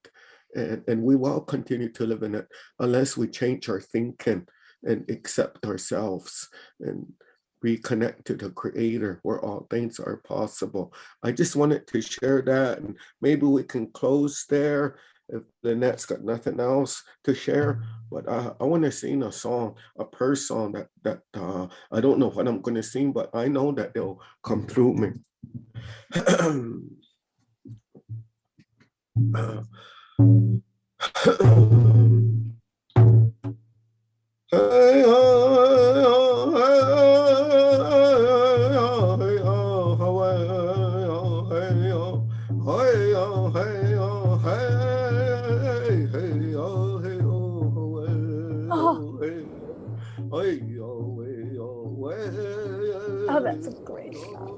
Speaker 6: And we will continue to live in it unless we change our thinking and accept ourselves and reconnect to the Creator, where all things are possible. I just wanted to share that, and maybe we can close there if Lynette's got nothing else to share. But I want to sing a song, a prayer song that I don't know what I'm going to sing, but I know that they'll come through me.
Speaker 11: Oh, that's a great song.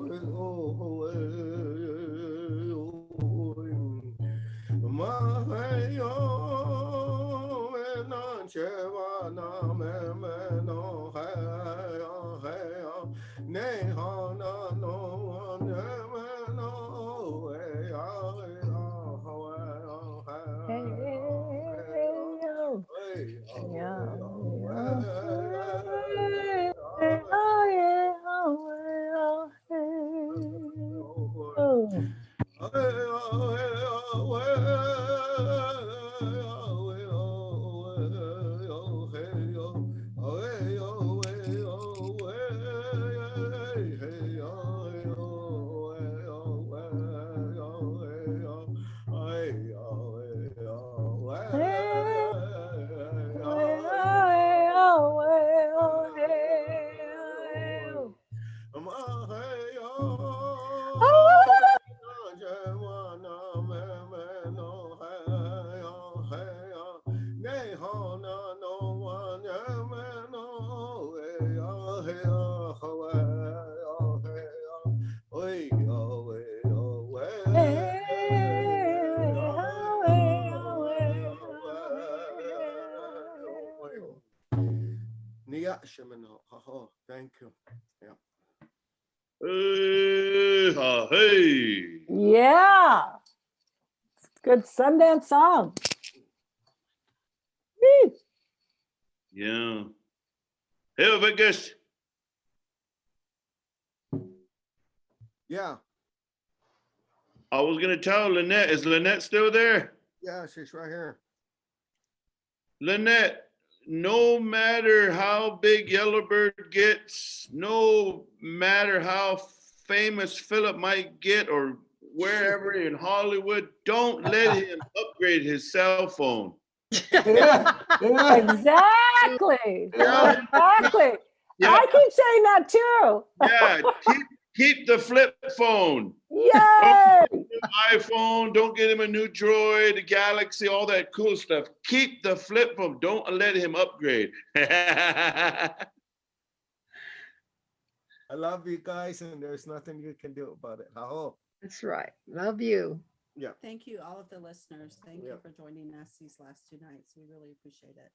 Speaker 6: Thank you. Yeah.
Speaker 2: Hey.
Speaker 11: Yeah. Good Sundance song. Woo.
Speaker 2: Yeah. Hey, Vickers.
Speaker 6: Yeah.
Speaker 2: I was gonna tell Lynette. Is Lynette still there?
Speaker 6: Yeah, she's right here.
Speaker 2: Lynette, no matter how big Yellowbird gets, no matter how famous Phillip might get or wherever in Hollywood, don't let him upgrade his cell phone.
Speaker 5: Yeah, yeah.
Speaker 11: Exactly.
Speaker 2: Yeah.
Speaker 11: Exactly.
Speaker 2: Yeah.
Speaker 11: I keep saying that too.
Speaker 2: Yeah, keep the flip phone.
Speaker 11: Yay.
Speaker 2: iPhone, don't get him a new Droid, a Galaxy, all that cool stuff. Keep the flip phone. Don't let him upgrade.
Speaker 6: I love you guys, and there's nothing you can do about it.
Speaker 4: That's right. Love you.
Speaker 6: Yeah.
Speaker 1: Thank you, all of the listeners. Thank you
Speaker 6: Yep.
Speaker 1: for joining us these last 2 nights. We really appreciate it.